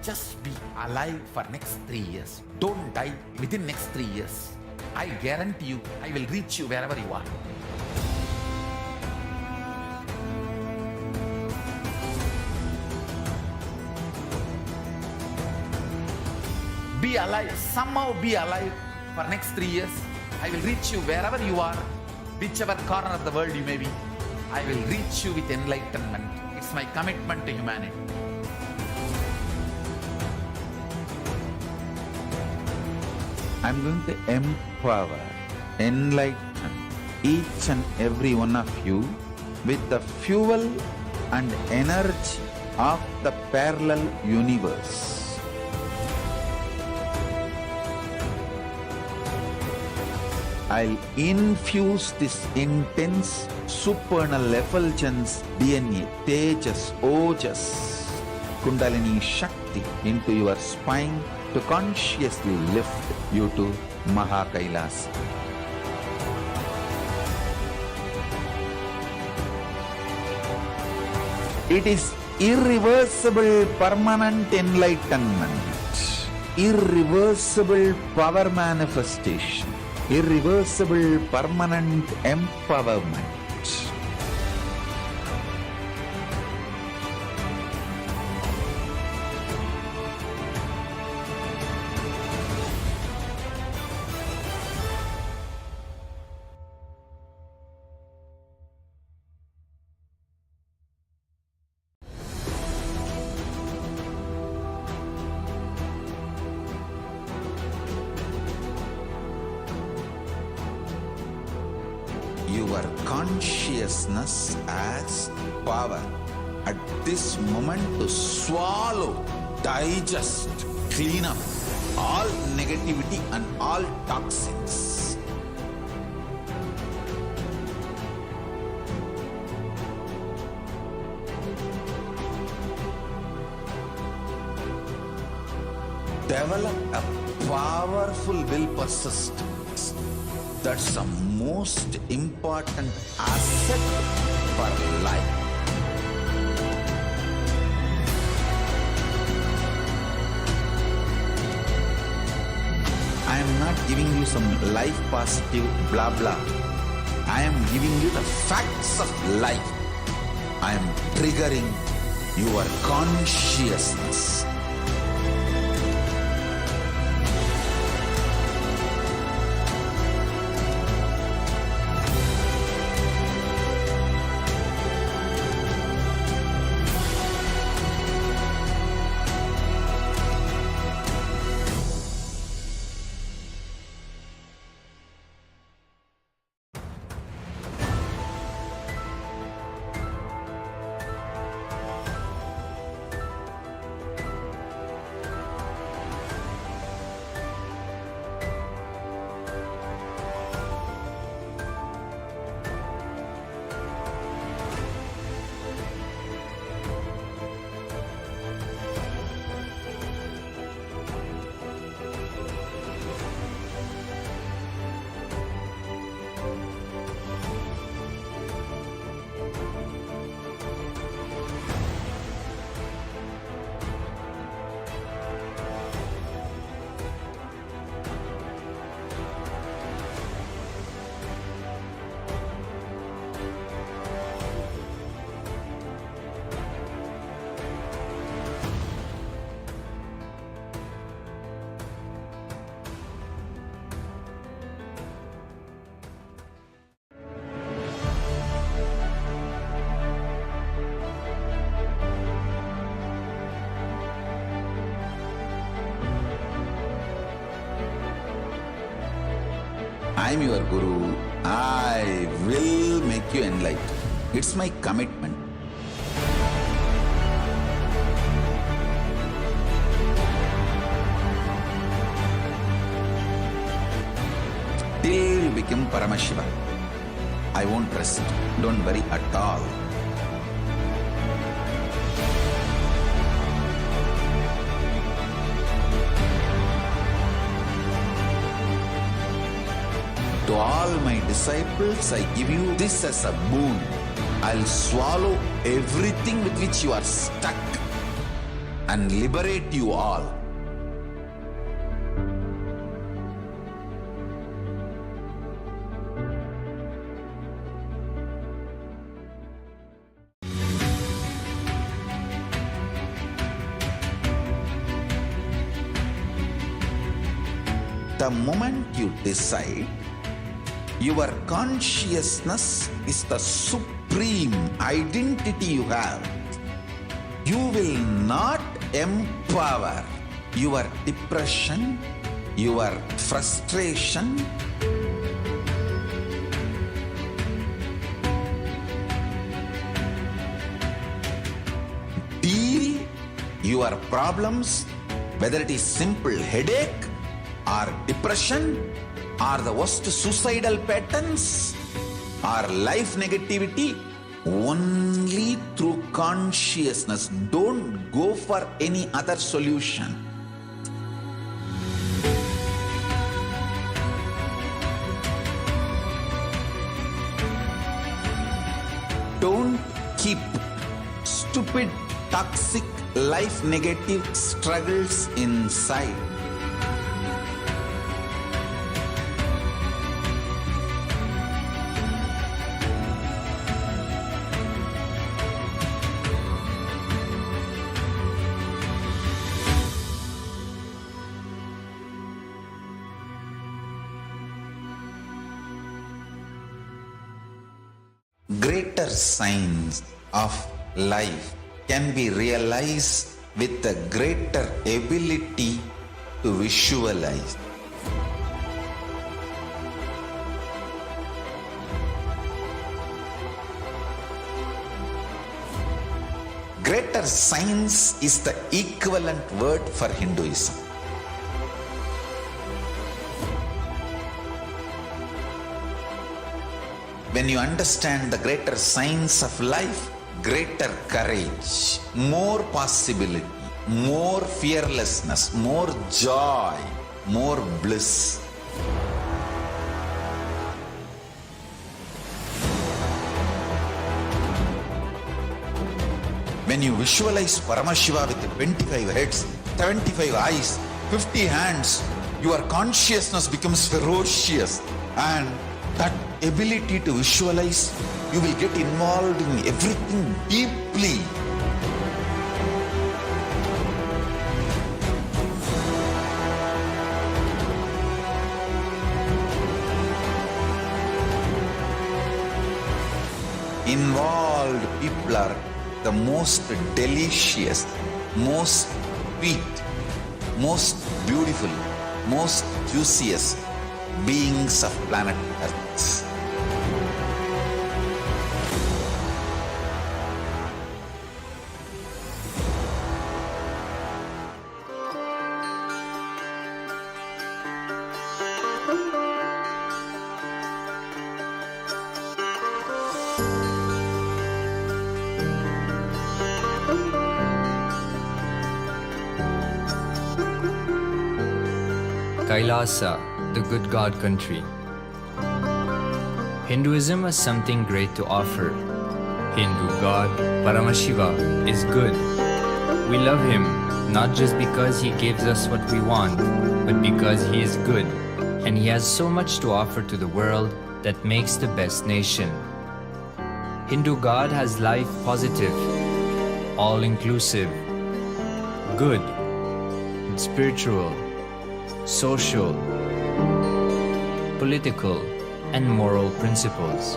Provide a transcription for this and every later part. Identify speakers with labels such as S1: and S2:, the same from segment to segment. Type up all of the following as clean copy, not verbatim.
S1: Just be alive for next 3 years. Don't die within next 3 years. I guarantee you, I will reach you wherever you are. Be alive, somehow be alive for next 3 years. I will reach you wherever you are, whichever corner of the world you may be. I will reach you with enlightenment. It's my commitment to humanity.
S2: I'm going to empower, enlighten each and every one of you with the fuel and energy of the parallel universe. I'll infuse this intense supernal effulgence DNA, Tejas, Ojas, Kundalini Shakti into your spine to consciously lift you to KAILASA. It is irreversible permanent enlightenment, irreversible power manifestation, irreversible permanent empowerment. Your consciousness as power at this moment to swallow, digest, clean up all negativity and all toxins. Develop a powerful will persistence. That's the most important asset for life. I am not giving you some life positive blah blah. I am giving you the facts of life. I am triggering your consciousness. I am your Guru. I will make you enlightened. It's my commitment. Till you become Paramashiva, I won't rest. Don't worry at all. To all my disciples, I give you this as a boon. I'll swallow everything with which you are stuck. and liberate you all. The moment you decide, your consciousness is the supreme identity you have. You will not empower your depression, your frustration, deal your problems, whether it is simple headache or depression or the worst suicidal patterns or life negativity, only through consciousness. Don't go for any other solution. Don't keep stupid, toxic, life negative struggles inside. Greater signs of life can be realized with a greater ability to visualize. Greater science is the equivalent word for Hinduism. When you understand the greater science of life, greater courage, more possibility, more fearlessness, more joy, more bliss. When you visualize Paramashiva with 25 heads, 75 eyes, 50 hands, your consciousness becomes ferocious, and that ability to visualize, you will get involved in everything deeply. Involved people are the most delicious, most sweet, most beautiful, most juiciest beings of planet Earth.
S3: KAILASA, the good God country. Hinduism has something great to offer. Hindu God Paramashiva is good. We love him not just because he gives us what we want, but because he is good, and he has so much to offer to the world that makes the best nation. Hindu God has life positive, all-inclusive, good, spiritual, social, political, and moral principles.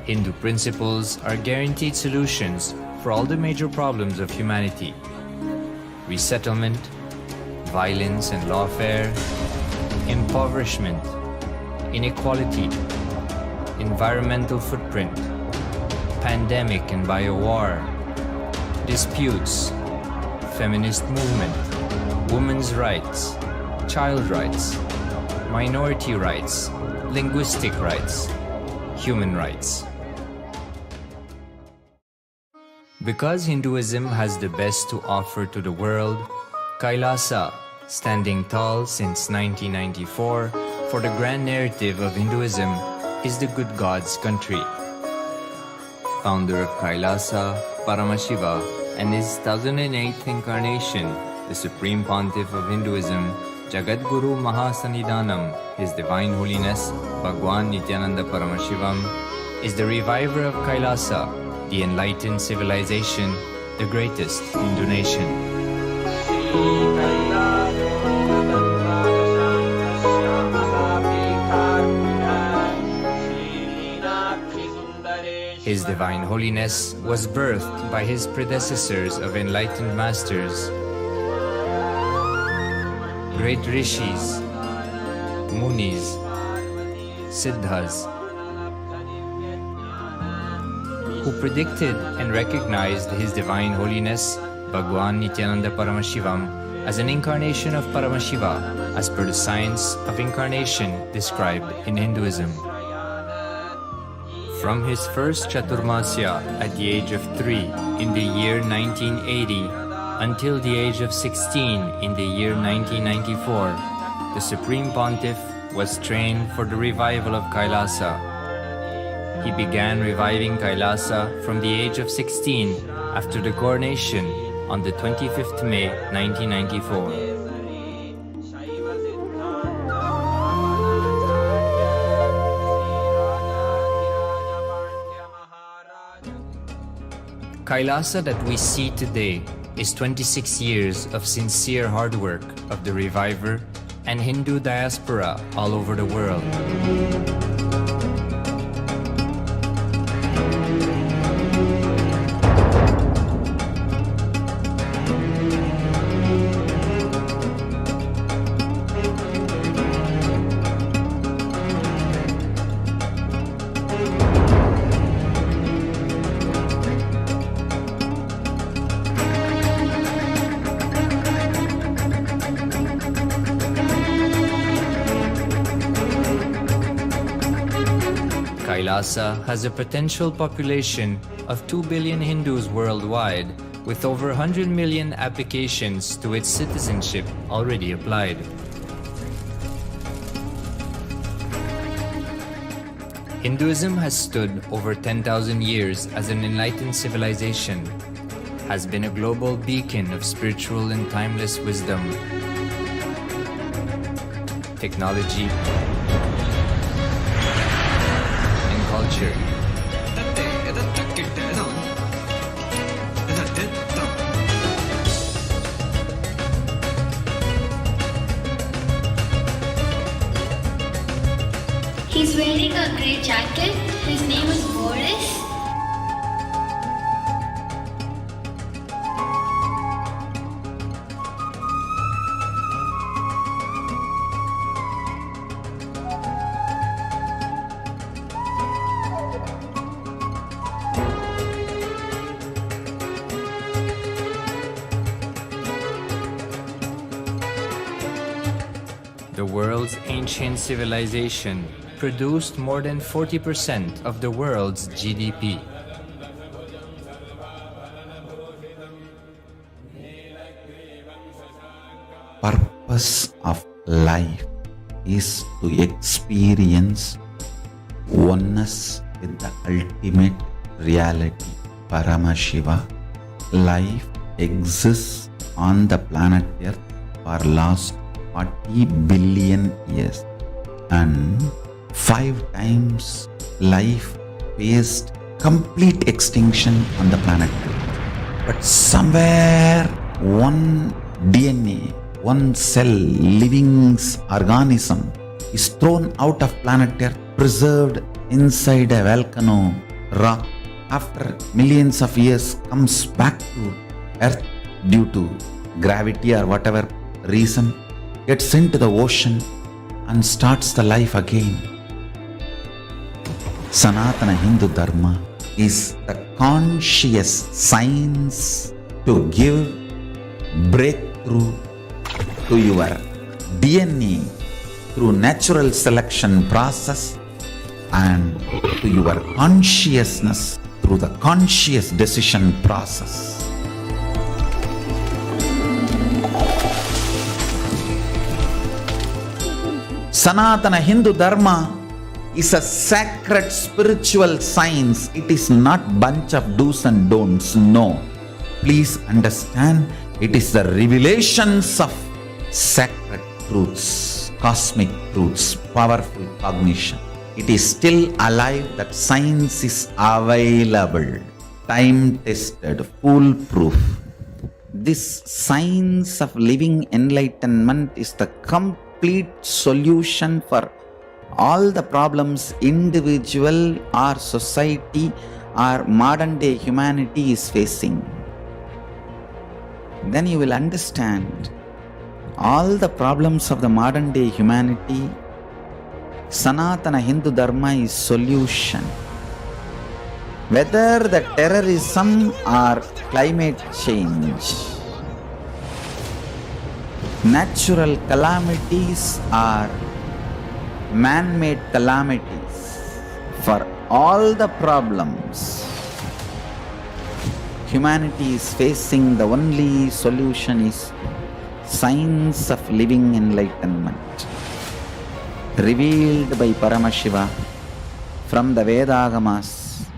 S3: Hindu principles are guaranteed solutions for all the major problems of humanity: resettlement, violence and lawfare, impoverishment, inequality, environmental footprint, pandemic and biowar, disputes, feminist movement, women's rights, child rights, minority rights, linguistic rights, human rights. Because Hinduism has the best to offer to the world, KAILASA, standing tall since 1994, for the grand narrative of Hinduism is the good God's country. Founder of KAILASA, Paramashiva, and his 1008th incarnation, the Supreme Pontiff of Hinduism, Jagadguru Mahasannidhanam, His Divine Holiness, Bhagwan Nithyananda Paramashivam, is the reviver of KAILASA, the enlightened civilization, the greatest Hindu nation. His Divine Holiness was birthed by his predecessors of enlightened masters, great rishis, munis, siddhas, who predicted and recognized His Divine Holiness, Bhagwan Nithyananda Paramashivam, as an incarnation of Paramashiva, as per the science of incarnation described in Hinduism. From his first Chaturmasya at the age of 3 in the year 1980 until the age of 16 in the year 1994, the Supreme Pontiff was trained for the revival of KAILASA. He began reviving KAILASA from the age of 16 after the coronation on the 25th May 1994. KAILASA that we see today is 26 years of sincere hard work of the reviver and Hindu diaspora all over the world. KAILASA has a potential population of 2 billion Hindus worldwide, with over 100 million applications to its citizenship already applied. Hinduism has stood over 10,000 years as an enlightened civilization, has been a global beacon of spiritual and timeless wisdom, technology, culture.
S4: He's wearing a grey jacket. His name is Boris.
S3: The world's ancient civilization produced more than 40% of the world's GDP.
S2: Purpose of life is to experience oneness with the ultimate reality, Paramashiva. Life exists on the planet Earth for last 40 billion years, and 5 times life faced complete extinction on the planet Earth. But somewhere one DNA, one cell, living organism is thrown out of planet Earth, preserved inside a volcano rock. After millions of years comes back to Earth due to gravity or whatever reason, gets into the ocean and starts the life again. Sanatana Hindu Dharma is the conscious science to give breakthrough to your DNA through natural selection process and to your consciousness through the conscious decision process. Sanatana Hindu Dharma is a sacred spiritual science. It is not bunch of do's and don'ts. No. Please understand, it is the revelations of sacred truths, cosmic truths, powerful cognition. It is still alive, that science is available, time-tested, foolproof. This science of living enlightenment is the complete solution for all the problems individual or society or modern day humanity is facing. Then you will understand all the problems of the modern day humanity. Sanatana Hindu Dharma is solution. Whether the terrorism or climate change, natural calamities or man-made calamities, for all the problems humanity is facing, the only solution is science of living enlightenment, revealed by Paramashiva from the Vedagamas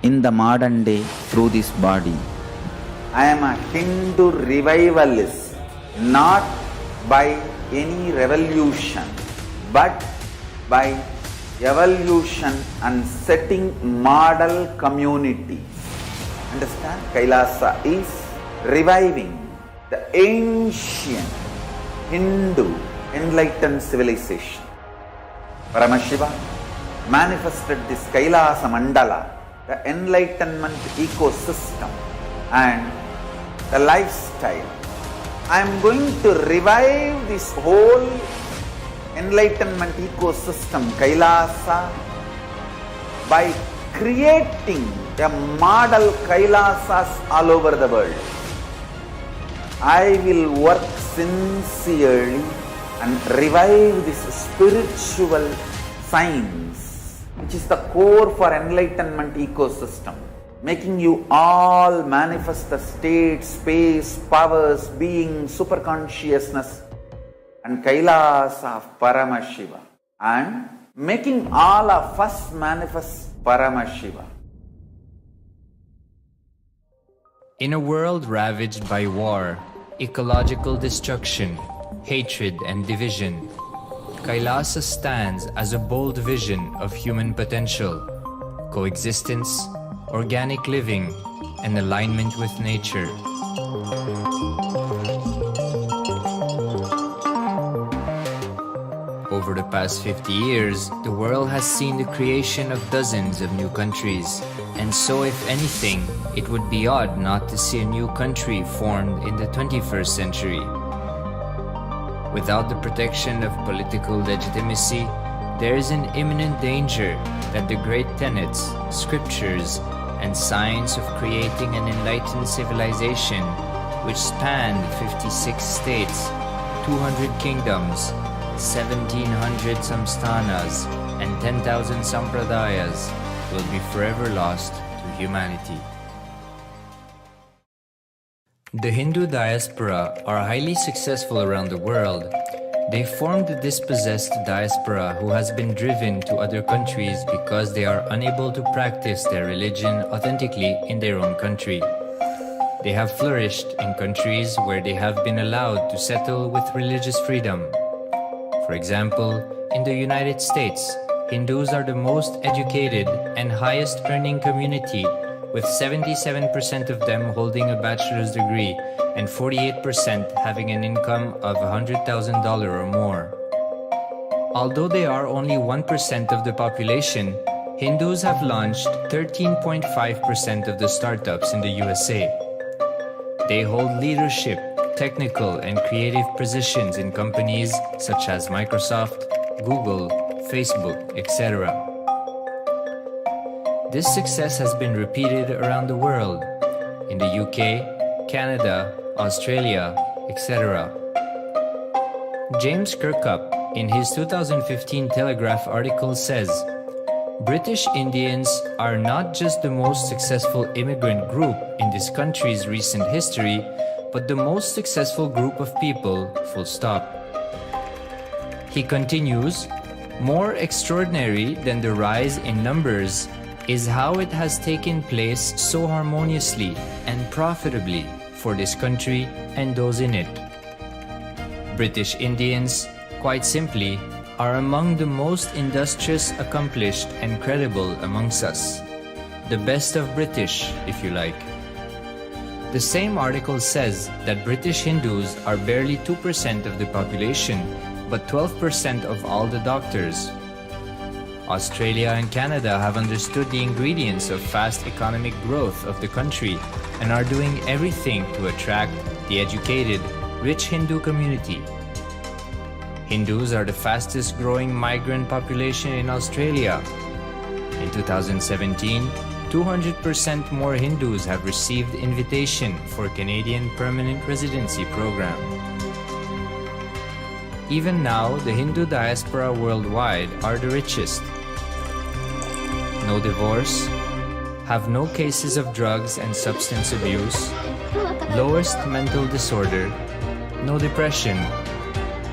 S2: in the modern day through this body. I am a Hindu revivalist, not by any revolution, but by evolution and setting model communities. Understand? KAILASA is reviving the ancient Hindu enlightened civilization. Paramashiva manifested this KAILASA mandala, the enlightenment ecosystem and the lifestyle. I am going to revive this whole enlightenment ecosystem, KAILASA, by creating a model KAILASAs all over the world. I will work sincerely and revive this spiritual science, which is the core for enlightenment ecosystem, making you all manifest the state, space, powers, being, superconsciousness and KAILASA of Paramashiva, and making all of us manifest Paramashiva.
S3: In a world ravaged by war, ecological destruction, hatred and division, KAILASA stands as a bold vision of human potential, coexistence, organic living, and alignment with nature. Over the past 50 years, the world has seen the creation of dozens of new countries, and so if anything, it would be odd not to see a new country formed in the 21st century. Without the protection of political legitimacy, there is an imminent danger that the great tenets, scriptures, and science of creating an enlightened civilization, which spanned 56 states, 200 kingdoms, 1700 samsthanas, and 10,000 sampradayas, will be forever lost to humanity. The Hindu diaspora are highly successful around the world. They formed the dispossessed diaspora who has been driven to other countries because they are unable to practice their religion authentically in their own country. They have flourished in countries where they have been allowed to settle with religious freedom. For example, in the United States, Hindus are the most educated and highest earning community, with 77% of them holding a bachelor's degree and 48% having an income of $100,000 or more. Although they are only 1% of the population, Hindus have launched 13.5% of the startups in the USA. They hold leadership, technical and creative positions in companies such as Microsoft, Google, Facebook, etc. This success has been repeated around the world, in the UK, Canada, Australia, etc. James Kirkup, in his 2015 Telegraph article says, British Indians are not just the most successful immigrant group in this country's recent history, but the most successful group of people, full stop. He continues, more extraordinary than the rise in numbers is how it has taken place so harmoniously and profitably for this country and those in it. British Indians, quite simply, are among the most industrious, accomplished, and credible amongst us. The best of British, if you like. The same article says that British Hindus are barely 2% of the population, but 12% of all the doctors. Australia and Canada have understood the ingredients of fast economic growth of the country and are doing everything to attract the educated, rich Hindu community. Hindus are the fastest growing migrant population in Australia. In 2017, 200% more Hindus have received invitation for Canadian Permanent Residency Program. Even now, the Hindu diaspora worldwide are the richest. No divorce, have no cases of drugs and substance abuse, lowest mental disorder, no depression.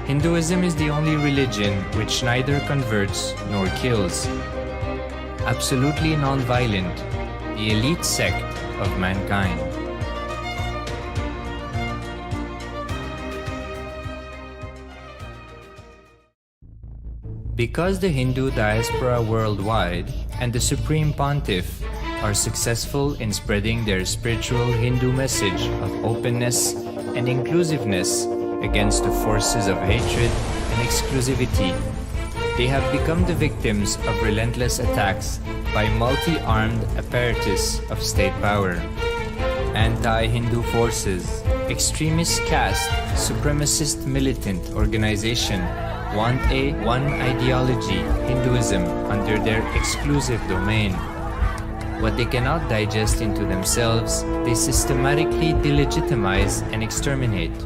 S3: Hinduism is the only religion which neither converts nor kills. Absolutely non-violent, the elite sect of mankind. Because the Hindu diaspora worldwide and the Supreme Pontiff are successful in spreading their spiritual Hindu message of openness and inclusiveness against the forces of hatred and exclusivity, they have become the victims of relentless attacks by multi-armed apparatus of state power. Anti-Hindu forces, extremist caste, supremacist militant organization want a one ideology, Hinduism, under their exclusive domain. What they cannot digest into themselves, they systematically delegitimize and exterminate.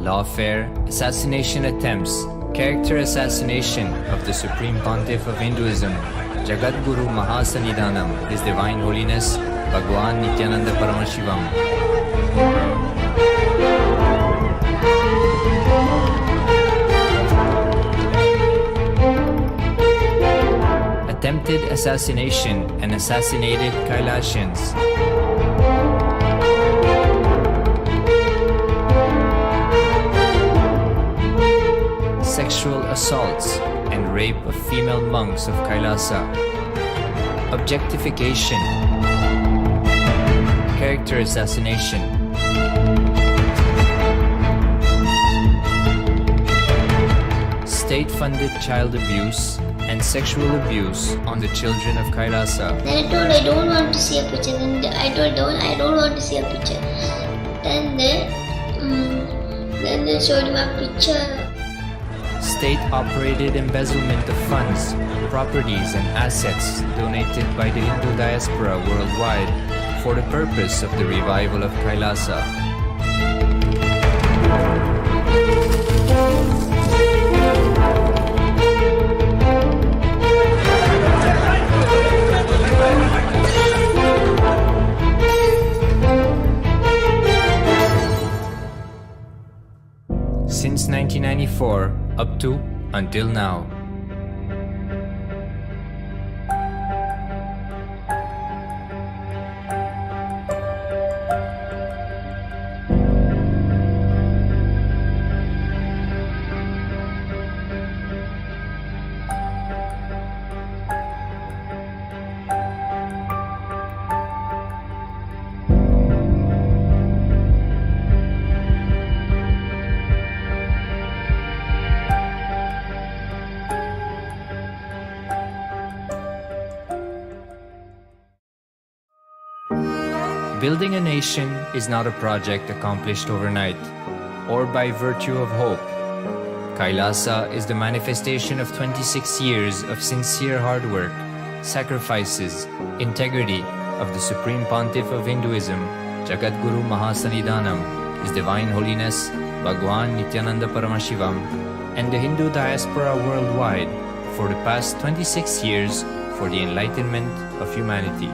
S3: Lawfare, assassination attempts, character assassination of the Supreme Pontiff of Hinduism, Jagadguru Mahasannidhanam, His Divine Holiness, Bhagwan Nithyananda Paramashivam. Attempted assassination and assassinated Kailasians. Sexual assaults and rape of female monks of Kailasa. Objectification. Character assassination. State-funded child abuse and sexual abuse on the children of Kailasa.
S4: Then I told I don't want to see a picture. Then I told I don't want to see a picture. Then they showed him a picture.
S3: State-operated embezzlement of funds, properties and assets donated by the Hindu diaspora worldwide for the purpose of the revival of Kailasa. Since 1994, up to until now. Building a nation is not a project accomplished overnight or by virtue of hope. Kailasa is the manifestation of 26 years of sincere hard work, sacrifices, integrity of the Supreme Pontiff of Hinduism, Jagadguru Mahasannidhanam, His Divine Holiness, Bhagwan Nithyananda Paramashivam, and the Hindu diaspora worldwide for the past 26 years for the enlightenment of humanity.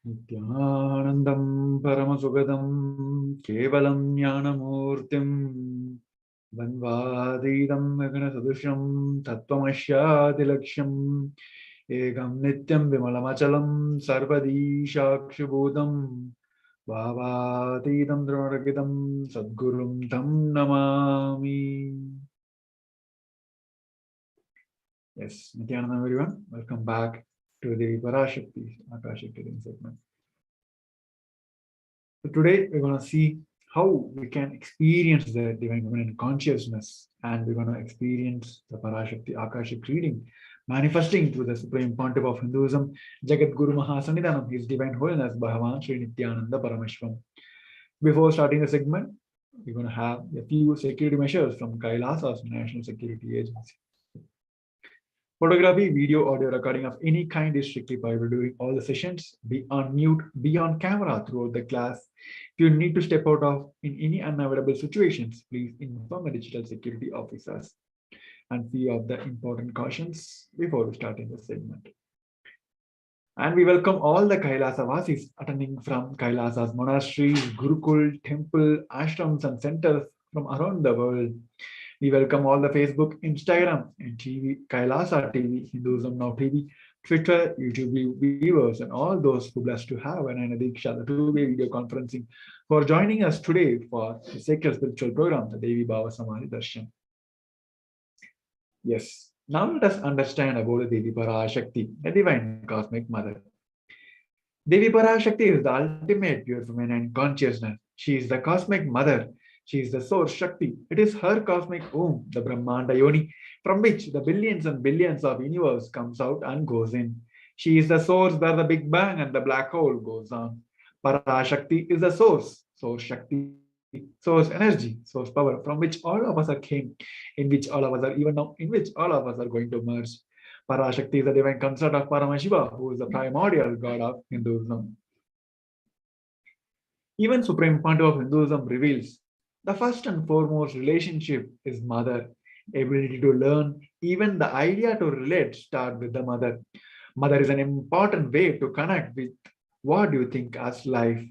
S5: Nithyanandam Paramashivoham Kevalam Jnanamurtim Vanvadidam Sagana Tattvamashyadilaksham Ekam Nityam Vimalamachalam Sarvadi Shakshubhudam Bhavadidam Dronakidam Sadgurum Tam Namami. Yes, Nithyanandam everyone, welcome back to the Parashakti Akashic reading segment. So today we're going to see how we can experience the divine feminine consciousness, and we're going to experience the Parashakti Akashic reading manifesting through the Supreme Pontiff of Hinduism, Jagat Guru Mahasannidhanam, His Divine Holiness Bhagavan Sri Nithyananda Paramashivam. Before starting the segment, we're going to have a few security measures from KAILASA's National Security Agency. Photography, video, audio recording of any kind is strictly prohibited during all the sessions. Be on mute, be on camera throughout the class. If you need to step out of in any unavoidable situations, please inform the digital security officers. And few of the important cautions before we start in the segment. And we welcome all the Kailasa Vasis attending from Kailasa's monasteries, Gurukul, temple, ashrams, and centers from around the world. We welcome all the Facebook, Instagram, and TV, Kailasa TV, Hinduism Now TV, Twitter, YouTube viewers, and all those who blessed to have an Anadiksha, the two-way video conferencing, for joining us today for the sacred spiritual program, the Devi Bhava Samadhi Darshan. Yes, now let us understand about the Devi Parashakti, the divine cosmic mother. Devi Parashakti is the ultimate pure feminine consciousness. She is the cosmic mother. She is the source Shakti. It is her cosmic womb, the Brahmanda Yoni, from which the billions and billions of universe comes out and goes in. She is the source where the Big Bang and the black hole goes on. Parashakti is the source Shakti, source energy, source power, from which all of us are came, in which all of us are even now, in which all of us are going to merge. Parashakti is the divine consort of Paramashiva, who is the primordial god of Hinduism. Even Supreme Pontiff of Hinduism reveals the first and foremost relationship is mother. Ability to learn, even the idea to relate, start with the mother. Mother is an important way to connect with what you think as life.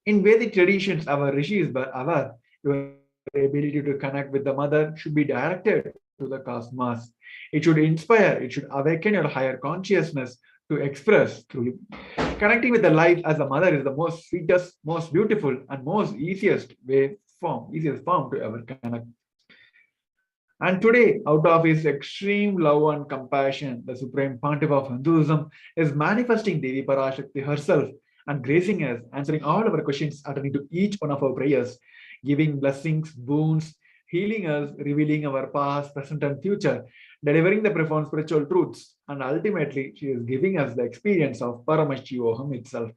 S5: In Vedic traditions, our rishis were aware your ability to connect with the mother should be directed to the cosmos. It should inspire, it should awaken your higher consciousness to express through you. Connecting with the life as a mother is the most sweetest, most beautiful, and most easiest form to ever connect. And today, out of his extreme love and compassion, the Supreme Pontiff of Hinduism is manifesting Devi Parashakti herself and gracing us, answering all our questions, attending to each one of our prayers, giving blessings, boons, healing us, revealing our past, present, and future, delivering the profound spiritual truths, and ultimately, she is giving us the experience of Paramashivoham itself.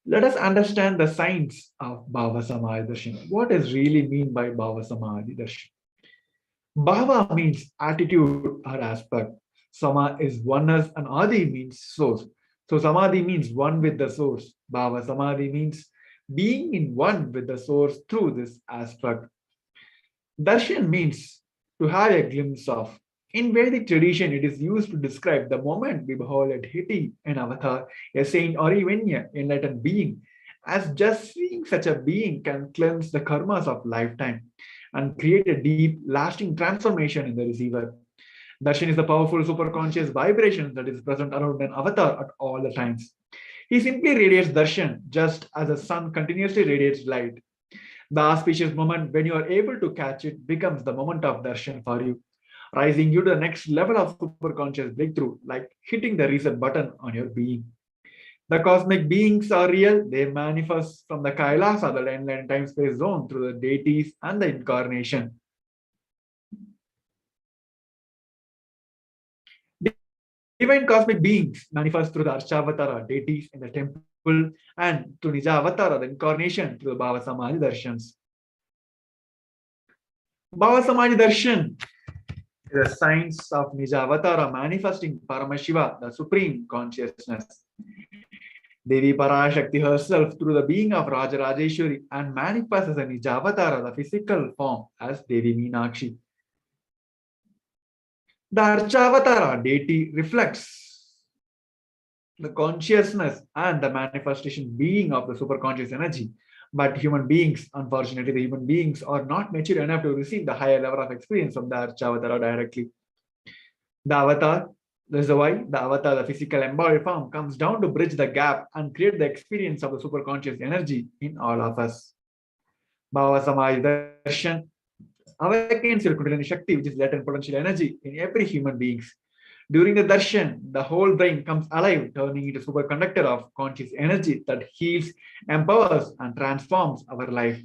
S5: Let us understand the science of Bhava Samadhi Darshan. What is really mean by Bhava Samadhi Darshan? Bhava means attitude or aspect. Sama is oneness and Adi means source. So Samadhi means one with the source. Bhava Samadhi means being in one with the source through this aspect. Darshan means to have a glimpse of. In Vedic tradition, it is used to describe the moment we behold a deity, an avatar, a saint, or even an enlightened being, as just seeing such a being can cleanse the karmas of lifetime and create a deep, lasting transformation in the receiver. Darshan is the powerful superconscious vibration that is present around an avatar at all the times. He simply radiates darshan just as the sun continuously radiates light. The auspicious moment when you are able to catch it becomes the moment of darshan for you, rising you to the next level of superconscious breakthrough, like hitting the reset button on your being. The cosmic beings are real. They manifest from the Kailasa, the enlightened time-space zone, through the deities and the incarnation. Divine cosmic beings manifest through the Archavatara, deities in the temple, and through Nijavatara, the incarnation, through the Bhava Samadhi Darshans. Bhava Samadhi Darshan is the science of Nijavatara manifesting Paramashiva, the supreme consciousness. Devi Parashakti herself through the being of Rajarajeshwari and manifests as a Nijavatara, the physical form, as Devi Meenakshi. The Archavatara deity reflects the consciousness and the manifestation being of the superconscious energy. But human beings, unfortunately, the human beings are not mature enough to receive the higher level of experience from the Archavatara directly. The avatar, this is why the avatar, the physical embodied form, comes down to bridge the gap and create the experience of the superconscious energy in all of us. Bhava Samaj Darshan awakens your Kundalini Shakti, which is latent potential energy in every human being. During the darshan, the whole brain comes alive, turning into superconductor of conscious energy that heals, empowers, and transforms our life.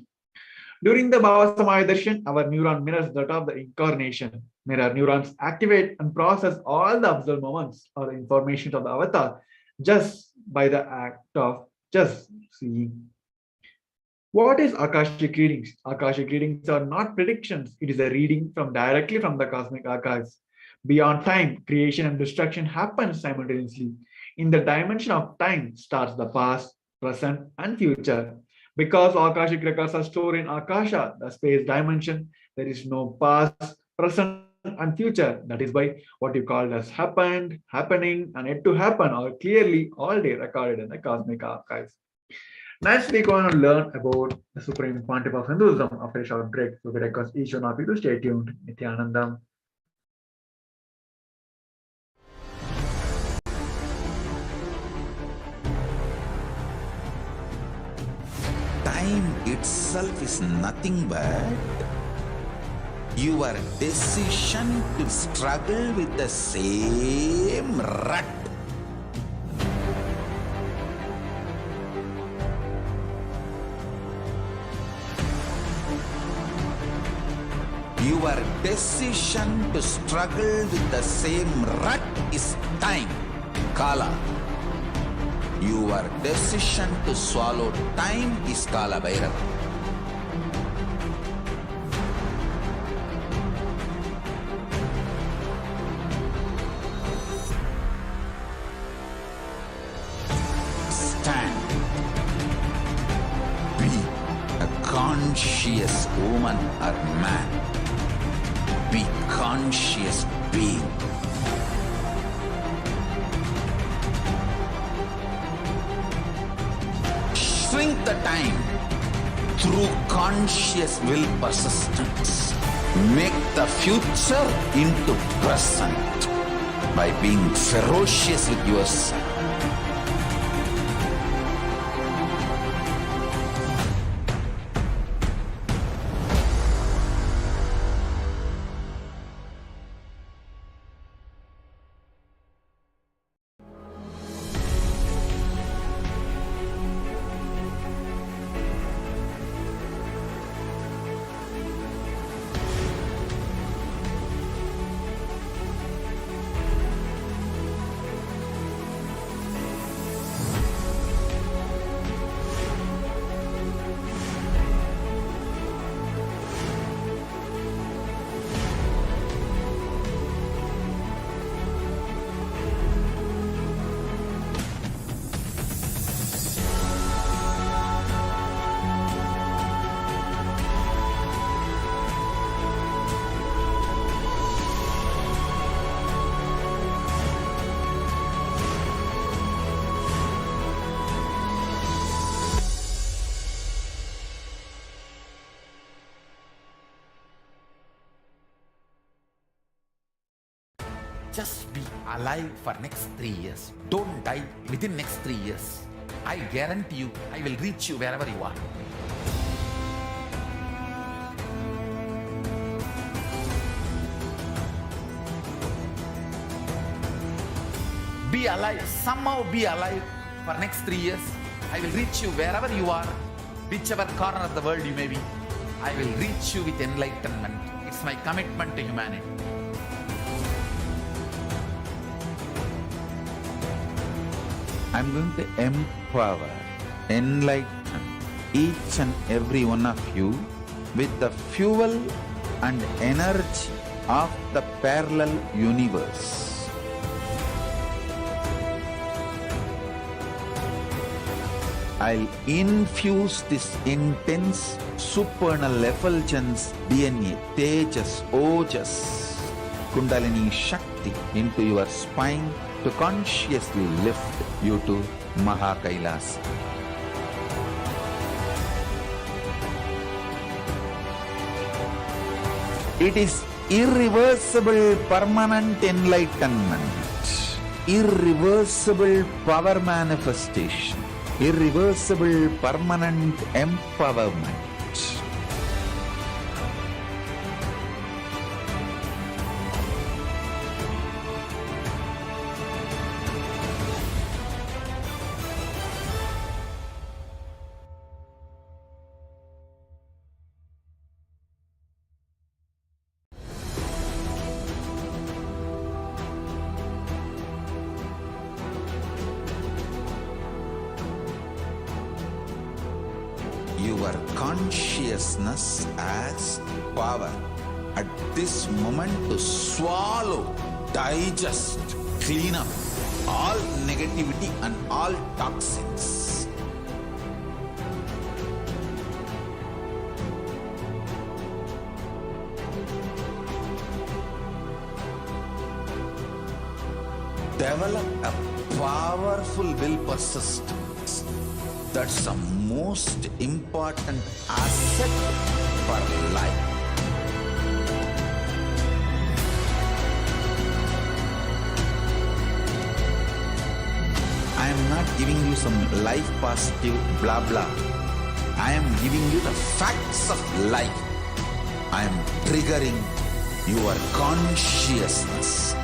S5: During the Bhava Samaya darshan, our neuron mirrors that of the incarnation. Mirror neurons activate and process all the observed moments or information of the avatar just by the act of just seeing. What is Akashic readings? Akashic readings are not predictions. It is a reading from directly from the cosmic archives. Beyond time, creation and destruction happen simultaneously. In the dimension of time starts the past, present, and future. Because Akashic records are stored in Akasha, the space dimension, there is no past, present, and future. That is why what you call as happened, happening, and yet to happen are clearly all day recorded in the cosmic archives. Next, we're going to learn about the Supreme Pontiff of Hinduism after a short break. So we request each one of you to stay tuned. Nithyanandam.
S2: Time itself is nothing but your decision to struggle with the same rut. Your decision to struggle with the same rut is time, Kala. Your decision to swallow time is Kala Bhairava. Stand. Be a conscious woman or man. Be conscious being. Shrink the time through conscious will persistence. Make the future into present by being ferocious with yourself.
S1: Just be alive for next 3 years. Don't die within next 3 years. I guarantee you, I will reach you wherever you are. Be alive, somehow be alive for next 3 years. I will reach you wherever you are, whichever corner of the world you may be. I will reach you with enlightenment. It's my commitment to humanity.
S2: I'm going to empower, enlighten each and every one of you with the fuel and energy of the parallel universe. I'll infuse this intense supernal effulgence DNA, Tejas, Ojas, Kundalini Shakti into your spine, to consciously lift you to KAILASA. It is irreversible permanent enlightenment, irreversible power manifestation, irreversible permanent empowerment. Your consciousness as power at this moment to swallow, digest, clean up all negativity and all toxins. Develop a powerful will persistence. That's the most important asset for life. I am not giving you some life positive blah blah. I am giving you the facts of life. I am triggering your consciousness.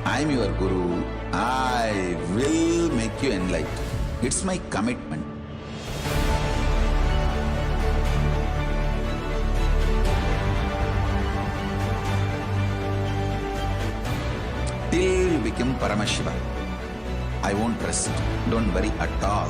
S2: I am your Guru. I will make you enlightened. It's my commitment. Till you become Paramashiva, I won't rest. Don't worry at all.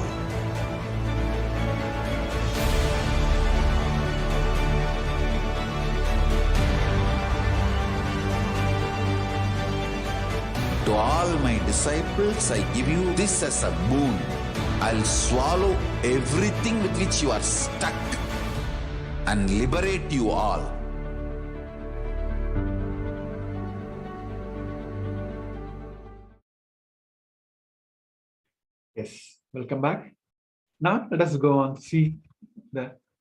S2: To all my disciples, I give you this as a boon. I'll swallow everything with which you are stuck and liberate you all.
S5: Yes, welcome back. Now let us go on to see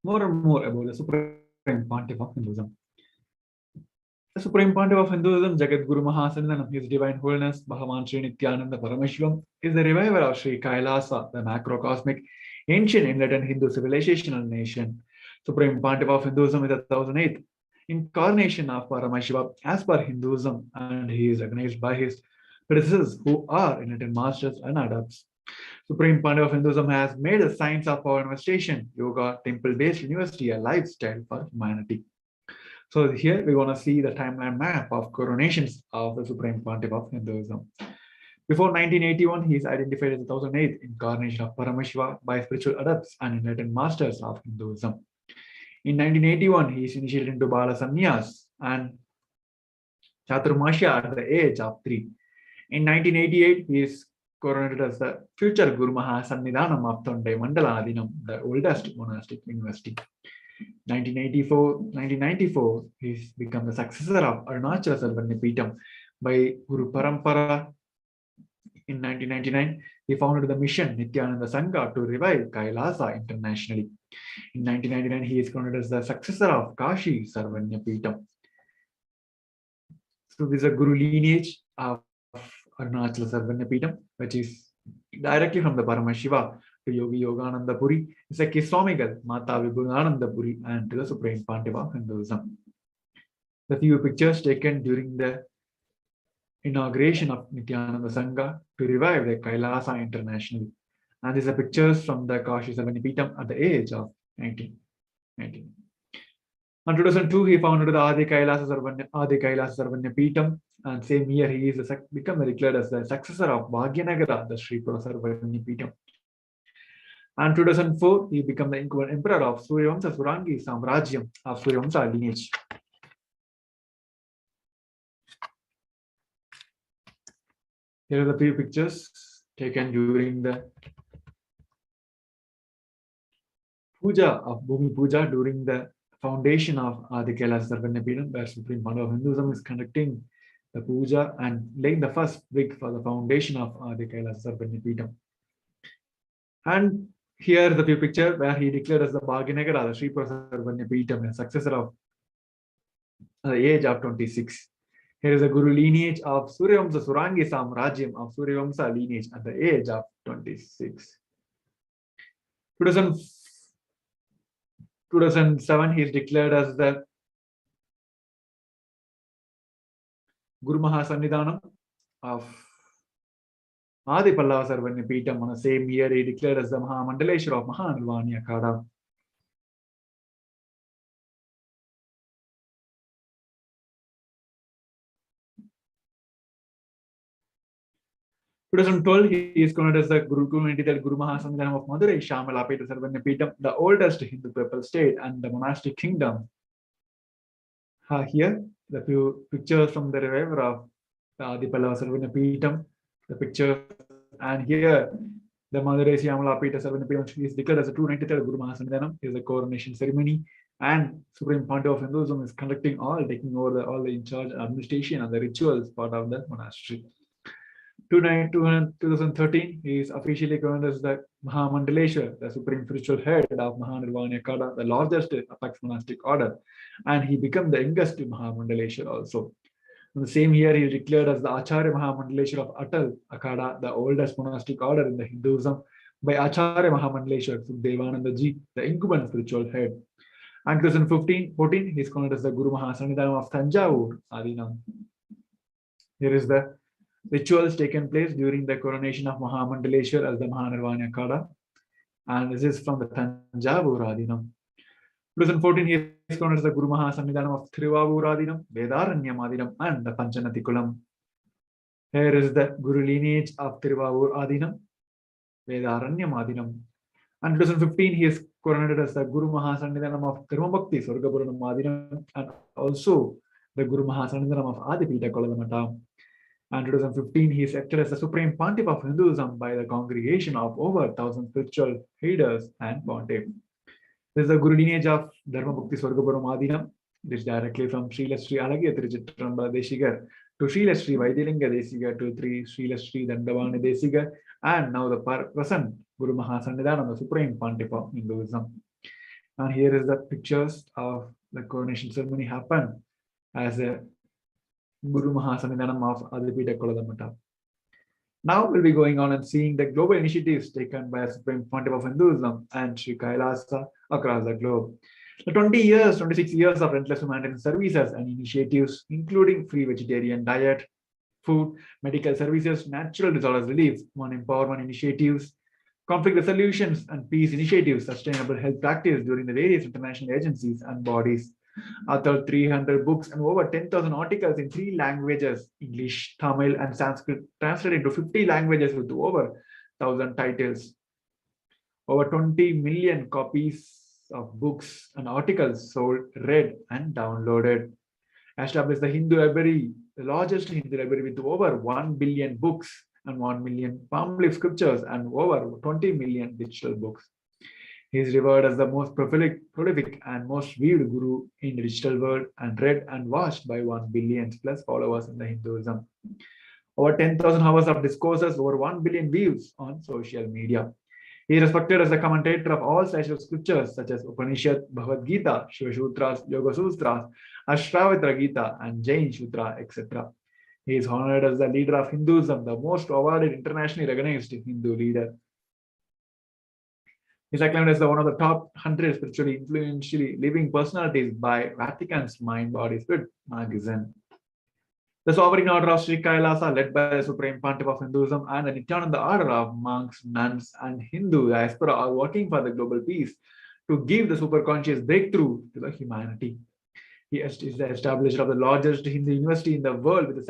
S5: more and more about the Supreme Pontiff of Hinduism. The Supreme Pontiff of Hinduism, Jagat Guru Mahasananam, His Divine Holiness, Bhagavan Sri Nithyananda Paramashivam, is the reviver of Sri KAILASA, the macrocosmic, ancient enlightened Hindu civilizational nation. Supreme Pontiff of Hinduism is the 1008th incarnation of Paramashiva as per Hinduism, and he is recognized by his predecessors who are enlightened masters and adepts. Supreme Pontiff of Hinduism has made the science of power manifestation, yoga, temple-based university, a lifestyle for humanity. So here we're going to see the timeline map of coronations of the Supreme Pontiff of Hinduism. Before 1981, he is identified as the 1008th incarnation of Paramashiva by spiritual adepts and enlightened masters of Hinduism. In 1981, he is initiated into Bala Sannyas and Chaturmasya at the age of 3. In 1988, he is coronated as the future Guru Maha Sannidhanam of Thonde Mandala Adinam, the oldest monastic university. 1994, he's become the successor of Arunachala Sarvanyapeetham by Guru Parampara. In 1999, he founded the mission Nithyananda Sangha to revive Kailasa internationally. In 1999, he is crowned as the successor of Kashi Sarvanyapeetham. So this is a Guru lineage of Arunachala Sarvanyapeetham, which is directly from the Paramashiva to Yogi Yogananda Puri, Seki Swamigal, Mata Vibhudananda Puri, and to the Supreme Pontiff of Hinduism. The few pictures taken during the inauguration of Nithyananda Sangha to revive the Kailasa internationally. And these are pictures from the Kashi Sarvanyapeetham at the age of 19. In 2002, he founded the Adi Kailasa Sarvanyapeetham, and same year he is become declared as the successor of Bhagyanagara, the Sri Sarvanyapeetham. And 2004, he became the emperor of Suryavamsa Surangi Samrajyam of Suryavamsa lineage. Here are the few pictures taken during the puja of Bhumi Puja during the foundation of Adi Kailasa Sarvanyapeetham, where Supreme Pontiff of Hinduism is conducting the puja and laying the first brick for the foundation of Adi Kailasa Sarvanyapeetham. And here the few picture where he declared as the Bhagyanagara, the Sri Sarvanyapeetham, a successor of the age of 26. Here is a Guru lineage of Suryavamsa Surangi Samrajyam of Suryavamsa lineage at the age of 26. 2007, he is declared as the Guru Maha Sannidhanam of Adi Pallava Sarvanyapeetham. On the same year, he declared as the Maha Mandaleshwara of Mahanirvani Akhada. In 2012, he is crowned as the Guru 293rd Guru Maha Sannidhanam of Madurai, Shamalapeta Sarvanyapeetham, the oldest Hindu papal state and the monastic kingdom. Here, the few pictures from the revival of the Adi Pallava Sarvanyapeetham, the picture, and here the Madurai Shamalapeta Sarvanyapeetham is declared as the 293rd Guru Maha Sannidhanam. Is the coronation ceremony, and Supreme Pontiff of Hinduism is conducting taking over all the in charge administration and the rituals part of the monastery. 2013, he is officially crowned as the Mahamandaleshwar, the supreme spiritual head of Mahanirvani Akhada, the largest apex monastic order, and he became the youngest Mahamandaleshwar also. In the same year, he is declared as the Acharya Mahamandaleshwar of Atal Akhada, the oldest monastic order in the Hinduism, by Acharya Mahamandaleshwar Sukhdevananda Ji, the incumbent spiritual head. And 2014, he is crowned as the Guru Maha Sannidhanam of Thanjavur Adinam. Here is the rituals taken place during the coronation of Mahamandaleshwar as the Mahanirvani Akhada, and this is from the Thanjavur Adinam. 2014, he is crowned as the Guru Maha Sannidhanam of Thiruvavur Adinam, Vedaranyam Adinam, and the Panchanatikulam. Here is the Guru lineage of Thiruvavur Adinam, Vedaranyam Adinam. And 2015, he is coronated as the Guru Maha Sannidhanam of Dharmabhakti Swargapuranam Adinam, and also the Guru Maha Sannidhanam of Adipita Koladamata. And 2015, he is acted as the Supreme Pontiff of Hinduism by the congregation of over 1,000 spiritual leaders and pontiff. This is the Guru lineage of Dharmabhakti Swargapuram Adinam. It is directly from Srila Sri Alagya Trichitrambala Desigar to Srila Sri Vaidilinga Desigar to Srila Sri Dandavani Desigar, and now the present Guru Maha Sannidhanam, the Supreme Pontiff of Hinduism. And here is the pictures of the coronation ceremony happened as a Guru Maha Sannidhanam of Adipita Koladamata. Now we'll be going on and seeing the global initiatives taken by the Supreme Pontiff of Hinduism and Sri KAILASA across the globe. The 26 years of relentless humanitarian services and initiatives, including free vegetarian diet, food, medical services, natural disorders relief, women empowerment initiatives, conflict resolutions and peace initiatives, sustainable health practice during the various international agencies and bodies. Authored 300 books and over 10,000 articles in 3 languages, English, Tamil, and Sanskrit, translated into 50 languages with over 1,000 titles. Over 20 million copies of books and articles sold, read, and downloaded. Established the Hindu library, the largest Hindu library with over 1 billion books and 1 million palm leaf scriptures and over 20 million digital books. He is revered as the most prolific and most viewed guru in the digital world and read and watched by 1 billion plus followers in the Hinduism. Over 10,000 hours of discourses, over 1 billion views on social media. He is respected as a commentator of all styles of scriptures such as Upanishad, Bhagavad Gita, Shiva Sutras, Yoga Sutras, Ashtavatra Gita, and Jain Sutra, etc. He is honored as the leader of Hinduism, the most awarded internationally recognized Hindu leader. He is acclaimed as one of the top 100 spiritually influentially living personalities by Vatican's Mind, Body, Spirit magazine. The Sovereign Order of Sri KAILASA, led by the Supreme Pontiff of Hinduism, and the Nithyananda Order of monks, nuns, and Hindu diaspora are working for the global peace to give the superconscious breakthrough to the humanity. He is the establisher of the largest Hindu university in the world with a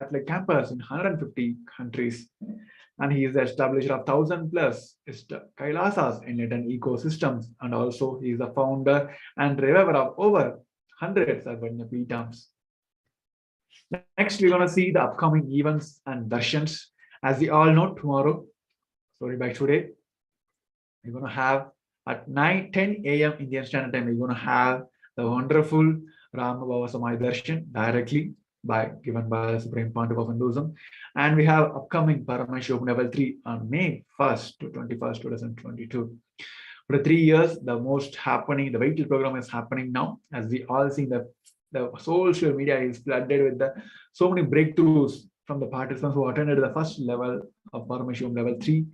S5: satellite campus in 150 countries. And he is the establisher of 1,000 plus Kailasas enlightened ecosystems. And also he is the founder and reviver of over 100 Sarvanya Peetams. Next, we're going to see the upcoming events and darshans. As we all know, tomorrow, by today, we're going to have at 10 a.m. Indian Standard Time, we're going to have the wonderful Rama Bhava Samay Darshan directly given by the Supreme Pontiff of Hinduism. And we have upcoming Paramashivoham level 3 on May 1st to 21st, 2022. For 3 years, the most happening, the vital program is happening now, as we all see the social media is flooded with so many breakthroughs from the participants who attended the first level of Paramashivoham level 3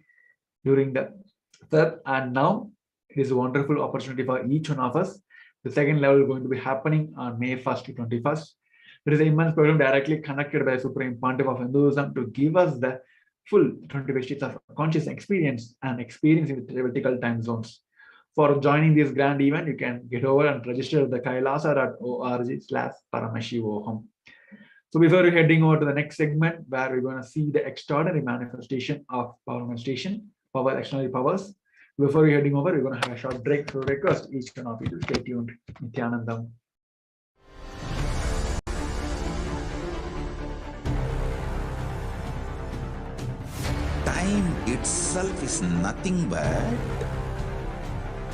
S5: during the third, and now it is a wonderful opportunity for each one of us. The second level is going to be happening on May 1st to 21st. There is an immense program directly conducted by the Supreme Pontiff of Hinduism to give us the full 25 states of conscious experience and experiencing the theoretical time zones. For joining this grand event, you can get over and register at the kailasa.org/Paramashivoham. So before we're heading over to the next segment, where we're going to see the extraordinary manifestation of power manifestation, power extraordinary powers. Before we're heading over, we're going to have a short break to request each one of you to stay tuned. Nithyanandam.
S2: Time itself is nothing but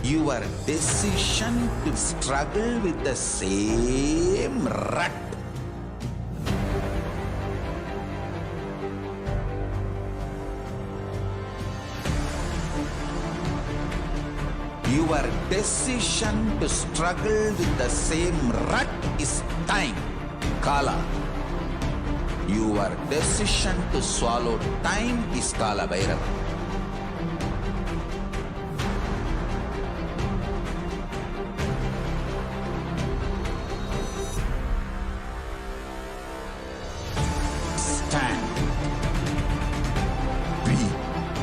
S2: your decision to struggle with the same rut. Your decision to struggle with the same rut is time, Kala. Your decision to swallow time is Kala Bhairava. Stand. Be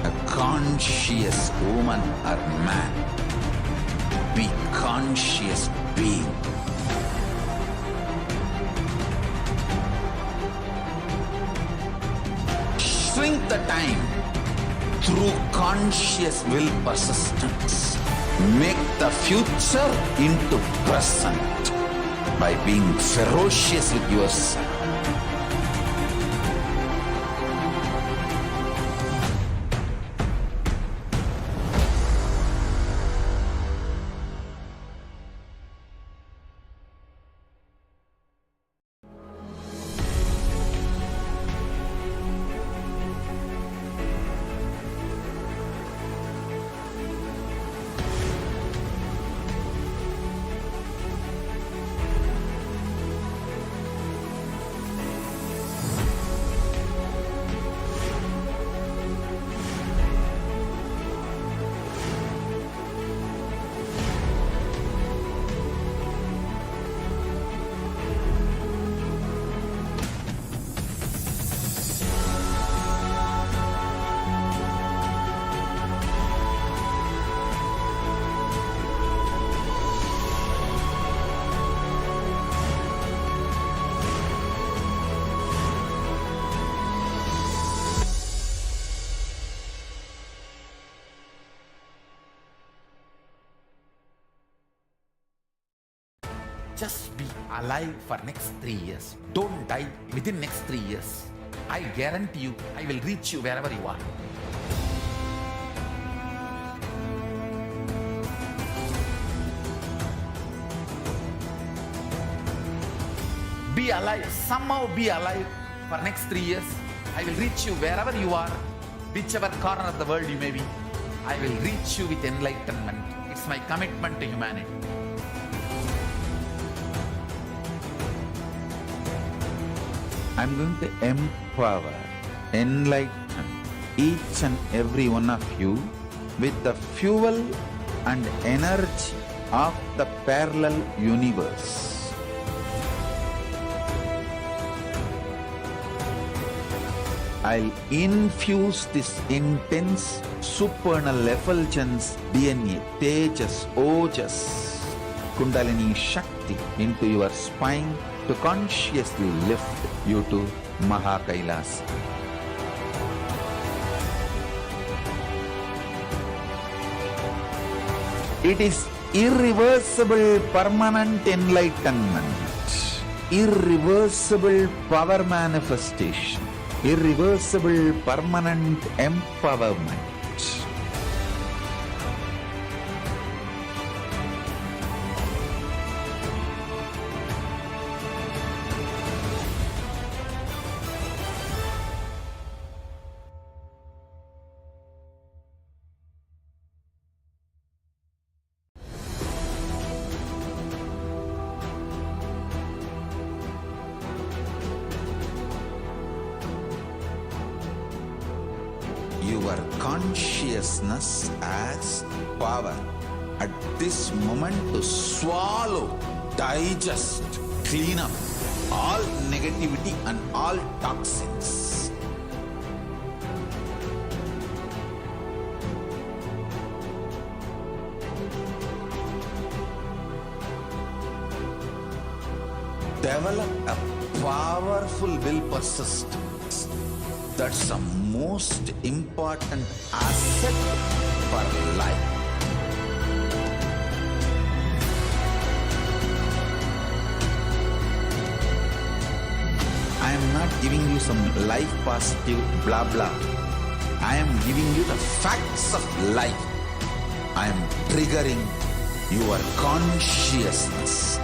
S2: a conscious woman or man. Be conscious being. Shrink the time through conscious will persistence. Make the future into present by being ferocious with yourself.
S1: Just be alive for next 3 years. Don't die within next 3 years. I guarantee you, I will reach you wherever you are. Be alive, somehow be alive for next 3 years. I will reach you wherever you are, whichever corner of the world you may be. I will reach you with enlightenment. It's my commitment to humanity.
S2: I'm going to empower, enlighten each and every one of you with the fuel and energy of the parallel universe. I'll infuse this intense supernal effulgence DNA, Tejas, Ojas, Kundalini Shakti into your spine to consciously lift you to KAILASA. It is irreversible permanent enlightenment, irreversible power manifestation, irreversible permanent empowerment. Your consciousness as power at this moment to swallow, digest, clean up all negativity and all toxins. Develop a powerful will persistence. That's the most important asset for life. I am not giving you some life positive blah blah. I am giving you the facts of life. I am triggering your consciousness.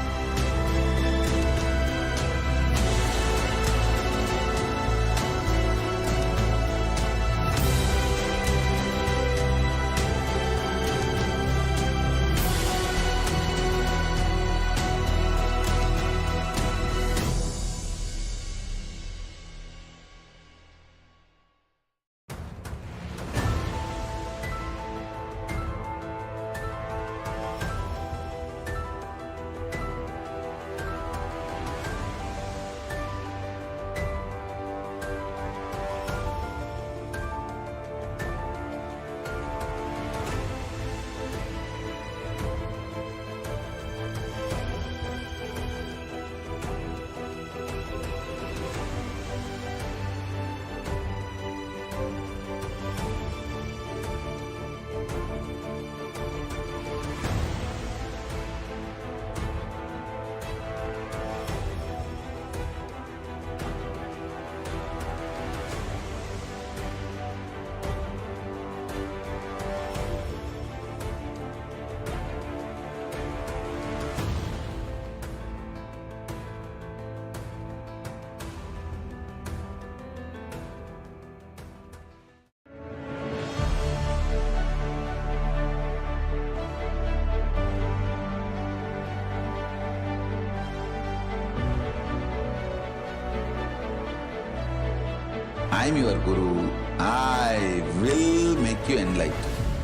S2: I am your Guru. I will make you enlightened.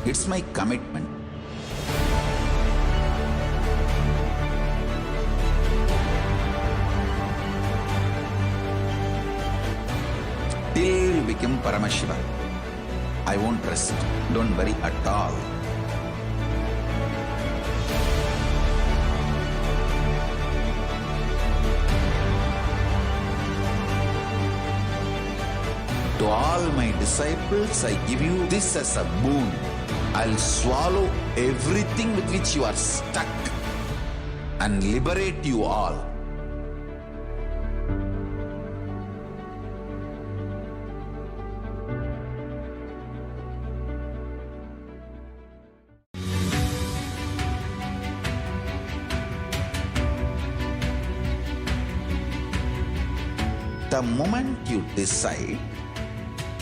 S2: It's my commitment. Till you become Paramashiva, I won't rest. Don't worry at all. To all my disciples, I give you this as a boon. I'll swallow everything with which you are stuck. and liberate you all. The moment you decide,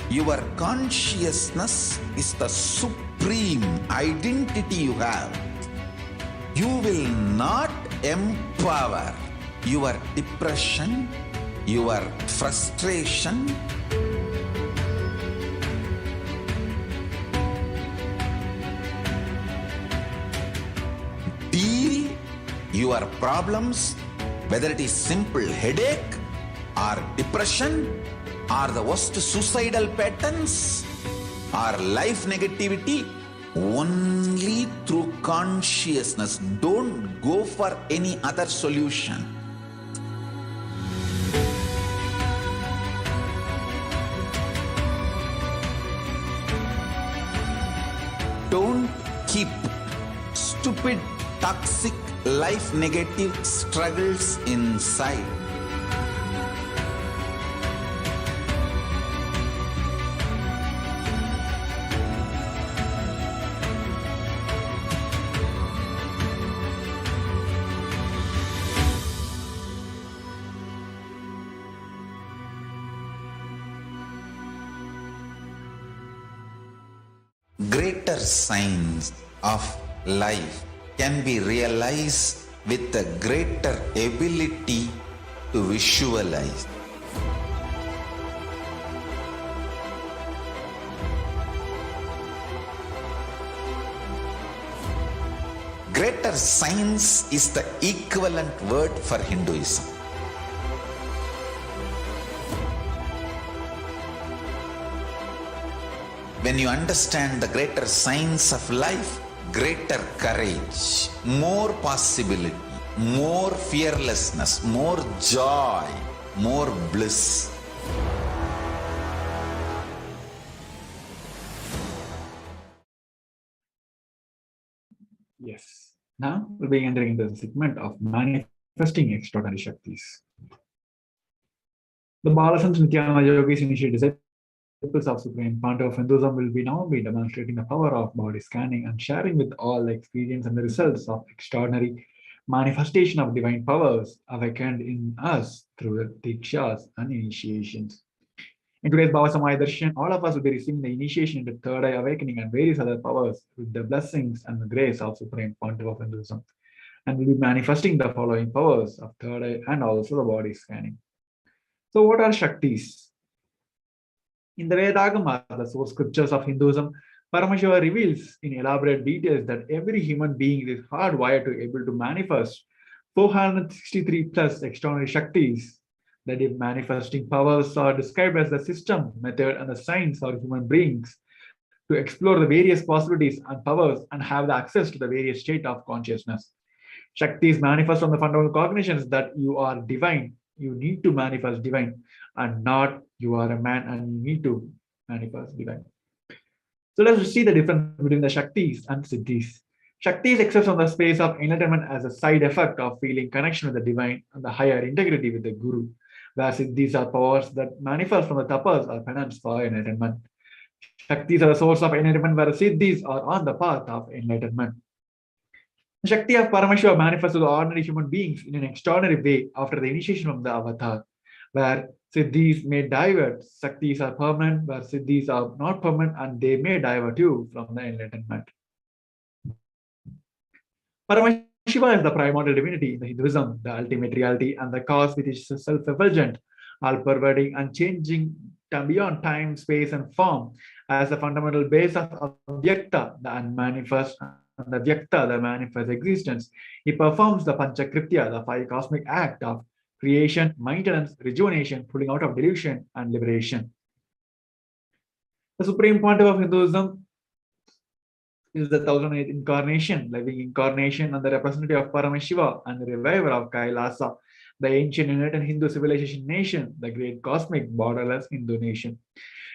S2: your consciousness is the supreme identity you have. You will not empower your depression, your frustration, deal your problems, whether it is simple headache or depression or the worst suicidal patterns or life negativity, only through consciousness. Don't go for any other solution. Don't keep stupid, toxic, life negative struggles inside. Greater signs of life can be realized with a greater ability to visualize. Greater signs is the equivalent word for Hinduism. When you understand the greater signs of life, greater courage, more possibility, more fearlessness, more joy, more bliss.
S5: Yes. Now we'll be entering into the segment of manifesting extraordinary Shaktis. The Balasans Nithyananda Yogis initiated disciples of Supreme Pontiff of Hinduism will now be demonstrating the power of body scanning and sharing with all the experience and the results of extraordinary manifestation of divine powers awakened in us through Dikshas and initiations. In today's Bhava Samaya Darshan, all of us will be receiving the initiation into Third Eye Awakening and various other powers with the blessings and the grace of Supreme Pontiff of Hinduism, and will be manifesting the following powers of Third Eye and also the body scanning. So what are Shaktis? In the Vedagama, the source scriptures of Hinduism, Paramashiva reveals in elaborate details that every human being is hardwired to able to manifest 463 plus extraordinary Shaktis. That if manifesting powers are described as the system, method, and the science of human beings to explore the various possibilities and powers and have the access to the various state of consciousness. Shaktis manifest from the fundamental cognitions that you are divine. You need to manifest divine, and not you are a man and you need to manifest divine. So let's see the difference between the Shaktis and Siddhis. Shaktis exist on the space of enlightenment as a side effect of feeling connection with the divine and the higher integrity with the Guru, where Siddhis are powers that manifest from the tapas or penance for enlightenment. Shaktis are the source of enlightenment, where Siddhis are on the path of enlightenment. The Shakti of Paramashiva manifests to the ordinary human beings in an extraordinary way after the initiation of the avatar, where Siddhis may divert. Shaktis are permanent, where Siddhis are not permanent, and they may divert you from the enlightenment. Paramashiva is the primordial divinity in the Hinduism, the ultimate reality and the cause which is self-effulgent, all-pervading, unchanging beyond time, space, and form, as the fundamental base of Vyakta, the unmanifest, and the Vyakta, the manifest existence. He performs the Panchakritya, the 5 cosmic act of creation, maintenance, rejuvenation, pulling out of delusion, and liberation. The Supreme Pontiff of Hinduism is the 1008th incarnation, living incarnation, and the representative of Paramashiva and the reviver of KAILASA, the ancient enlightened Hindu civilization nation, the great cosmic borderless Hindu nation.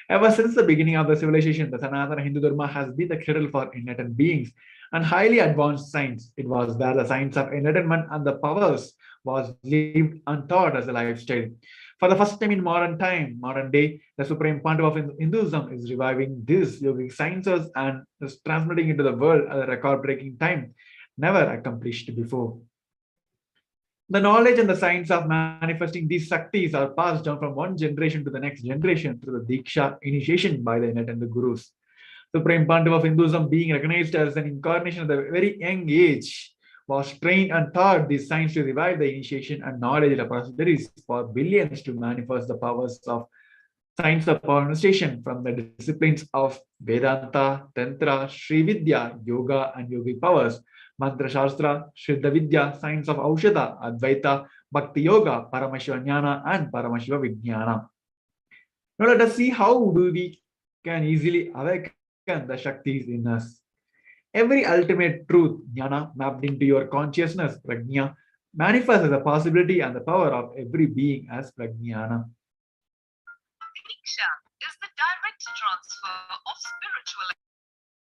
S5: Ever since the beginning of the civilization, the Sanatana Hindu Dharma has been the cradle for enlightened beings and highly advanced science. It was where the science of enlightenment and the powers was lived and taught as a lifestyle. For the first time in modern day, the Supreme Pontiff of Hinduism is reviving these yogic sciences and is transmitting into the world at a record-breaking time never accomplished before. The knowledge and the science of manifesting these Shaktis are passed down from one generation to the next generation through the Diksha initiation by the enlightened Gurus. Supreme Pontiff of Hinduism, being recognized as an incarnation at a very young age, was trained and taught these science to revive the initiation and knowledge repositories for billions to manifest the powers of science of manifestation from the disciplines of Vedanta, Tantra, Sri Vidya, Yoga, and Yogic powers, Mantra Shastra, Siddha Vidya, science of Aushadha, Advaita, Bhakti Yoga, Paramashiva and Paramashiva Vijnana. Now let us see how do we can easily awaken the Shaktis in us. Every ultimate truth, jnana, mapped into your consciousness, prajna, manifests as a possibility and the power of every being as prajnana.
S6: Diksha is the direct transfer of spiritual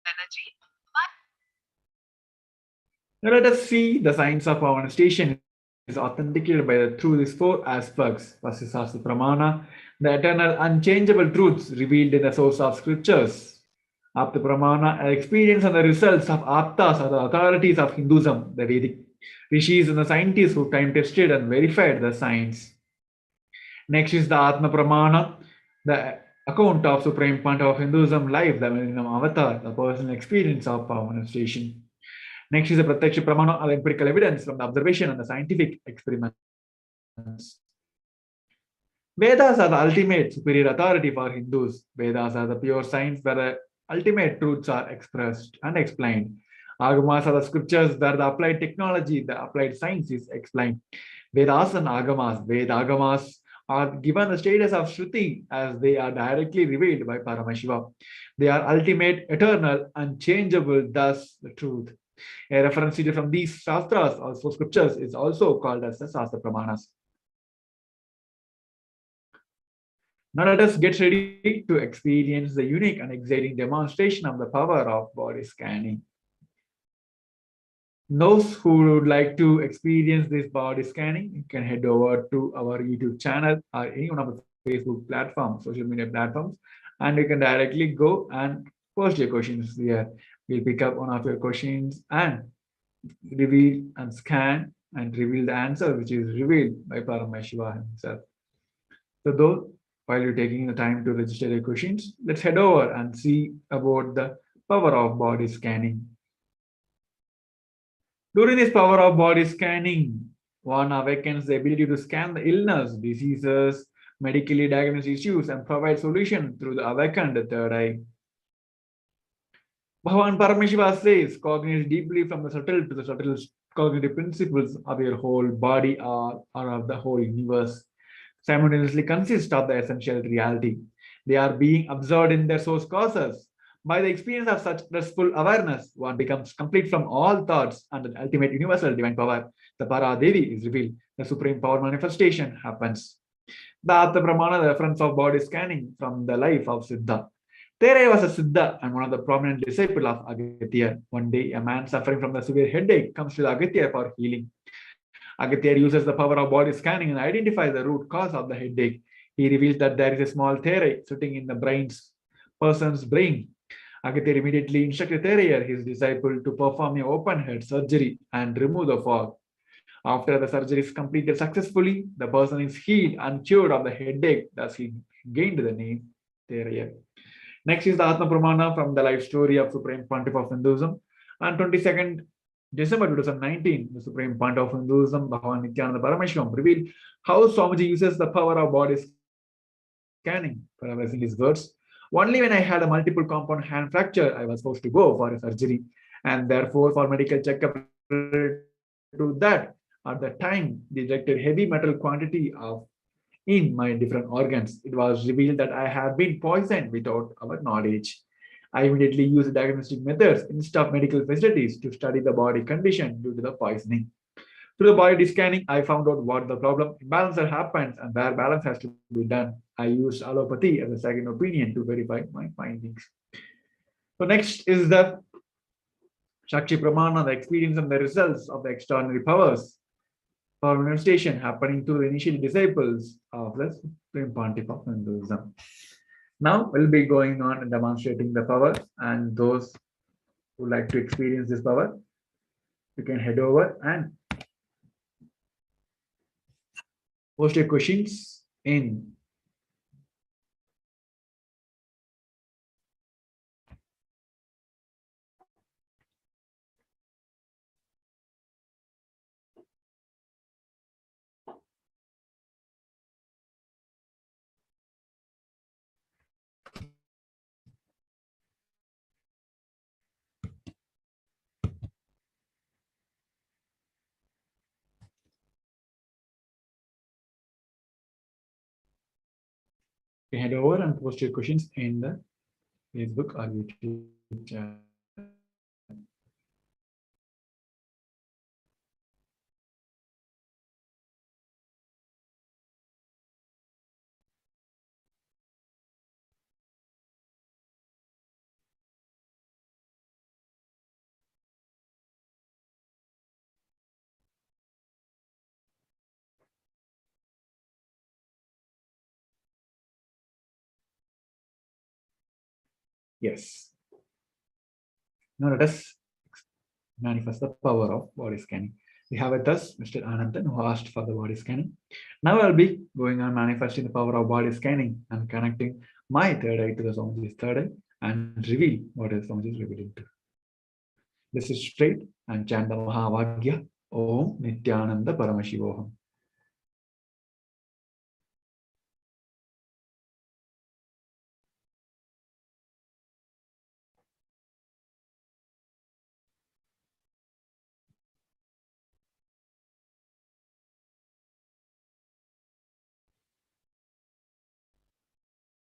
S6: energy.
S5: Now let us see the science of manifestation is authenticated through these four aspects. First is Sastra Pramana, the eternal unchangeable truths revealed in the source of scriptures. Apta Pramana, experience and the results of Aptas or the authorities of Hinduism, the Vedic rishis and the scientists who time tested and verified the science. Next is the Atma Pramana, the account of Supreme Pontiff of Hinduism life, the Millennium Avatar, the personal experience of manifestation. Next is the Pratyaksha Pramana, or the empirical evidence from the observation and the scientific experiments. Vedas are the ultimate superior authority for Hindus. Vedas are the pure science where the ultimate truths are expressed and explained. Agamas are the scriptures where the applied technology, the applied science is explained. Vedas and Agamas, Vedagamas are given the status of Shruti as they are directly revealed by Paramashiva. They are ultimate, eternal, unchangeable, thus the truth. A reference cited from these Shastras, also scriptures, is also called as the Shastra Pramanas. Now let us get ready to experience the unique and exciting demonstration of the power of body scanning. Those who would like to experience this body scanning, you can head over to our YouTube channel or any one of the Facebook platforms, social media platforms, and you can directly go and post your questions there. We'll pick up one of your questions and reveal and scan and reveal the answer, which is revealed by Paramashiva himself. So though, while you're taking the time to register your questions, let's head over and see about the power of body scanning. During this power of body scanning, one awakens the ability to scan the illness, diseases, medically diagnosed issues, and provide solutions through the awakened third eye. Bhagavan Paramashiva says, cognate deeply from the subtle to the subtle cognitive principles of your whole body or of the whole universe simultaneously consist of the essential reality. They are being observed in their source causes. By the experience of such restful awareness, one becomes complete from all thoughts and the ultimate universal divine power, the Paradevi, is revealed. The supreme power manifestation happens. The Atma Pramana, the reference of body scanning from the life of Siddha. There was a Siddha and one of the prominent disciples of Agastya. One day, a man suffering from a severe headache comes to the Agastya for healing. Agastya uses the power of body scanning and identifies the root cause of the headache. He reveals that there is a small theory sitting in the person's brain. Agastya immediately instructed Thereyer, his disciple, to perform an open head surgery and remove the fog. After the surgery is completed successfully, the person is healed and cured of the headache, thus he gained the name Thereyer. Next is the Atma Pramana from the life story of Supreme Pontiff of Hinduism. On 22nd December 2019, the Supreme Pontiff of Hinduism, Bhagavan Nithyananda Paramashivam, revealed how Swamiji uses the power of body scanning. Paraphrasing his words, only when I had a multiple compound hand fracture, I was supposed to go for a surgery, and therefore for medical checkup to that, at the time, detected heavy metal quantity in my different organs. It was revealed that I have been poisoned without our knowledge. I immediately used diagnostic methods instead of medical facilities to study the body condition due to the poisoning. Through the body scanning, I found out what the problem imbalance that happens and where balance has to be done. I used allopathy as a second opinion to verify my findings. So next is the Shakti Pramana, the experience and the results of the extraordinary powers, power manifestation happening to the initial disciples of the Supreme Pontiff of Hinduism. Now we'll be going on and demonstrating the power, and those who like to experience this power, you can head over and post your questions in head over and post your questions in the Facebook or YouTube chat. Yes. Now let us manifest the power of body scanning. We have with us Mr. Anandan, who asked for the body scanning. Now I'll be going on manifesting the power of body scanning and connecting my third eye to the Swamiji's third eye and reveal what is Swamiji is revealing to. This is straight and chant the Mahavagya Om Nithyananda Paramashivoham.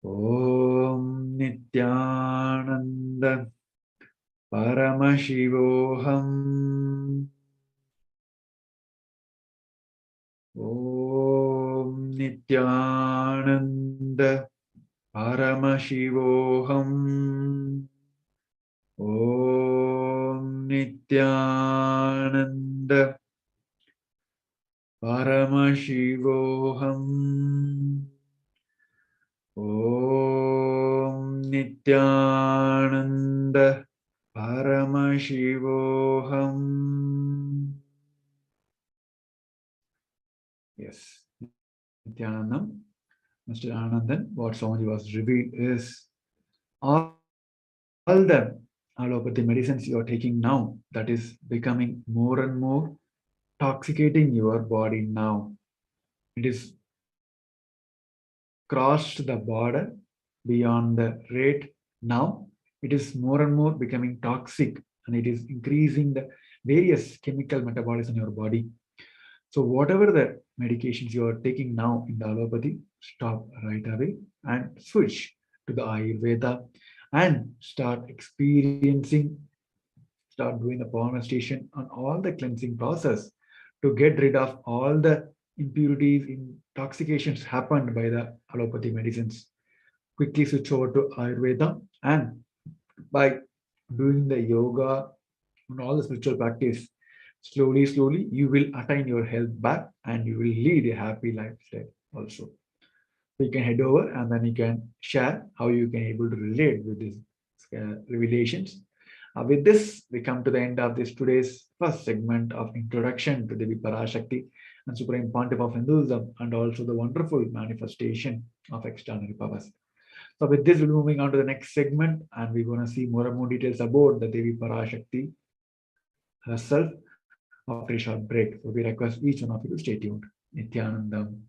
S5: Om Nithyananda Paramashivoham. Om Nithyananda Paramashivoham. Om Nithyananda Paramashivoham. Om Nithyananda Paramashivoham. Yes, Nithyanandam, Mr. Anandan, what Swamiji was revealed is all the allopathy medicines you are taking now, that is becoming more and more toxicating your body now. It is crossed the border beyond the rate now. It is more and more becoming toxic, and it is increasing the various chemical metabolism in your body. So whatever the medications you are taking now in the allopathy, stop right away and switch to the Ayurveda and start doing the purification on all the cleansing process to get rid of all the impurities, intoxications happened by the allopathy medicines. Quickly switch over to Ayurveda, and by doing the yoga and all the spiritual practice, slowly you will attain your health back and you will lead a happy lifestyle also. So you can head over and then you can share how you can able to relate with these revelations. With this, we come to the end of this today's first segment of introduction to Devi Parashakti and Supreme Pontiff of Hinduism, and also the wonderful manifestation of extraordinary powers. So with this, we're moving on to the next segment, and we're going to see more and more details about the Devi Parashakti herself after a short break. So we request each one of you to stay tuned. Nithyanandam.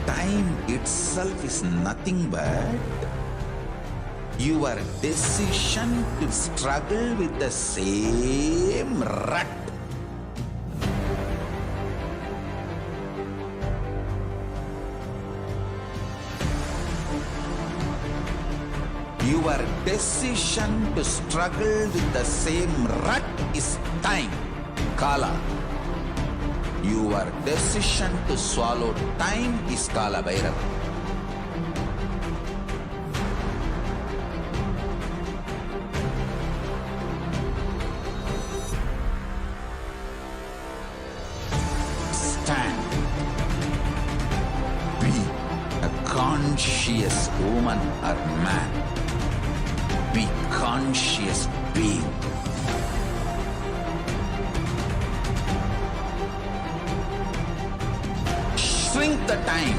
S2: Time itself is nothing but your decision to struggle with the same rut. Your decision to struggle with the same rut is time, Kala. Your decision to swallow time is Kala Bhairava. Stand. Be a conscious woman or man. Be conscious being. Shrink the time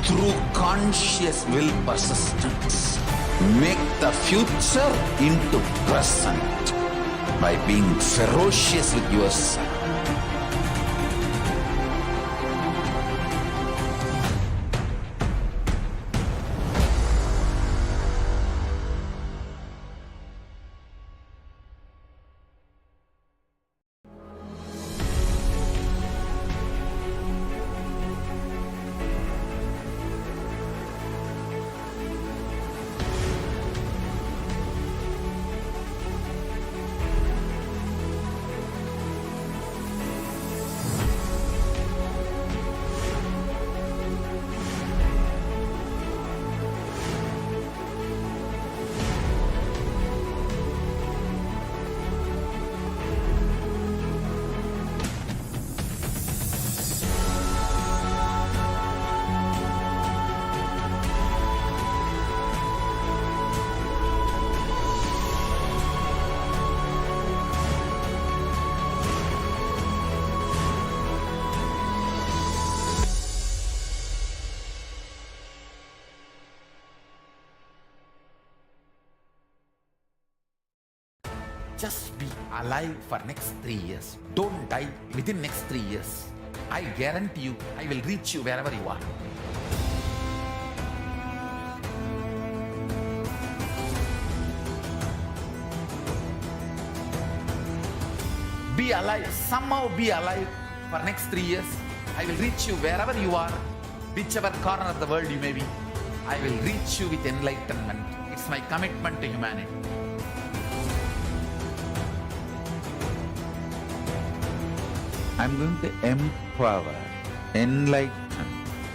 S2: through conscious will persistence. Make the future into present by being ferocious with yourself.
S1: Just be alive for next 3 years. Don't die within next 3 years. I guarantee you, I will reach you wherever you are. Be alive, somehow be alive for next 3 years. I will reach you wherever you are, whichever corner of the world you may be. I will reach you with enlightenment. It's my commitment to humanity.
S2: I'm going to empower, enlighten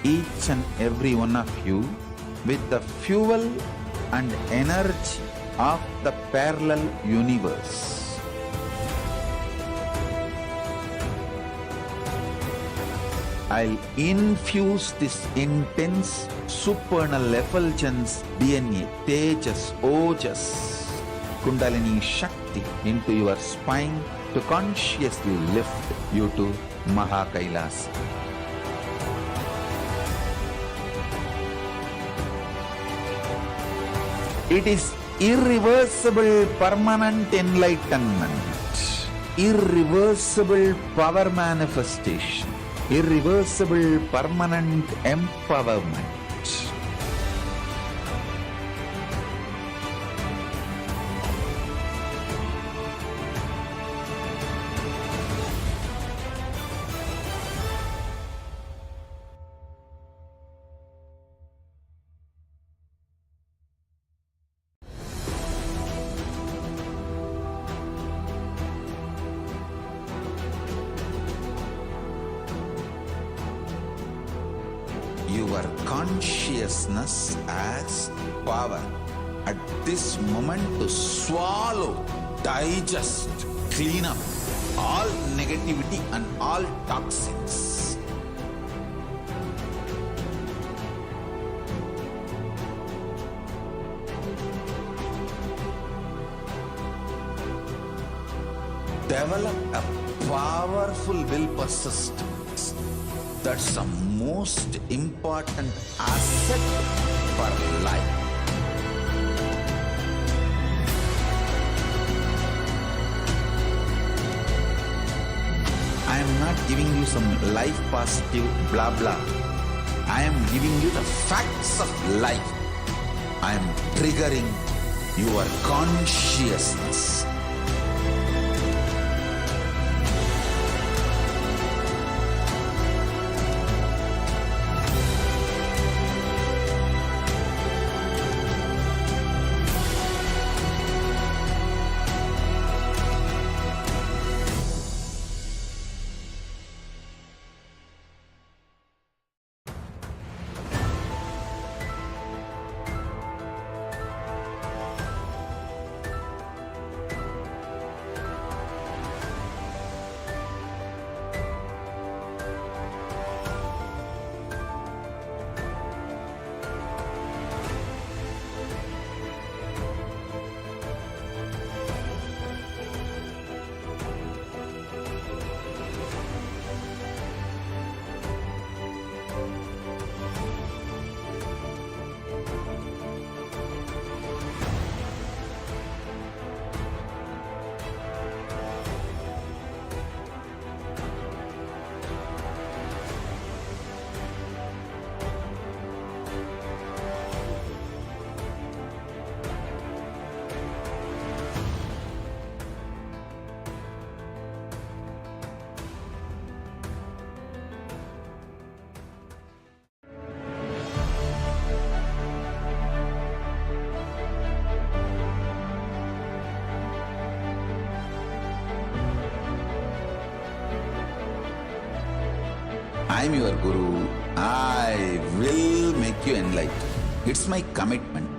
S2: each and every one of you with the fuel and energy of the parallel universe. I'll infuse this intense supernal effulgence DNA, Tejas, Ojas, Kundalini Shakti into your spine to consciously lift you to KAILASA. It is irreversible permanent enlightenment, irreversible power manifestation, irreversible permanent empowerment. Your consciousness as power at this moment to swallow, digest, clean up all negativity and all toxins. Develop a powerful will persistence. That's the most important asset for life. I am not giving you some life positive blah blah. I am giving you the facts of life. I am triggering your consciousness. I'm your Guru. I will make you enlightened. It's my commitment.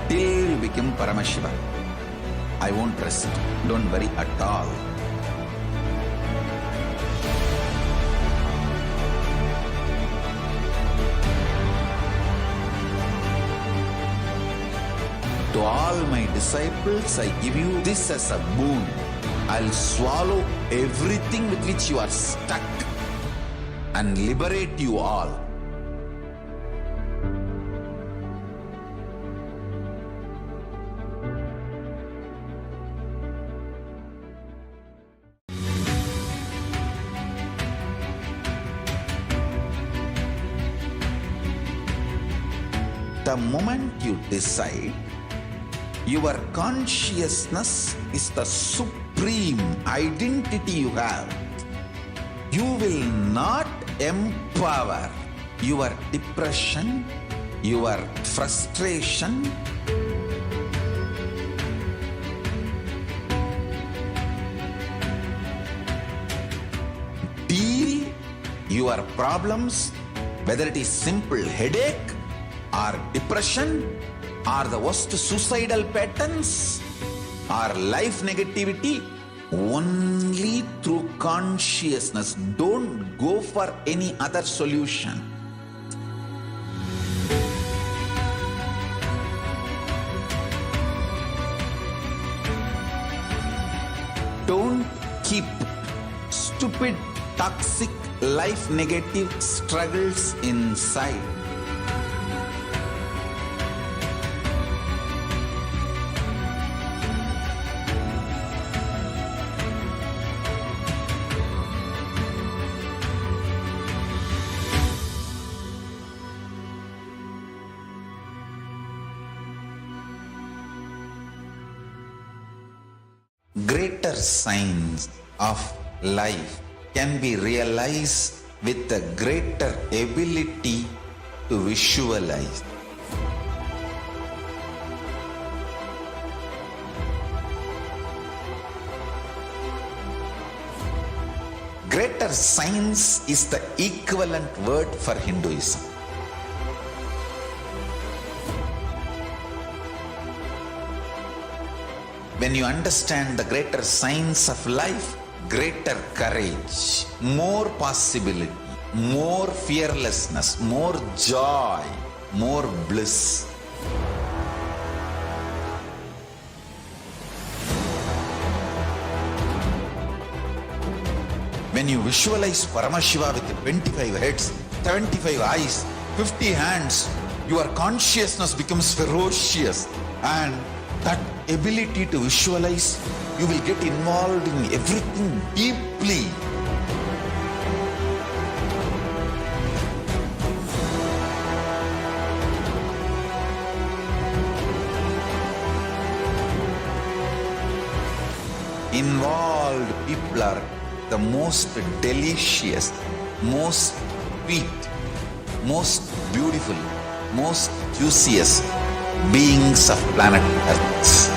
S2: Till you become Paramashiva, I won't rest. Don't worry at all. To all my disciples, I give you this as a boon. I'll swallow everything with which you are stuck and liberate you all. The moment you decide, your consciousness is the supreme identity you have. You will not empower your depression, your frustration, deal your problems, whether it is simple headache or depression, or the worst suicidal patterns, or life negativity, only through consciousness. Don't go for any other solution. Don't keep stupid, toxic, life negative struggles inside. Greater signs of life can be realized with a greater ability to visualize. Greater signs is the equivalent word for Hinduism. When you understand the greater signs of life, greater courage, more possibility, more fearlessness, more joy, more bliss. When you visualize Paramashiva with 25 heads, 75 eyes, 50 hands, your consciousness becomes ferocious, and that ability to visualize, you will get involved in everything deeply. Involved people are the most delicious, most sweet, most beautiful, most juiciest beings of planet Earth.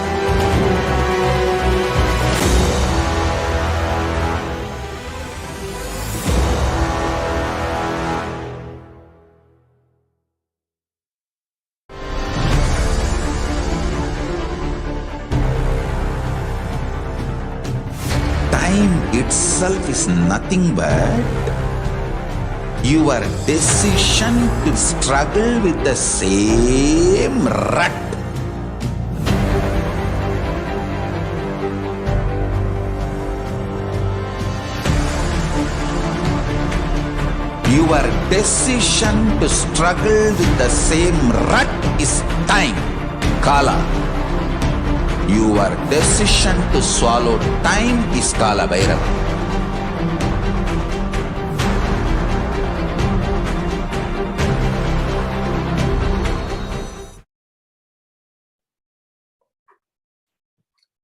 S2: Time itself is nothing but your decision to struggle with the same rut. Your decision to struggle with the same rut is time, Kala. Your decision to swallow time is Kala Bhairava.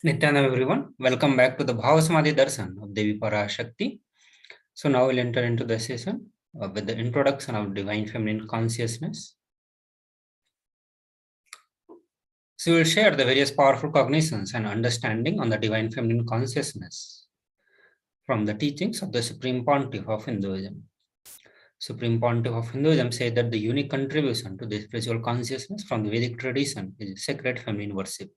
S7: Nityananda everyone, welcome back to the Bhava Samadhi Darshan of Devi Parashakti. So now we'll enter into the session with the introduction of Divine Feminine Consciousness. So we will share the various powerful cognitions and understanding on the divine feminine consciousness from the teachings of the Supreme Pontiff of Hinduism. Supreme Pontiff of Hinduism said that the unique contribution to the spiritual consciousness from the Vedic tradition is sacred feminine worship.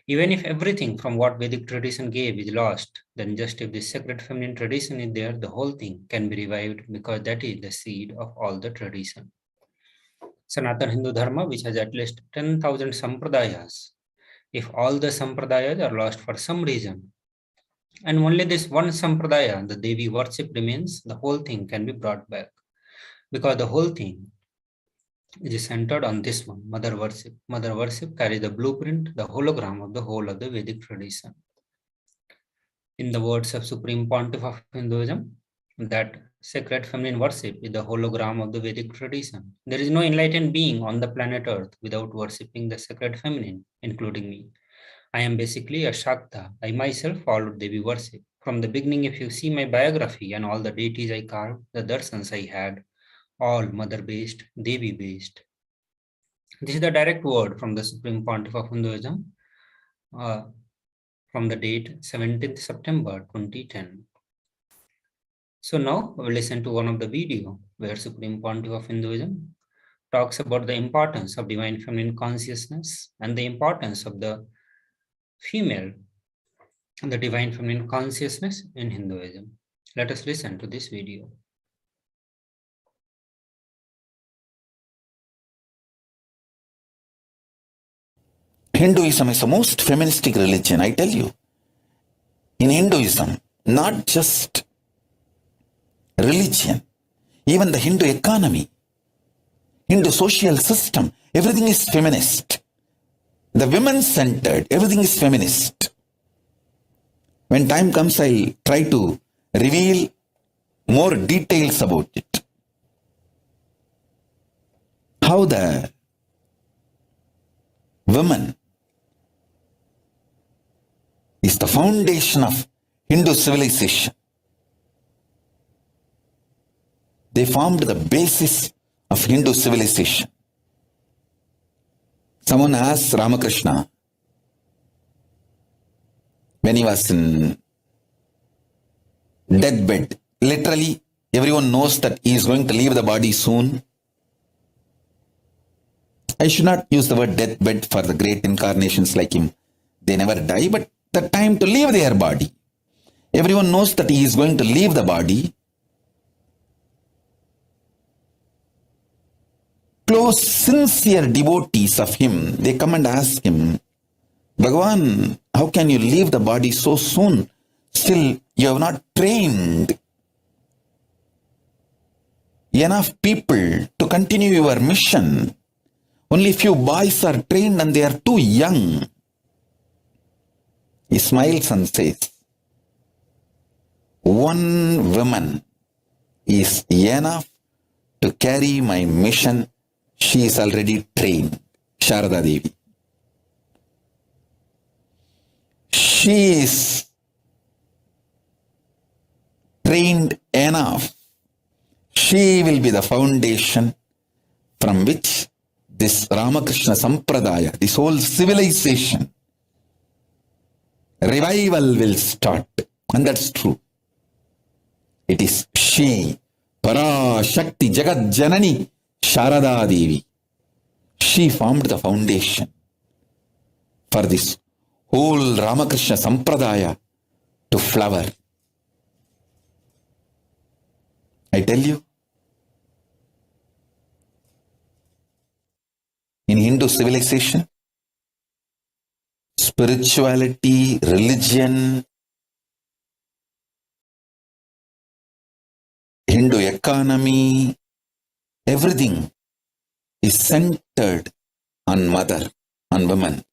S7: Even if everything from what Vedic tradition gave is lost, then just if the sacred feminine tradition is there, the whole thing can be revived because that is the seed of all the tradition. Sanatana Hindu Dharma, which has at least 10,000 sampradayas, if all the sampradayas are lost for some reason, and only this one sampradaya, the Devi worship remains, the whole thing can be brought back. Because the whole thing is centered on this one, mother worship. Mother worship carries the blueprint, the hologram of the whole of the Vedic tradition. In the words of Supreme Pontiff of Hinduism, that sacred feminine worship is the hologram of the Vedic tradition. There is no enlightened being on the planet Earth without worshipping the sacred feminine, including me. I am basically a Shakta. I myself followed Devi worship. From the beginning, if you see my biography and all the deities I carved, the darshans I had, all mother-based, Devi-based. This is the direct word from the Supreme Pontiff of Hinduism from the date 17th September 2010. So now we will listen to one of the video where Supreme Pontiff of Hinduism talks about the importance of divine feminine consciousness and the importance of the female and the divine feminine consciousness in Hinduism. Let us listen to this video.
S2: Hinduism is the most feministic religion, I tell you. In Hinduism, not just religion, even the Hindu economy, Hindu social system, everything is feminist. The women-centered, everything is feminist. When time comes, I'll try to reveal more details about it. How the woman is the foundation of Hindu civilization. They formed the basis of Hindu civilization. Someone asked Ramakrishna, when he was in deathbed, literally everyone knows that he is going to leave the body soon. I should not use the word deathbed for the great incarnations like him. They never die, but the time to leave their body. Everyone knows that he is going to leave the body. Close, sincere devotees of him, they come and ask him, Bhagavan, how can you leave the body so soon? Still, you have not trained enough people to continue your mission. Only few boys are trained and they are too young. He smiles and says, one woman is enough to carry my mission. She is already trained, Sharada Devi. She is trained enough. She will be the foundation from which this Ramakrishna Sampradaya, this whole civilization, revival will start. And that's true. It is she, Parashakti, Jagat Janani, Sharada Devi. She formed the foundation for this whole Ramakrishna Sampradaya to flower. I tell you, in Hindu civilization, spirituality, religion, Hindu economy, everything is centered on mother, on women.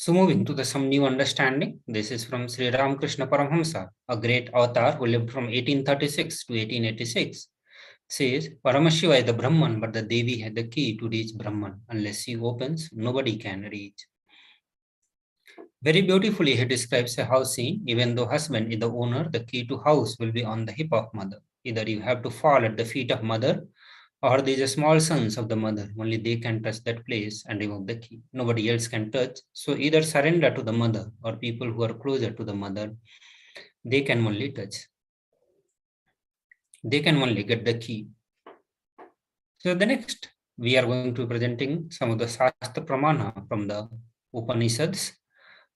S7: So moving to some new understanding, this is from Sri Ramakrishna Paramahamsa, a great avatar who lived from 1836 to 1886, says, Paramashiva is the Brahman, but the Devi had the key to reach Brahman. Unless she opens, nobody can reach. Very beautifully, he describes a house scene. Even though husband is the owner, the key to house will be on the hip of mother. Either you have to fall at the feet of mother, or these are small sons of the mother. Only they can touch that place and remove the key. Nobody else can touch. So either surrender to the mother, or people who are closer to the mother, they can only touch. They can only get the key. So the next, we are going to be presenting some of the Shastra Pramana from the Upanishads,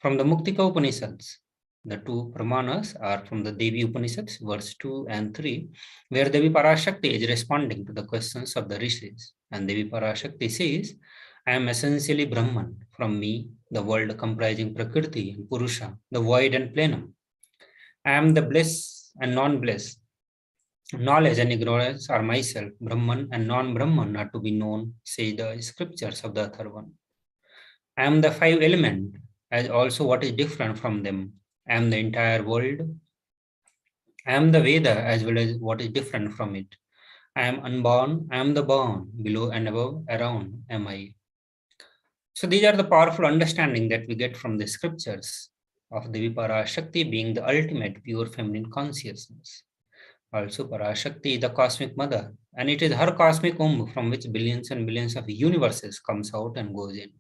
S7: from the Muktika Upanishads. The two Pramanas are from the Devi Upanishads, verse 2 and 3, where Devi Parashakti is responding to the questions of the rishis. And Devi Parashakti says, I am essentially Brahman. From me, the world comprising Prakriti and Purusha, the void and plenum. I am the bliss and non-bliss. Knowledge and ignorance are myself. Brahman and non-Brahman are to be known, say the scriptures of the Atharvana. I am the five elements, as also what is different from them. I am the entire world. I am the Veda, as well as what is different from it. I am unborn. I am the born. Below and above, around am I. So these are the powerful understanding that we get from the scriptures of Devi Parashakti being the ultimate pure feminine consciousness. Also, Parashakti is the cosmic mother, and it is her cosmic womb from which billions and billions of universes comes out and goes in.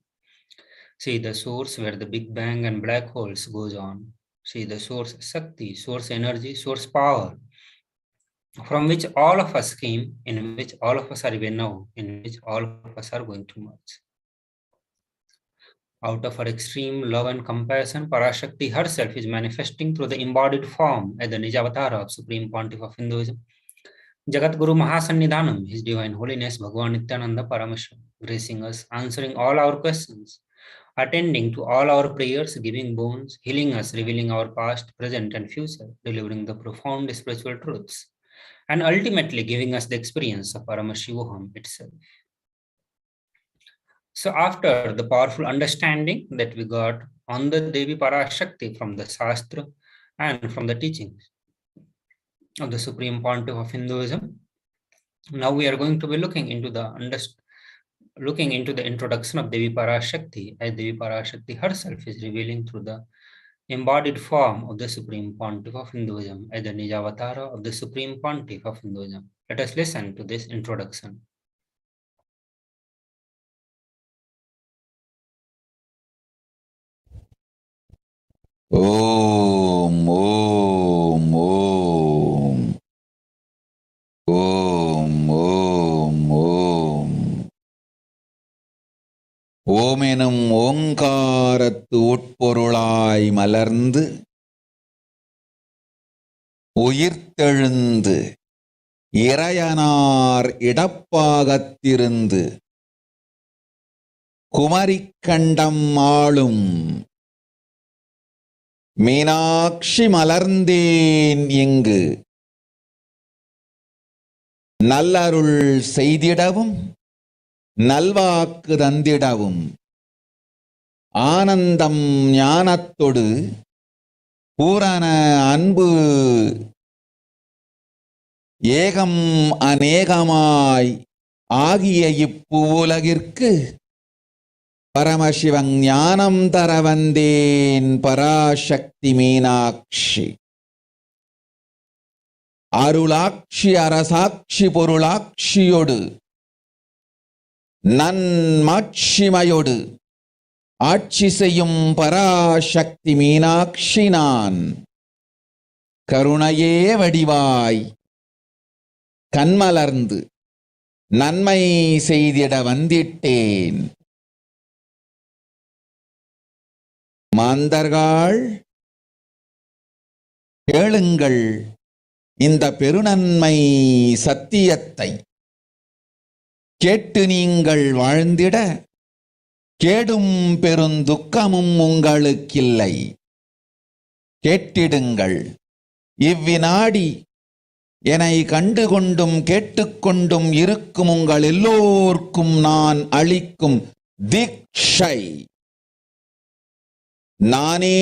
S7: See the source where the Big Bang and black holes goes on. See the source Shakti, source energy, source power, from which all of us came, in which all of us are even now, in which all of us are going to merge. Out of her extreme love and compassion, Parashakti herself is manifesting through the embodied form as the Nijavatara of Supreme Pontiff of Hinduism, Jagat Guru Mahasannidhanam, His Divine Holiness Bhagavan Nithyananda Paramashivam, gracing us, answering all our questions, attending to all our prayers, giving boons, healing us, revealing our past, present, and future, delivering the profound spiritual truths, and ultimately giving us the experience of Paramashivoham itself. So after the powerful understanding that we got on the Devi Parashakti from the Shastra and from the teachings of the Supreme Pontiff of Hinduism, now we are going to be looking into the introduction of Devi Parashakti, as Devi Parashakti herself is revealing through the embodied form of the Supreme Pontiff of Hinduism, as the Nijavatara of the Supreme Pontiff of Hinduism. Let us listen to this introduction.
S2: Om, Om, Om. Om, Om, Om. ஓம் எனும் ஓங்காரத்து உட்பொருளாய் மலர்ந்து உயிர்த்தெழுந்து இறையனார் இடப்பாகத்திருந்து குமரிக்கண்டம் ஆளும் மீனாட்சி மலர்ந்தேன் இங்கு நல்லருள் செய்திடவும் நல்வாக்கு தந்திடவும் ஆனந்தம் ஞானத்தொடு பூரண அன்பு ஏகம் அநேகமாய் ஆகிய இப்புலகிற்கு பரமசிவன் ஞானம் தர வந்தேன் பராசக்தி மீனாட்சி. அருளாட்சி அரசாட்சி பொருளாட்சியோடு நன்மாட்சிமையோடு ஆட்சி செய்யும் பராசக்தி மீனாட்சி நான். கருணையே வடிவாய் கண்மலர்ந்து நன்மை செய்திட வந்திட்டேன். மாந்தர்கள் கேளுங்கள் இந்த பெருநன்மை சத்தியத்தை, கேட்டு நீங்கள் வாழ்ந்திட கேடும் பெருந்துக்கமும் உங்களுக்கில்லை. கேட்டிடுங்கள் இவ்வினாடி என்னை கண்டுகொண்டும் கேட்டுக்கொண்டும் இருக்கும் உங்கள் எல்லோர்க்கும் நான் அளிக்கும் தீட்சை. நானே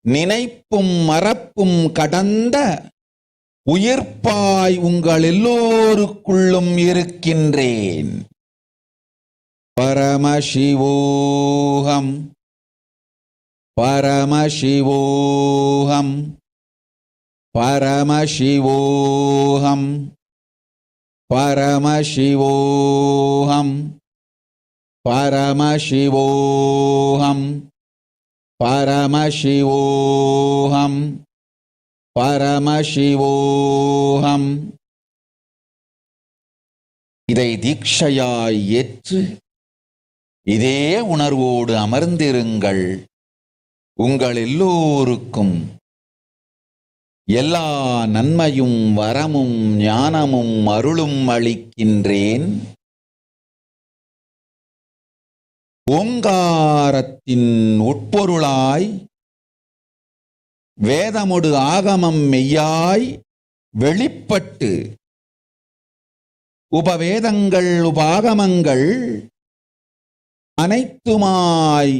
S2: நினைப்பும் மறப்பும் கடந்த உயிர்ப்பாய் உங்கள் எல்லோருக்குள்ளும் இருக்கின்றேன். பரமசிவோகம் பரமசிவோகம் பரமசிவோகம் பரமசிவோகம் பரமசிவோகம் பரமசிவோகம் பரமசிவோகம். இதை தீட்சையாய் ஏற்று இதே உணர்வோடு அமர்ந்திருங்கள். உங்கள் எல்லோருக்கும் எல்லா நன்மையும் வரமும் ஞானமும் அருளும் அளிக்கின்றேன். ஓங்காரத்தின் உட்பொருளாய் வேதமொடு ஆகமம் மெய்யாய் வெளிப்பட்டு உபவேதங்கள் உபாகமங்கள் அனைத்துமாய்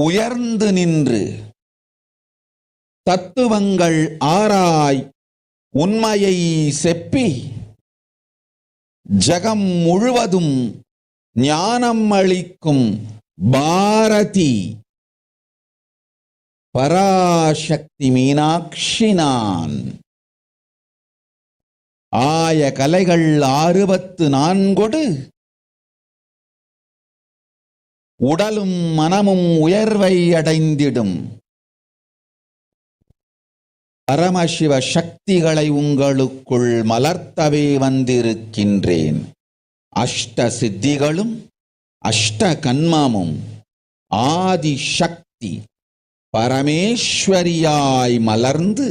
S2: உயர்ந்து நின்று தத்துவங்கள் ஆராய் உண்மையை செப்பி ஜகம் முழுவதும் ஞானம் அளிக்கும் பாரதி பராசக்தி மீனாட்சி நான். ஆய கலைகள் 64 உடலும் மனமும் உயர்வை அடைந்திடும். பரமசிவ சக்திகளை உங்களுக்குள் மலர்த்தவே வந்திருக்கின்றேன். அஷ்ட சித்திகளும் அஷ்ட கன்மமும் ஆதி சக்தி பரமேஸ்வரியாய் மலர்ந்து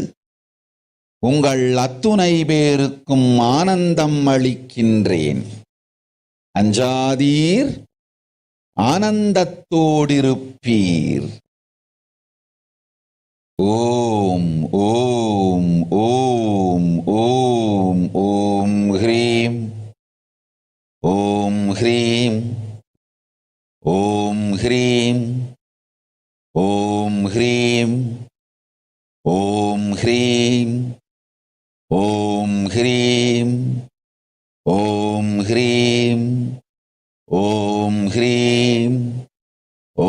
S2: உங்கள் அத்துணை பேருக்கும் ஆனந்தம் அளிக்கின்றேன். அஞ்சாதீர், ஆனந்தத்தோடிருப்பீர். ஓம் ஓம் ஓம் ஓம் ஓம் ஹ்ரீம் ஓம் ஹ்ரீம் ஓம் ஹ்ரீம் ஓம் ஹ்ரீம் ஓம் ஹ்ரீம் ஓம் ஹ்ரீம் ஓம் ஹ்ரீம் ஓம் ஹ்ரீம்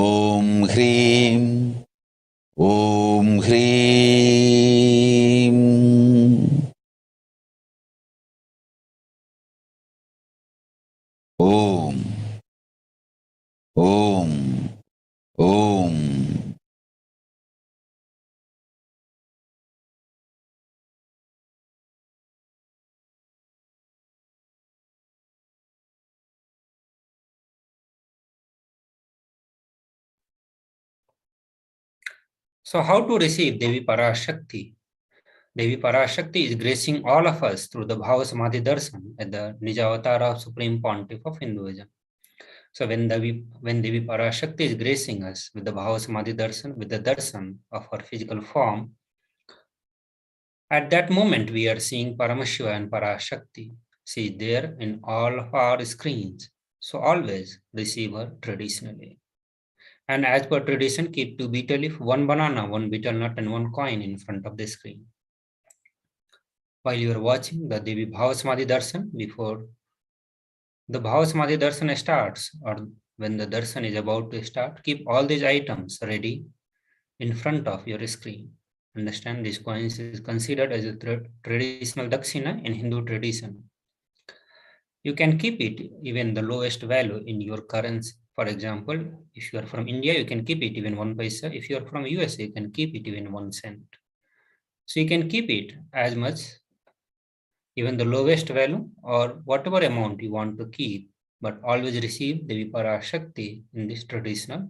S2: ஓம் ஹ்ரீம் ஓம் ஹ்ரீம். ஓம் ஓம் ஓம்.
S7: So how to receive Devi Parashakti? Devi Parashakti is gracing all of us through the Bhava Samadhi Darshan at the Nijavatara of Supreme Pontiff of Hinduism. So when Devi Parashakti is gracing us with the Bhava Samadhi Darshan, with the darshan of her physical form, at that moment we are seeing Paramashiva and Parashakti. She is there in all of our screens. So always receive her traditionally. And as per tradition, keep 2 betel leaf, 1 banana, 1 betel nut, and 1 coin in front of the screen. While you are watching the Devi Bhava Samadhi Darshan, before the Bhava Samadhi Darshan starts, or when the darshan is about to start, keep all these items ready in front of your screen. Understand, this coin is considered as a traditional dakshina in Hindu tradition. You can keep it even the lowest value in your currency. For example, if you are from India, you can keep it even 1 paisa. If you are from USA, you can keep it even 1 cent. So you can keep it as much, even the lowest value or whatever amount you want to keep, but always receive Devi Parashakti in this traditional,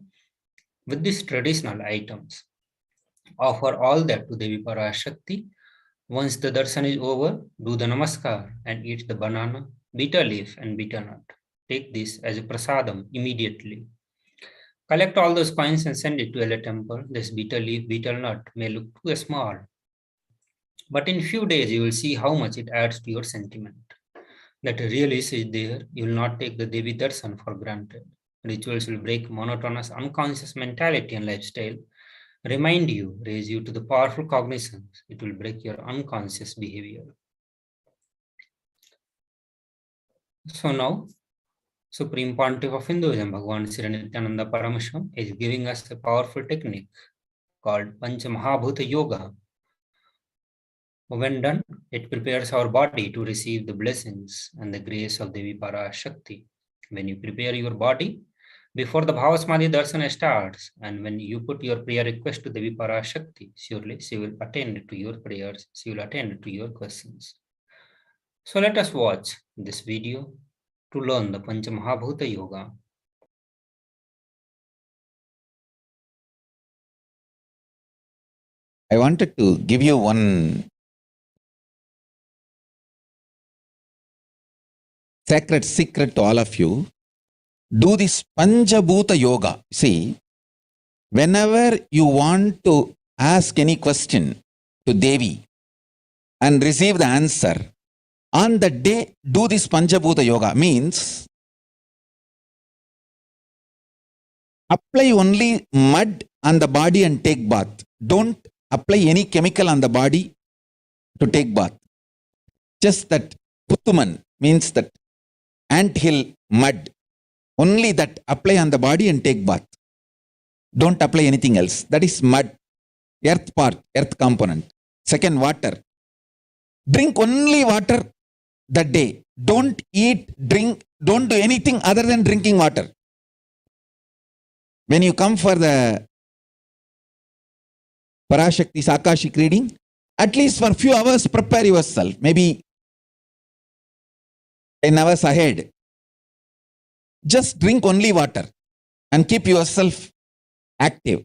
S7: with these traditional items. Offer all that to Devi Parashakti. Once the darshan is over, do the namaskar and eat the banana, betel leaf and betel nut. Take this as a prasadam immediately. Collect all those coins and send it to a temple. This betel leaf, betel nut may look too small, but in few days you will see how much it adds to your sentiment. That really is there. You will not take the Devi darshan for granted. Rituals will break monotonous unconscious mentality and lifestyle, remind you, raise you to the powerful cognizance. It will break your unconscious behavior. So now, Supreme Pontiff of Hinduism, Bhagavan Sri Nithyananda Paramashivam, is giving us a powerful technique called Panchamahabhuta Yoga. When done, it prepares our body to receive the blessings and the grace of Devi Parashakti. When you prepare your body before the Bhavasamadhi Darsana starts, and when you put your prayer request to Devi Parashakti, surely she will attend to your prayers, she will attend to your questions. So let us watch this video to learn the Panchamahabhuta Yoga.
S2: I wanted to give you one sacred secret to all of you. Do this Panchabhuta Yoga. See, whenever you want to ask any question to Devi and receive the answer, on the day, do this Panchabhuta Yoga. Means, apply only mud on the body and take bath. Don't apply any chemical on the body to take bath. Just that Puttuman means that anthill mud. Only that apply on the body and take bath. Don't apply anything else. That is mud, earth part, earth component. Second, water. Drink only water that day. Don't eat, drink, don't do anything other than drinking water. When you come for the Parashakti's Akashic reading, at least for a few hours prepare yourself. Maybe 10 hours ahead. Just drink only water and keep yourself active.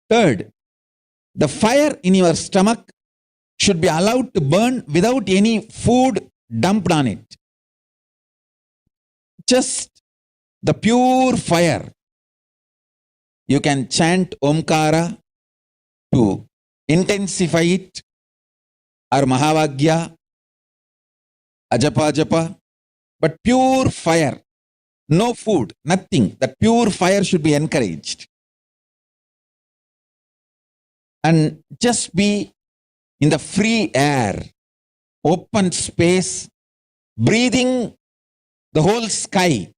S2: Third, the fire in your stomach should be allowed to burn without any food dumped on it. Just the pure fire. You can chant Omkara to intensify it, or Mahavagya, Ajapa Japa, but pure fire. No food, nothing. That pure fire should be encouraged. And just be in the free air, open space, breathing the whole sky.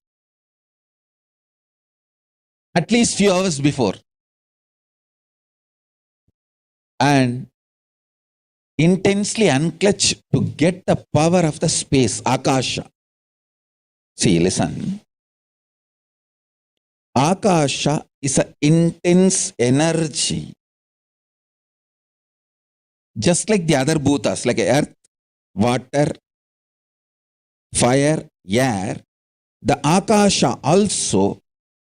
S2: At least few hours before. And intensely unclutch to get the power of the space, Akasha. See, listen. Akasha is an intense energy. Just like the other bhutas, like earth, water, fire, air, the Akasha also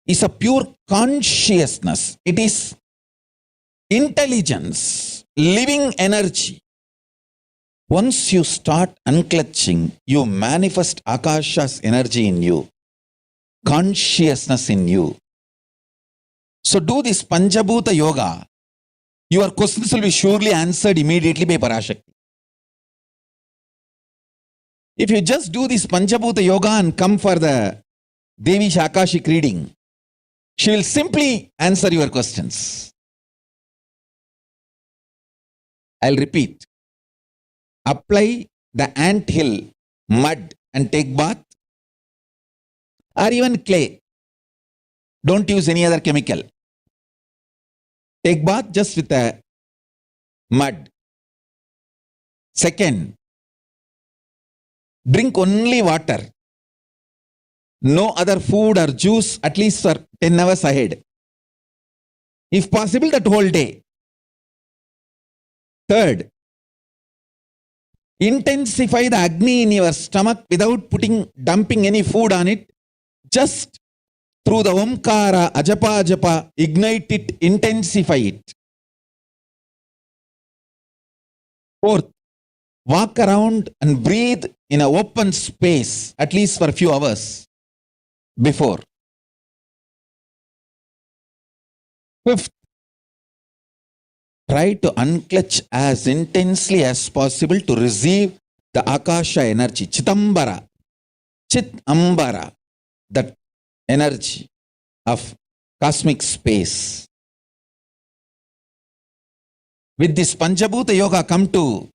S2: is a pure consciousness. It is intelligence, living energy. Once you start unclutching, you manifest Akasha's energy in you, consciousness in you. So do this Panchabhuta Yoga. Your questions will be surely answered immediately by Parashakti. If you just do this Panchabhuta Yoga and come for the Devi's Akashic reading, she will simply answer your questions. I'll repeat. Apply the anthill mud and take bath, or even clay. Don't use any other chemical. Take bath just with the mud. Second, drink only water. No other food or juice at least for 10 hours ahead. If possible, that whole day. Third, intensify the Agni in your stomach without dumping any food on it. Just through the Omkara, Ajapa Ajapa, ignite it, intensify it. Fourth, walk around and breathe in an open space, at least for a few hours before. Fifth, try to unclutch as intensely as possible to receive the Akasha energy, Chitambara, Chitambara, that energy of cosmic space. With this Panchabhuta Yoga, come to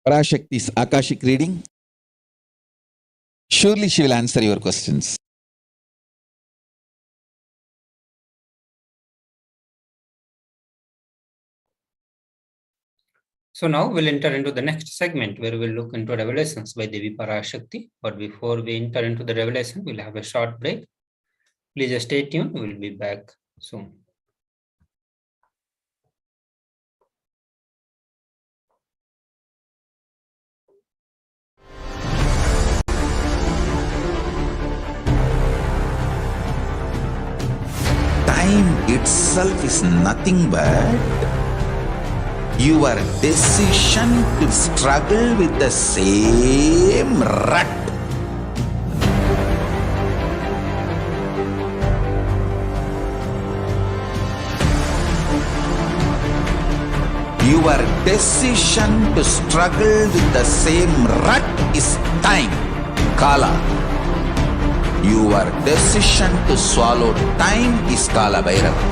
S2: Parashakti's Akashic reading. Surely she will answer your questions.
S7: So now we'll enter into the next segment where we'll look into revelations by Devi Parashakti. But before we enter into the revelation, we'll have a short break. Please stay tuned. We'll be back soon.
S2: Time itself is nothing but your decision to struggle with the same rut. Your decision to struggle with the same rut is time, Kala. Your decision to swallow time is Kala Bhairava.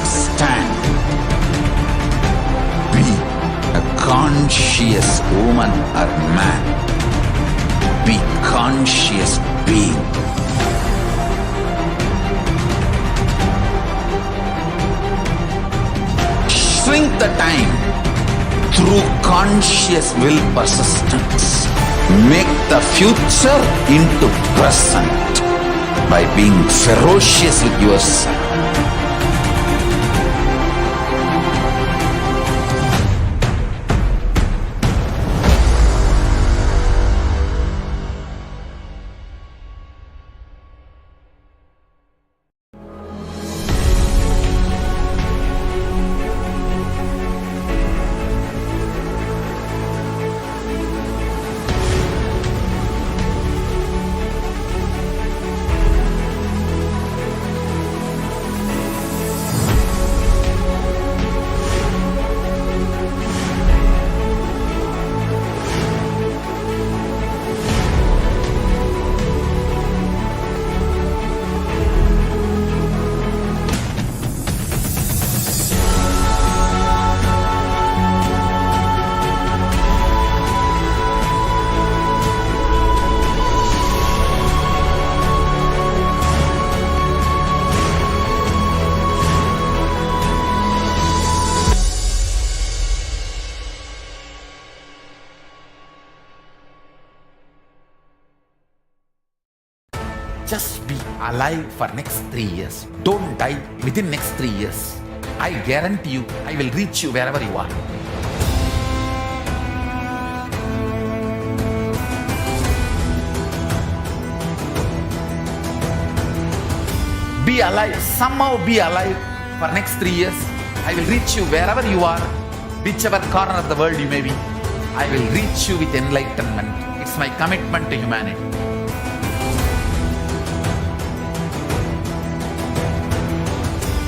S2: Stand. Be a conscious woman or man. Be conscious being. Shrink the time through conscious will persistence. Make the future into present by being ferocious with yourself.
S1: Just be alive for next 3 years. Don't die within next 3 years. I guarantee you, I will reach you wherever you are. Be alive, somehow be alive for next 3 years. I will reach you wherever you are, whichever corner of the world you may be. I will reach you with enlightenment. It's my commitment to humanity.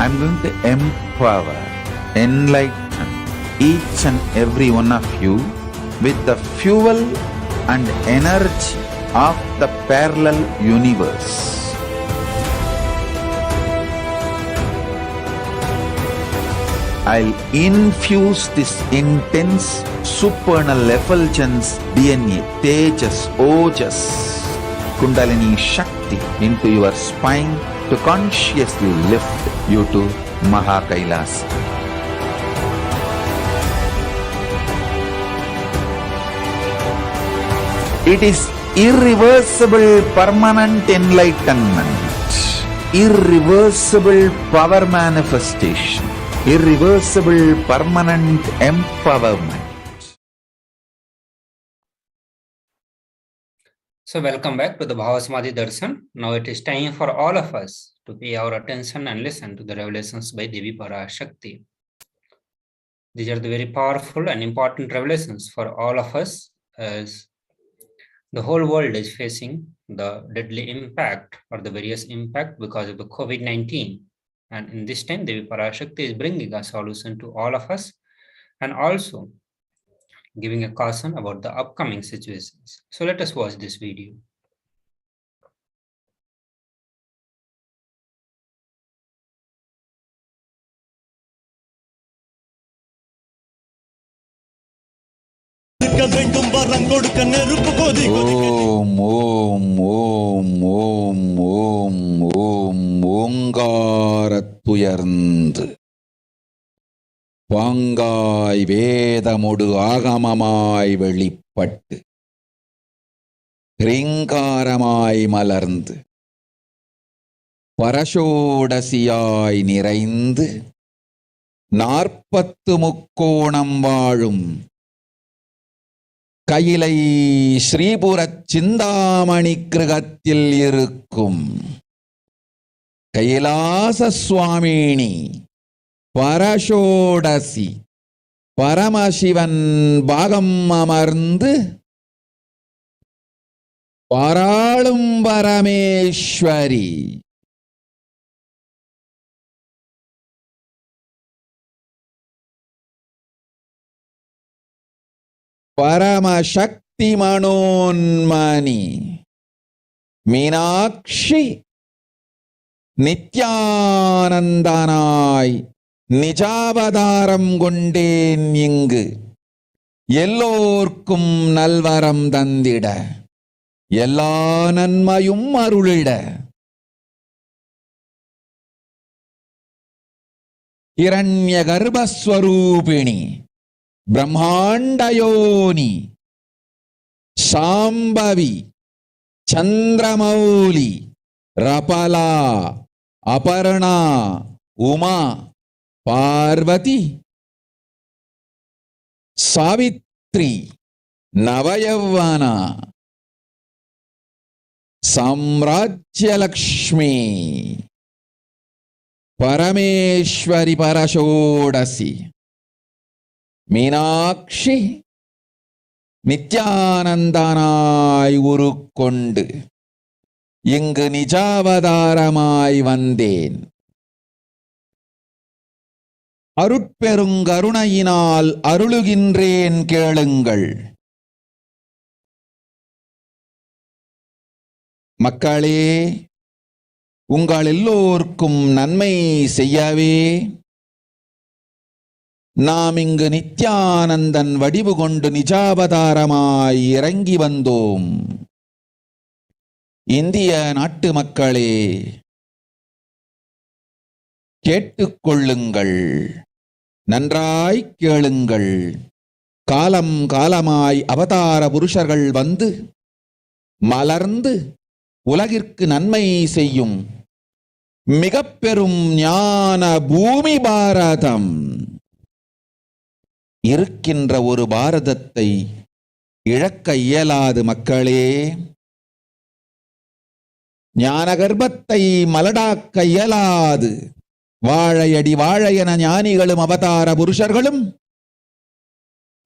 S2: I'm going to empower, enlighten each and every one of you with the fuel and energy of the parallel universe. I'll infuse this intense supernal effulgence DNA, Tejas, Ojas, Kundalini Shakti into your spine to consciously lift you to KAILASA. It is irreversible permanent enlightenment, irreversible power manifestation, irreversible permanent empowerment.
S7: So welcome back to the Bhavasamadhi Darshan. Now it is time for all of us to pay our attention and listen to the revelations by Devi Parashakti. These are the very powerful and important revelations for all of us, as the whole world is facing the deadly impact or the various impact because of the COVID-19. And in this time, Devi Parashakti is bringing a solution to all of us and also giving a caution about the upcoming situations. So let us watch this video.
S2: ஓம் ஓம் ஓம் ஓம் ஓம் ஓம் ஓங்காரத்துயர்ந்து பாங்காய் வேதமொடு ஆகமமாய் வெளிப்பட்டு ரீங்காரமாய் மலர்ந்து பரஷோடசியாய் நிறைந்து 40 முக்கோணம் வாழும் கையிலை ஸ்ரீபுரச் சிந்தாமணி கிருகத்தில் இருக்கும் கைலாச சுவாமினி பரஷோடசி பரமசிவன் பாகம் அமர்ந்து பாராளும் பரமேஸ்வரி பரமசக்தி மனோன்மணி மீனாட்சி நித்யானந்தனாய் நிஜாவதாரம் கொண்டேன் இங்கு எல்லோர்க்கும் நல்வரம் தந்திட எல்லா நன்மையும் அருளிட இரண்ய கர்ப்பஸ்வரூபிணி பிரம்மாண்டயோனி சாம்பவி சந்திரமௌலி ரபலா அபர்ணா உமா பார்வதி சாவித்ரி நவயௌவனா சாம்ராஜ்யலக்ஷ்மி பரமேஸ்வரி பரஷோடசி மீனாட்சி நித்யானந்தனாய் உருக்கொண்டு இங்கு நிஜாவதாரமாய் வந்தேன். அருட்பெருங்கருணையினால் அருளுகின்றேன் கேளுங்கள். மக்களே, உங்கள் எல்லோருக்கும் நன்மை செய்யவே நாம் இங்கு நித்யானந்தன் வடிவு கொண்டு நிஜாவதாரமாய் இறங்கி வந்தோம். இந்திய நாட்டு மக்களே, கேட்டுக்கொள்ளுங்கள், நன்றாய் கேளுங்கள். காலம் காலமாய் அவதார புருஷர்கள் வந்து மலர்ந்து உலகிற்கு நன்மை செய்யும் மிக பெரும் ஞான பூமி பாரதம். இருக்கின்ற ஒரு பாரதத்தை இழக்க இயலாது மக்களே. ஞான கர்ப்பத்தை மலடாக்க இயலாது. வாழையடி வாழையென ஞானிகளும் அவதார புருஷர்களும்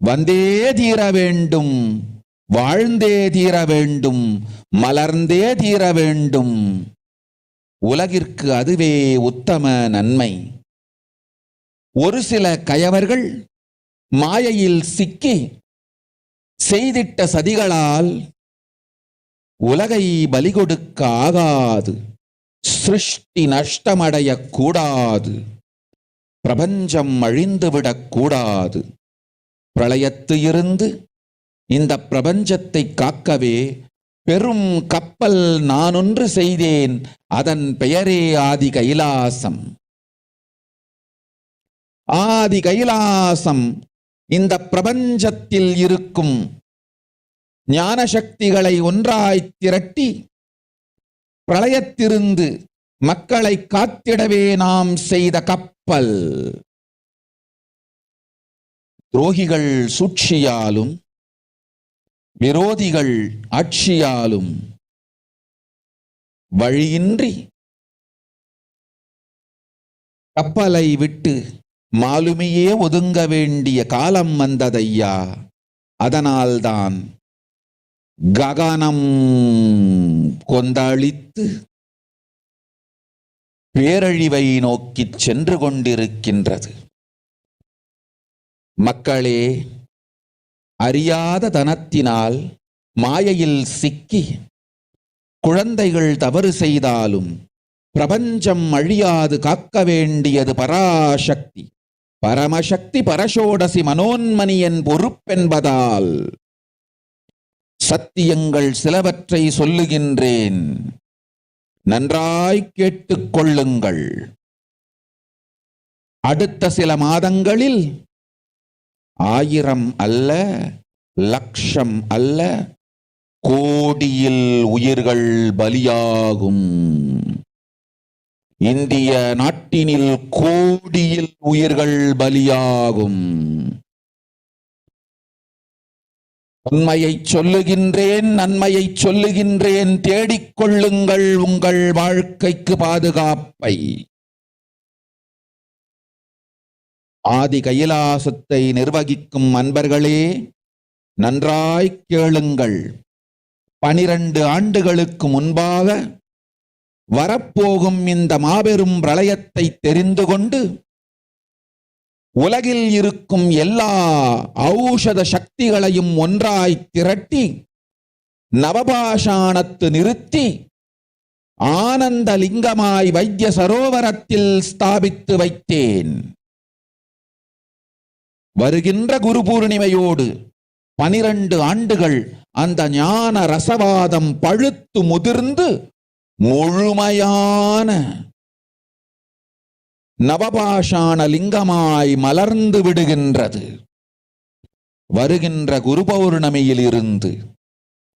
S2: வந்தே தீர வேண்டும், வாழ்ந்தே தீர வேண்டும், மலர்ந்தே தீர வேண்டும். உலகிற்கு அதுவே உத்தம நன்மை. ஒரு சில கயவர்கள் மாயையில் சிக்கி செய்திட்ட சதிகளால் உலகை பலி கொடுக்க ஆகாது. சிருஷ்டி நஷ்டமடையக் கூடாது. பிரபஞ்சம் அழிந்துவிடக் கூடாது. பிரளயத்து இருந்து இந்த பிரபஞ்சத்தை காக்கவே பெரும் கப்பல் நானொன்று செய்தேன். அதன் பெயரே ஆதி கைலாசம். ஆதி கைலாசம் இந்த பிரபஞ்சத்தில் இருக்கும் ஞான சக்திகளை ஒன்றாய் திரட்டி பிரளயத்திலிருந்து மக்களை காத்திடவே நாம் செய்த கப்பல். துரோகிகள் சூழ்ச்சியாலும் விரோதிகள் ஆட்சியாலும் வழியின்றி கப்பலை விட்டு மாலுமியே ஒதுங்க வேண்டிய காலம் வந்ததையா. அதனால்தான் ககனம் கொந்தளித்து பேரழிவை நோக்கிச் சென்று கொண்டிருக்கின்றது. மக்களே, அறியாத தனத்தினால் மாயையில் சிக்கி குழந்தைகள் தவறு செய்தாலும் பிரபஞ்சம் அழியாது காக்க வேண்டியது பராசக்தி. பரமசக்தி பரஷோடசி மனோன்மணியன் பொறுப்பென்பதால் சத்தியங்கள் சிலவற்றை சொல்லுகின்றேன், நன்றாய் கேட்டுக் கொள்ளுங்கள். அடுத்த சில மாதங்களில் 1000 அல்ல, லட்சம் அல்ல, கோடியில் உயிர்கள் பலியாகும். இந்திய நாட்டினில் கோடியில் உயிர்கள் பலியாகும். உண்மையை சொல்லுகின்றேன், நன்மையை சொல்லுகின்றேன். தேடிக்கொள்ளுங்கள் உங்கள் வாழ்க்கைக்கு பாதுகாப்பை. ஆதி கைலாசத்தை நிர்வகிக்கும் அன்பர்களே, நன்றாய் கேளுங்கள். 12 ஆண்டுகளுக்கு முன்பாக வரப்போகும் இந்த மாபெரும் பிரளயத்தை தெரிந்து கொண்டு உலகில் இருக்கும் எல்லா ஔஷத சக்திகளையும் ஒன்றாய் திரட்டி நவபாஷாணத்து நிறுத்தி ஆனந்த லிங்கமாய் வைத்திய சரோவரத்தில் ஸ்தாபித்து வைத்தேன். வருகின்ற குரு பூர்ணிமையோடு 12 ஆண்டுகள் அந்த ஞான ரசவாதம் பழுத்து முதிர்ந்து முழுமையான நவபாஷாண லிங்கமாய் மலர்ந்து விடுகின்றது. வருகின்ற குரு பௌர்ணமியில் இருந்து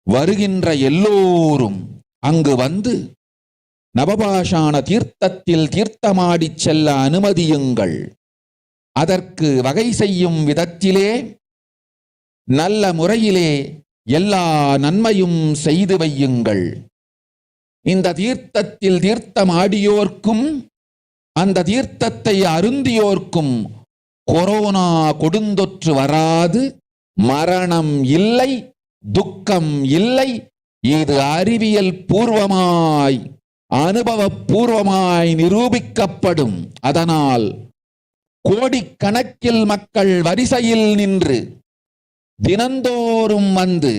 S2: வருகின்ற எல்லோரும் அங்கு வந்து நவபாஷாண தீர்த்தத்தில் தீர்த்தமாடிச் செல்ல அனுமதியுங்கள். அதற்கு வகை செய்யும் விதத்திலே நல்ல முறையிலே எல்லா நன்மையும் செய்து வையுங்கள். இந்த தீர்த்தத்தில் தீர்த்தமாடியோர்க்கும் அந்த தீர்த்தத்தை அருந்தியோர்க்கும் கொரோனா கொடுந்தொற்று வராது, மரணம் இல்லை, துக்கம் இல்லை. இது அறிவியல் பூர்வமாய் அனுபவபூர்வமாய் நிரூபிக்கப்படும். அதனால் கோடிக்கணக்கில் மக்கள் வரிசையில் நின்று தினந்தோறும் வந்து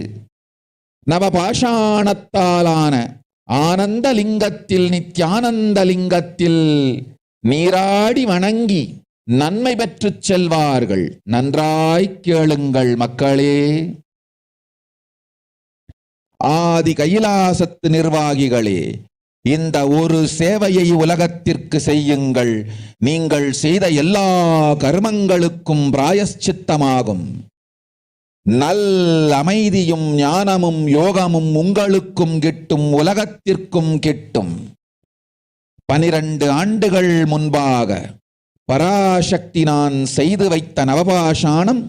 S2: நவபாஷாணத்தாலான ஆனந்த லிங்கத்தில், நித்யானந்த லிங்கத்தில் நீராடி வணங்கி நன்மை பெற்றுச் செல்வார்கள். நன்றாய் கேளுங்கள் மக்களே. ஆதி கைலாசத்து நிர்வாகிகளே, இந்த ஒரு சேவையை உலகத்திற்கு செய்யுங்கள். நீங்கள் செய்த எல்லா கர்மங்களுக்கும் பிராயஷ்சித்தமாகும். நல் அமைதியும் ஞானமும் யோகமும் உங்களுக்கும் கிட்டும், உலகத்திற்கும் கிட்டும். 12 ஆண்டுகள் முன்பாக பராசக்தி நான் செய்து வைத்த நவபாஷாணம்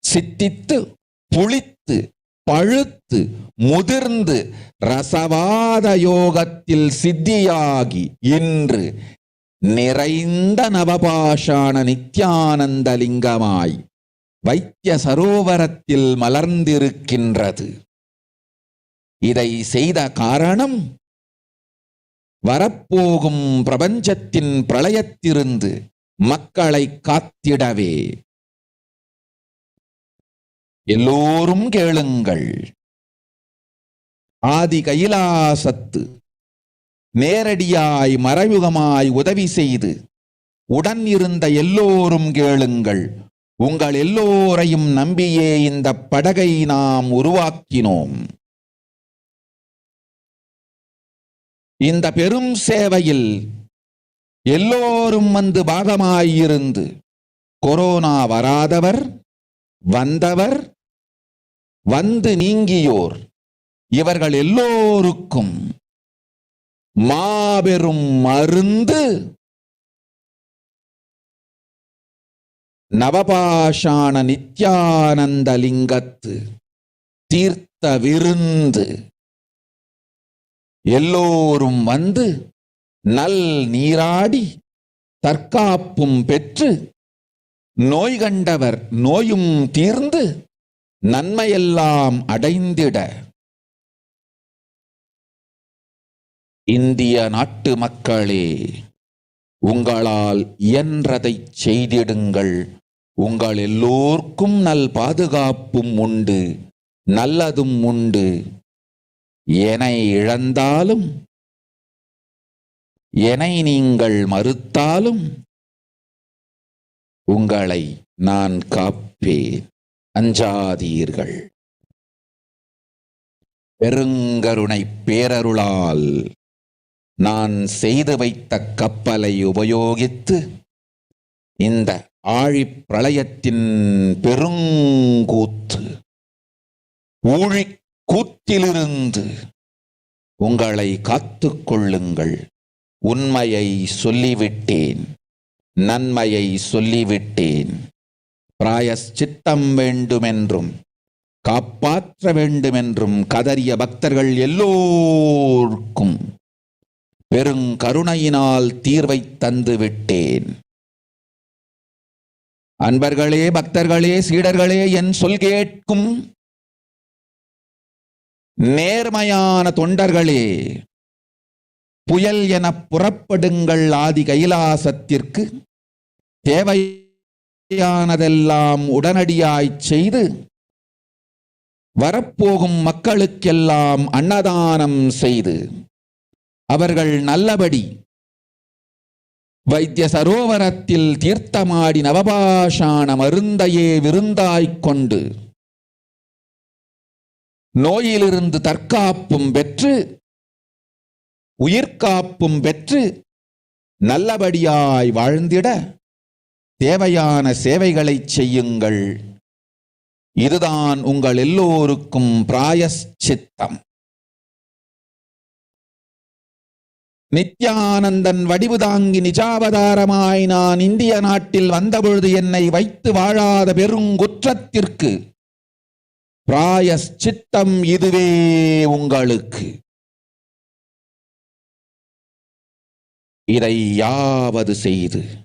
S2: சித்தித்து புளித்து பழுத்து முதிர்ந்து ரசவாத யோகத்தில் சித்தியாகி இன்று நிறைந்த நவபாஷாண நித்யானந்த லிங்கமாய் வைத்திய சரோவரத்தில் மலர்ந்திருக்கின்றது. இதை செய்த காரணம் வரப்போகும் பிரபஞ்சத்தின் பிரளயத்திலிருந்து மக்களை காத்திடவே. எல்லோரும் கேளுங்கள். ஆதி கைலாசத்து நேரடியாய் மறைமுகமாய் உதவி செய்து உடன் இருந்த எல்லோரும் கேளுங்கள். உங்கள் எல்லோரையும் நம்பியே இந்த படகை நாம் உருவாக்கினோம். இந்த பெரும் சேவையில் எல்லோரும் வந்து பாகமாயிருந்து கொரோனா வராதவர், வந்தவர், வந்து நீங்கியோர், இவர்கள் எல்லோருக்கும் மாபெரும் மருந்து நவபாஷாண நித்யானந்த லிங்கத்து தீர்த்த விருந்து எல்லோரும் வந்து நல் நீராடி தற்காப்பும் பெற்று நோய் கண்டவர் நோயும் தீர்ந்து நன்மையெல்லாம் அடைந்திட இந்திய நாட்டு மக்களே, உங்களால் இயன்றதை செய்திடுங்கள். உங்கள் எல்லோர்க்கும் நல் பாதுகாப்பும் உண்டு, நல்லதும் உண்டு. எனை இழந்தாலும் எனை நீங்கள் மறுத்தாலும் உங்களை நான் காப்பேன், அஞ்சாதீர்கள். பெருங்கருணை பேரருளால் நான் செய்து வைத்த கப்பலை உபயோகித்து இந்த ஆழிப் பிரளயத்தின் பெருங்கூத்து ஊழிக் கூத்திலிருந்து உங்களை காத்துக் கொள்ளுங்கள். உண்மையை சொல்லிவிட்டேன், நன்மையை சொல்லிவிட்டேன். பிராயஷ்சித்தம் வேண்டுமென்றும் காப்பாற்ற வேண்டுமென்றும் கதறிய பக்தர்கள் எல்லோருக்கும் பெருங்கருணையினால் தீர்வை தந்து விட்டேன். அன்பர்களே, பக்தர்களே, சீடர்களே, என் சொல் கேட்கும் நேர்மையான தொண்டர்களே, புயல் என புறப்படுங்கள். ஆதி கைலாசத்திற்கு தேவையானதெல்லாம் உடனடியாய் செய்து வரப்போகும் மக்களுக்கெல்லாம் அன்னதானம் செய்து அவர்கள் நல்லபடி வைத்திய சரோவரத்தில் தீர்த்தமாடி நவபாஷாண மருந்தையே விருந்தாய்க் கொண்டு நோயிலிருந்து தற்காப்பும் பெற்று உயிர்காப்பும் பெற்று நல்லபடியாய் வாழ்ந்திட தேவையான சேவைகளை செய்யுங்கள். இதுதான் உங்கள் எல்லோருக்கும் பிராயஷ்சித்தம். நித்யானந்தன் வடிவு தாங்கி நிஜாவதாரமாய் நான் இந்திய நாட்டில் வந்தபொழுது என்னை வைத்து வாழாத பெருங்குற்றத்திற்கு பிராயஷ்சித்தம் இதுவே உங்களுக்கு. இதை யாவது செய்து,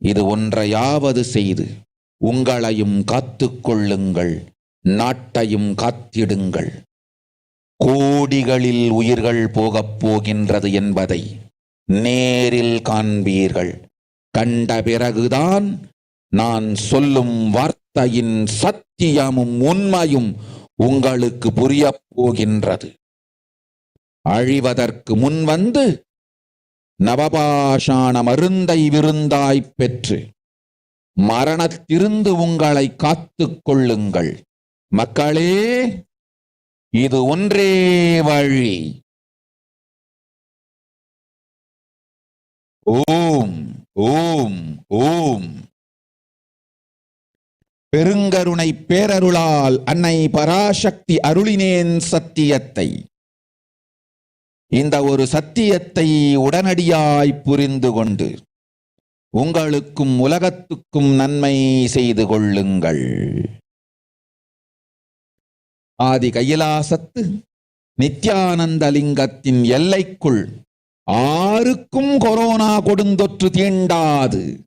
S2: இது ஒன்றையாவது செய்து உங்களையும் காத்துக் கொள்ளுங்கள், நாட்டையும் காத்திடுங்கள். கோடிகளில் உயிர்கள் போகப் போகின்றது என்பதை நேரில் காண்பீர்கள். கண்ட பிறகுதான் நான் சொல்லும் வார்த்தையின் சத்தியமும் உண்மையும் உங்களுக்கு புரியப் போகின்றது. அழிவதற்கு முன் வந்து நவபாஷாண மருந்தை விருந்தாய்ப் பெற்று மரணத்திலிருந்து உங்களை காத்துக் கொள்ளுங்கள். மக்களே, இது ஒன்றே வழி. ஓம் ஓம் ஓம். பெருங்கருணை பேரருளால் அன்னை பராசக்தி அருளினேன் சத்தியத்தை. இந்த ஒரு சத்தியத்தை உடனடியாய் புரிந்து கொண்டு உங்களுக்கும் உலகத்துக்கும் நன்மை செய்து கொள்ளுங்கள். ஆதி கைலாசத்து நித்யானந்த லிங்கத்தின் எல்லைக்குள் ஆருக்கும் கொரோனா கொடுந்தொற்று தீண்டாது.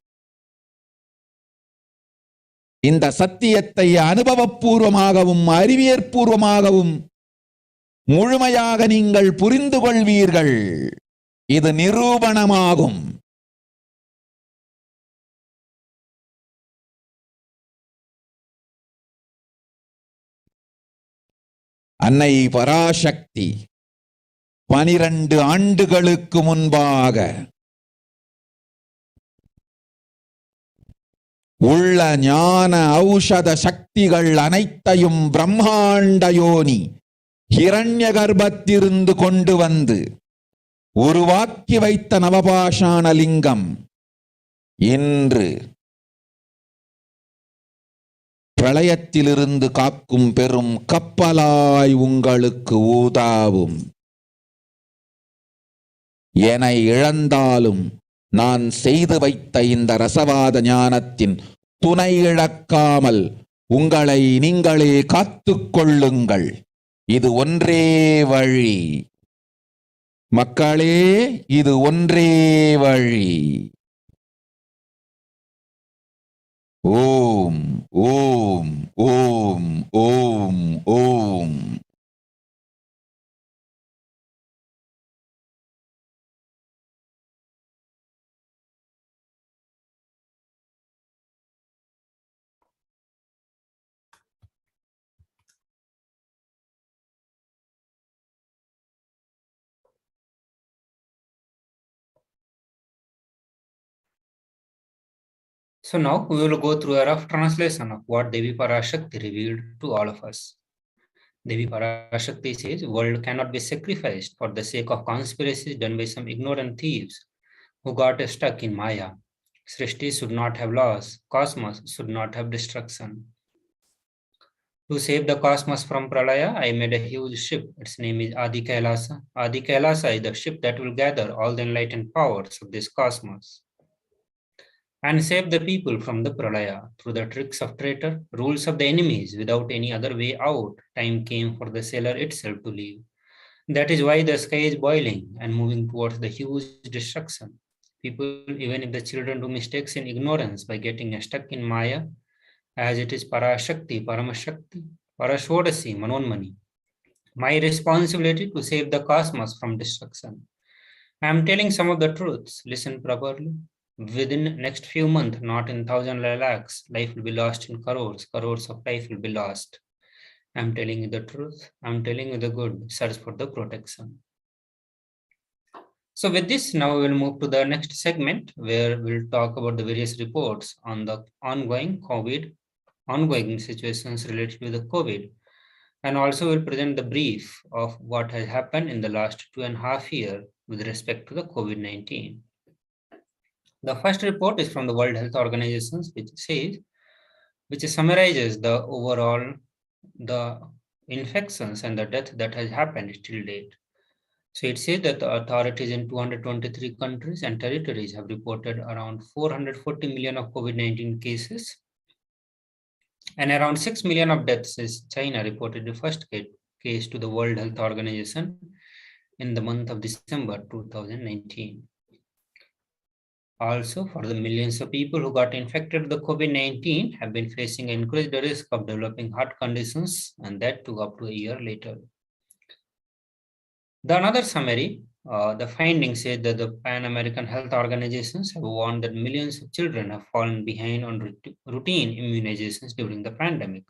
S2: இந்த சத்தியத்தை அனுபவபூர்வமாகவும் அறிவியற்பூர்வமாகவும் முழுமையாக நீங்கள் புரிந்து கொள்வீர்கள். இது நிரூபணமாகும். அன்னை பராசக்தி 12 ஆண்டுகளுக்கு முன்பாக உள்ள ஞான ஔஷத சக்திகள் அனைத்தையும் பிரம்மாண்ட யோனி ஹிரண்ய கர்ப்பத்திலிருந்து கொண்டு வந்து உருவாக்கி வைத்த நவபாஷாண லிங்கம் இன்று பிரளயத்திலிருந்து காக்கும் பெரும் கப்பலாய் உங்களுக்கு ஊதாவும். என்னை இழந்தாலும் நான் செய்து வைத்த இந்த ரசவாத ஞானத்தின் துணை இழக்காமல் உங்களை நீங்களே காத்துக் கொள்ளுங்கள். இது ஒன்றே வழி. மக்களே, இது ஒன்றே வழி. ஓம் ஓம் ஓம் ஓம் ஓம்.
S7: So now we will go through a rough translation of what Devi Parashakti revealed to all of us. Devi Parashakti says, world cannot be sacrificed for the sake of conspiracies done by some ignorant thieves who got stuck in Maya. Srishti should not have loss, cosmos should not have destruction. To save the cosmos from Pralaya, I made a huge ship. Its name is Adi KAILASA. Adi KAILASA is the ship that will gather all the enlightened powers of this cosmos and save the people from the Pralaya through the tricks of traitor, rules of the enemies. Without any other way out, time came for the sailor itself to leave. That is why the sky is boiling and moving towards the huge destruction. People, even if the children do mistakes in ignorance by getting stuck in Maya, as it is Parashakti, Paramashakti, Parashodasi, Manonmani, my responsibility to save the cosmos from destruction. I am telling some of the truths. Listen properly. Within next few months, not in thousand lakhs, life will be lost in crores. Crores of life will be lost. I am telling you the truth. I am telling you the good. Search for the protection. So with this, now we will move to the next segment where we'll talk about the various reports on the ongoing situations related to the COVID. And also we'll present the brief of what has happened in the last 2.5 years with respect to the COVID-19. The first report is from the World Health Organization, which summarizes the overall the infections and the death that has happened till date. So it says that the authorities in 223 countries and territories have reported around 440 million of COVID-19 cases, and around 6 million of deaths as China reported the first case to the World Health Organization in the month of December 2019. Also, for the millions of people who got infected with the COVID-19 have been facing an increased risk of developing heart conditions, and that too up to a year later. The another summary, the findings say that the Pan-American health organizations have warned that millions of children have fallen behind on routine immunizations during the pandemic,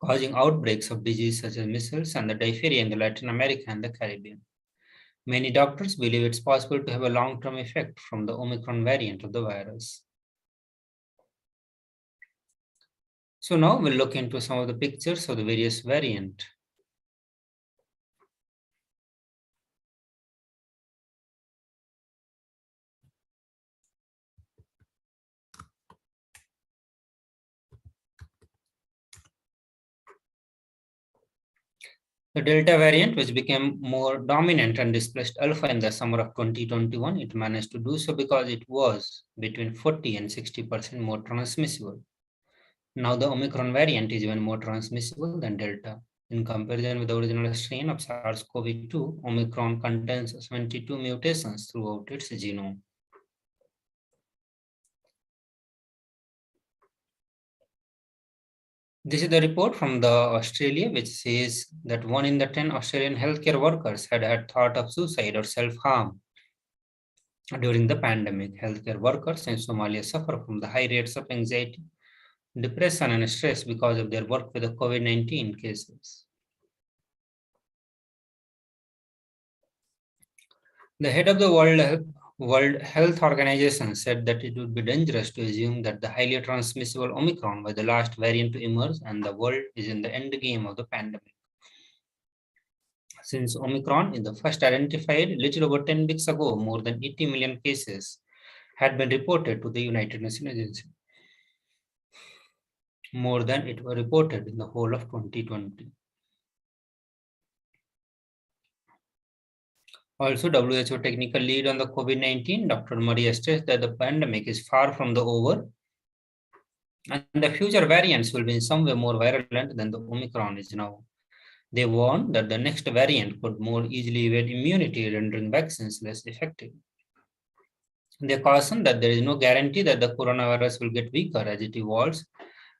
S7: causing outbreaks of disease such as measles and the diphtheria in the Latin America and the Caribbean. Many doctors believe it's possible to have a long-term effect from the Omicron variant of the virus. So now we'll look into some of the pictures of the various variants. The Delta variant, which became more dominant and displaced Alpha in the summer of 2021, it managed to do so because it was between 40 and 60% more transmissible. Now the Omicron variant is even more transmissible than Delta. In comparison with the original strain of SARS-CoV-2, Omicron contains 72 mutations throughout its genome. This is the report from the Australia, which says that 1 in 10 Australian healthcare workers had thought of suicide or self-harm during the pandemic. Healthcare workers in Somalia suffer from the high rates of anxiety, depression, and stress because of their work with the COVID-19 cases. The head of the World Health Organization said that it would be dangerous to assume that the highly transmissible Omicron was the last variant to emerge and the world is in the end game of the pandemic. Since Omicron is the first identified little over 10 weeks ago, more than 80 million cases had been reported to the United Nations Agency, more than it was reported in the whole of 2020. Also, WHO technical lead on the COVID-19, Dr. Maria stressed that the pandemic is far from the over And the future variants will be in some way more virulent than the Omicron is now. They warn that the next variant could more easily evade immunity, rendering vaccines less effective. They caution that there is no guarantee that the coronavirus will get weaker as it evolves,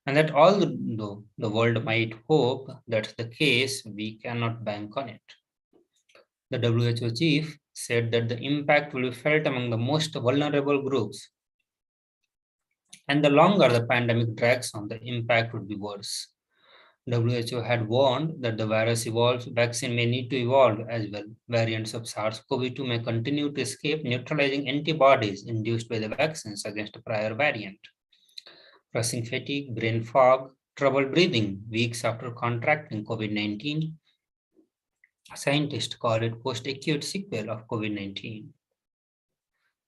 S7: and that although the world might hope that's the case, we cannot bank on it. The WHO chief said that the impact will be felt among the most vulnerable groups, and the longer the pandemic drags on, the impact would be worse. WHO had warned that the virus evolves, vaccine may need to evolve as well. Variants of SARS-CoV-2 may continue to escape neutralizing antibodies induced by the vaccines against a prior variant. Rushing fatigue, brain fog, trouble breathing weeks after contracting COVID-19. Scientists call it post-acute sequel of COVID-19.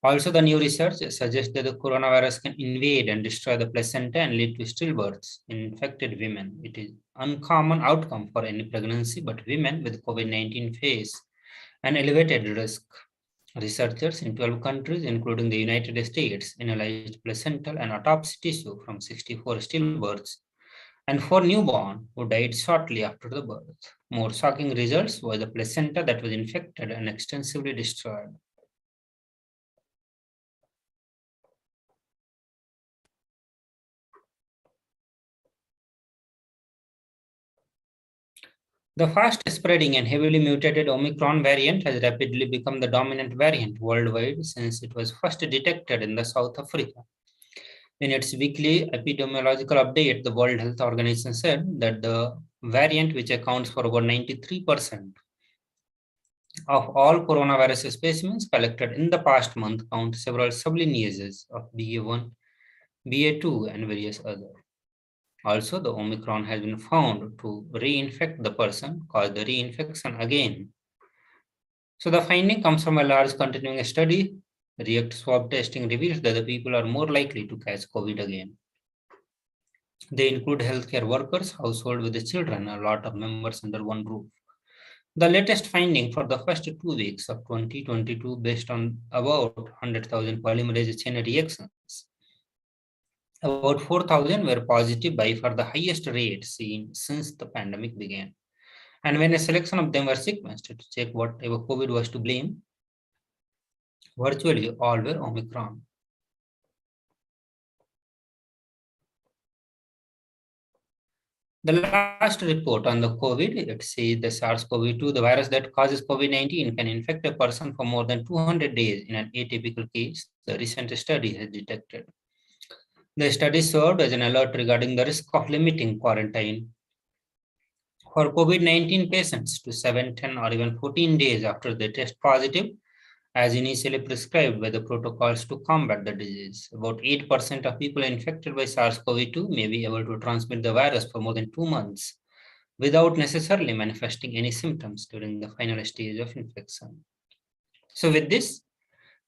S7: Also, the new research suggests that the coronavirus can invade and destroy the placenta and lead to stillbirths in infected women. It is an uncommon outcome for any pregnancy, but women with COVID-19 face an elevated risk. Researchers in 12 countries, including the United States, analyzed placental and autopsy tissue from 64 stillbirths and 4 newborn who died shortly after the birth. More shocking results were the placenta that was infected and extensively destroyed. The fast spreading and heavily mutated Omicron variant has rapidly become the dominant variant worldwide since it was first detected in the South Africa. In its weekly epidemiological update, the World Health Organization said that the variant, which accounts for over 93% of all coronavirus specimens collected in the past month, count several sublineages of BA1, BA2, and various others. Also, the Omicron has been found to reinfect the person, cause the reinfection again. So the finding comes from a large continuing study. React swab testing reveals that the people are more likely to catch COVID again. They include healthcare workers, household with the children, a lot of members under one roof. The latest finding for the first 2 weeks of 2022 based on about 100,000 polymerase chain reactions. About 4,000 were positive by far the highest rate seen since the pandemic began. And when a selection of them were sequenced to check whatever COVID was to blame, virtually all were Omicron. The last report on the COVID, it says the SARS-CoV-2, the virus that causes COVID-19, can infect a person for more than 200 days in an atypical case, the recent study has detected. The study served as an alert regarding the risk of limiting quarantine for COVID-19 patients to 7, 10, or even 14 days after they test positive, as initially prescribed by the protocols to combat the disease. About 8% of people infected by SARS-CoV-2 may be able to transmit the virus for more than 2 months without necessarily manifesting any symptoms during the final stage of infection. So with this,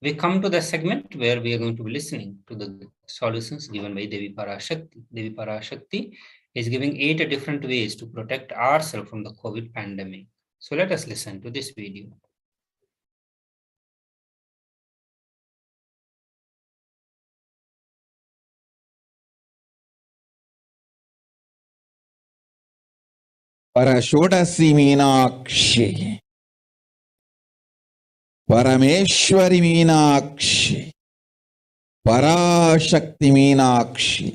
S7: we come to the segment where we are going to be listening to the solutions given by Devi Parashakti. Devi Parashakti is giving 8 different ways to protect ourselves from the COVID pandemic. So let us listen to this video.
S2: Parashodasi Meenakshi, Parameshwari Meenakshi, Parashakti Meenakshi.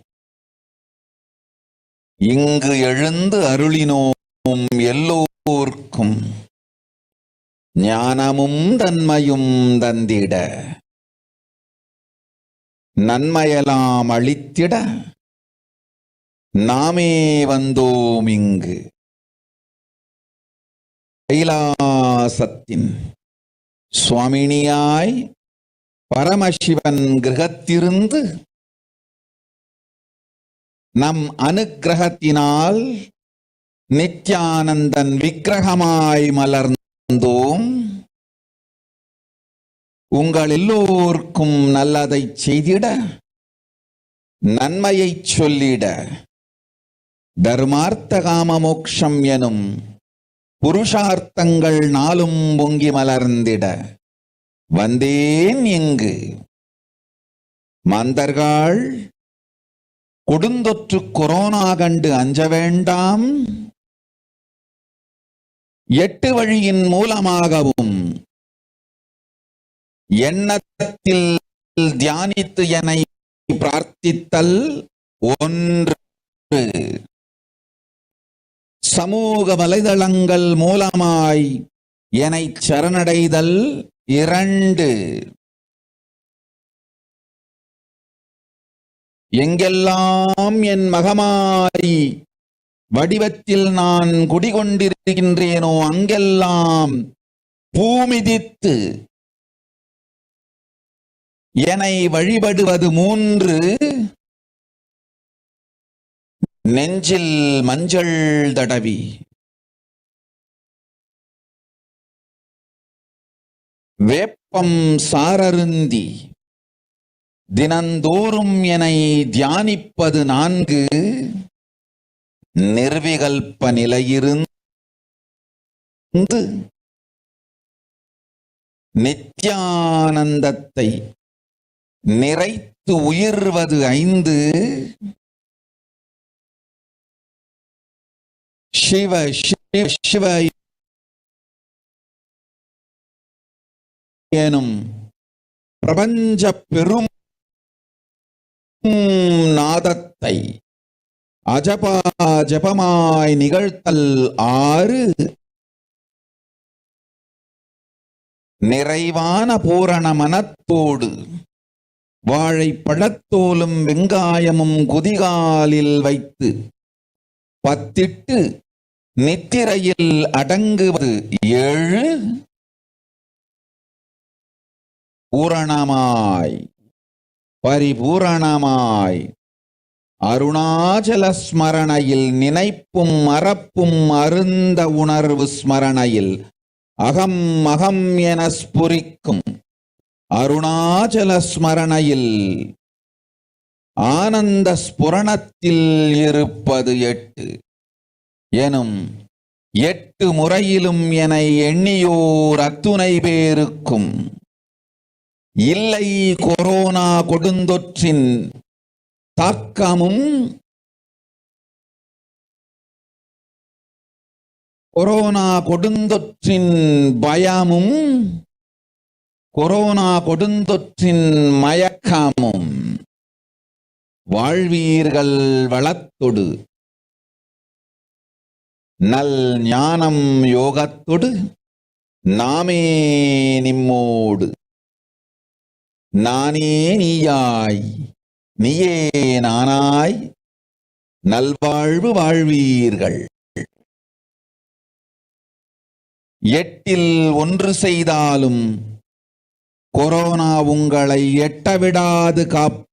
S2: இங்கு எழுந்து அருளினோம் எல்லோர்க்கும் ஞானமும் தன்மையும் தந்திட நன்மையெல்லாம் அளித்திட நாமே வந்தோம் இங்கு கைலாசத்தின் சுவாமினியாய் பரமசிவன் கிரகத்திருந்து நம் அனுக்கிரகத்தினால் நித்யானந்தன் விக்கிரகமாய் மலர்ந்தோம். உங்கள் எல்லோருக்கும் நல்லதை செய்திட நன்மையை சொல்லிட தர்மார்த்த காம மோக்ஷம் எனும் புருஷார்த்தங்கள் நாளும் பொங்கி மலர்ந்திட வந்தேன் இங்கு. மாந்தர்கள் கொடுந்தொற்று கொரோனா கண்டு அஞ்ச வேண்டாம், 8 வழியின் மூலமாகவும் எண்ணத்தில் தியானித்து என்னை பிரார்த்தித்தல் 1, சமூக வலைதளங்கள் மூலமாய் என்னை சரணடைதல் 2, எங்கெல்லாம் என் மகமாய் வடிவத்தில் நான் குடிகொண்டிருக்கின்றேனோ அங்கெல்லாம் பூமிதித்து என்னை வழிபடுவது 3, நெஞ்சில் மஞ்சள் தடவி வேப்பம் சாரருந்தி தினந்தோறும் என்னை தியானிப்பது 4, நிர்விகல்ப நிலையிருந்து நித்யானந்தத்தை நிறைத்து உயிர்வது 5, சிவ சிவ சிவ எனும் பிரபஞ்ச பெரும் நாதத்தை அஜபா ஜபமாய் நிகழ்த்தல் 6, நிறைவான பூரண மனத்தோடு வாழைப்பழத்தோலும் வெங்காயமும் குதிகாலில் வைத்து பத்திட்டு நித்திரையில் அடங்குவது 7, பூரணமாய் பரிபூரணமாய் அருணாச்சல ஸ்மரணையில் நினைப்பும் மறப்பும் அருந்த உணர்வு ஸ்மரணையில் அகம் அகம் என ஸ்புரிக்கும் அருணாச்சல ஸ்மரணையில் ஆனந்த ஸ்புரணத்தில் இருப்பது 8 எனும் 8 முறையிலும் என எண்ணியோர் அத்துணை பேருக்கும் இல்லை கொரோனா கொடுந்தொற்றின் தாக்கமும் கொரோனா கொடுந்தொற்றின் பயமும் கொரோனா கொடுந்தொற்றின் மயக்கமும் வாழ்வீர்கள் வளத்தொடு நல் ஞானம் யோகத்தொடு நாமே நிம்மோடு நானே நீயாய் நீயே நானாய் நல்வாழ்வு வாழ்வீர்கள். 8இல் 1 செய்தாலும் கொரோனா உங்களை எட்டவிடாது காப்பு.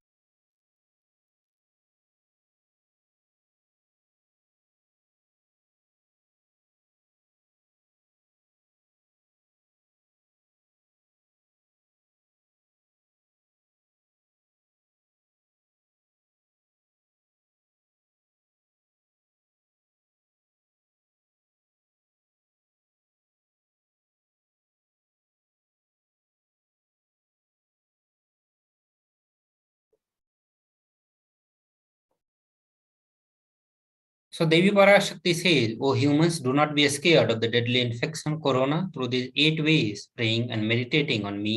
S7: So Devi Parashakti says, "O humans, do not be scared of the deadly infection corona through these 8 ways, praying and meditating on me,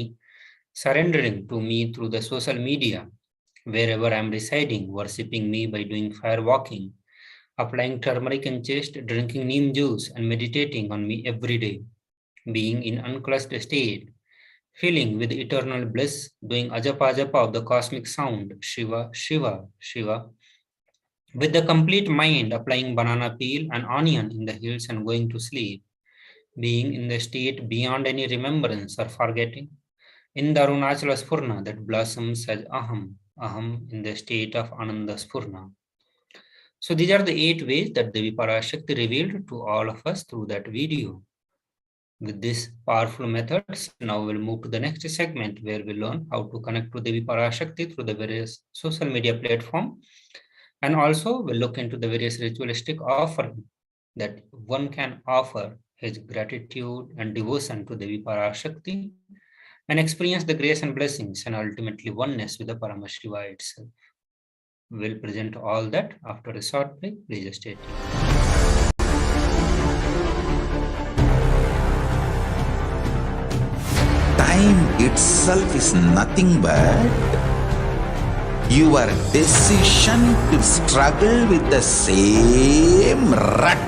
S7: surrendering to me through the social media, wherever I am residing, worshipping me by doing fire walking, applying turmeric in chest, drinking neem juice, and meditating on me every day, being in unclutched state, filling with eternal bliss, doing ajapa japa of the cosmic sound, Shiva, Shiva, Shiva, with the complete mind, applying banana peel and onion in the hills and going to sleep, being in the state beyond any remembrance or forgetting, in the Arunachala Spurna that blossoms as Aham, Aham in the state of Ananda Spurna." So these are the 8 ways that Devi Parashakti revealed to all of us through that video. With these powerful methods, now we'll move to the next segment where we learn how to connect to Devi Parashakti through the various social media platforms. And also we'll look into the various ritualistic offering that one can offer his gratitude and devotion to Devi Parashakti and experience the grace and blessings and ultimately oneness with the Paramashiva itself. We'll present all that after a short break. Please just stay tuned.
S2: Time itself is nothing but your decision to struggle with the same rut.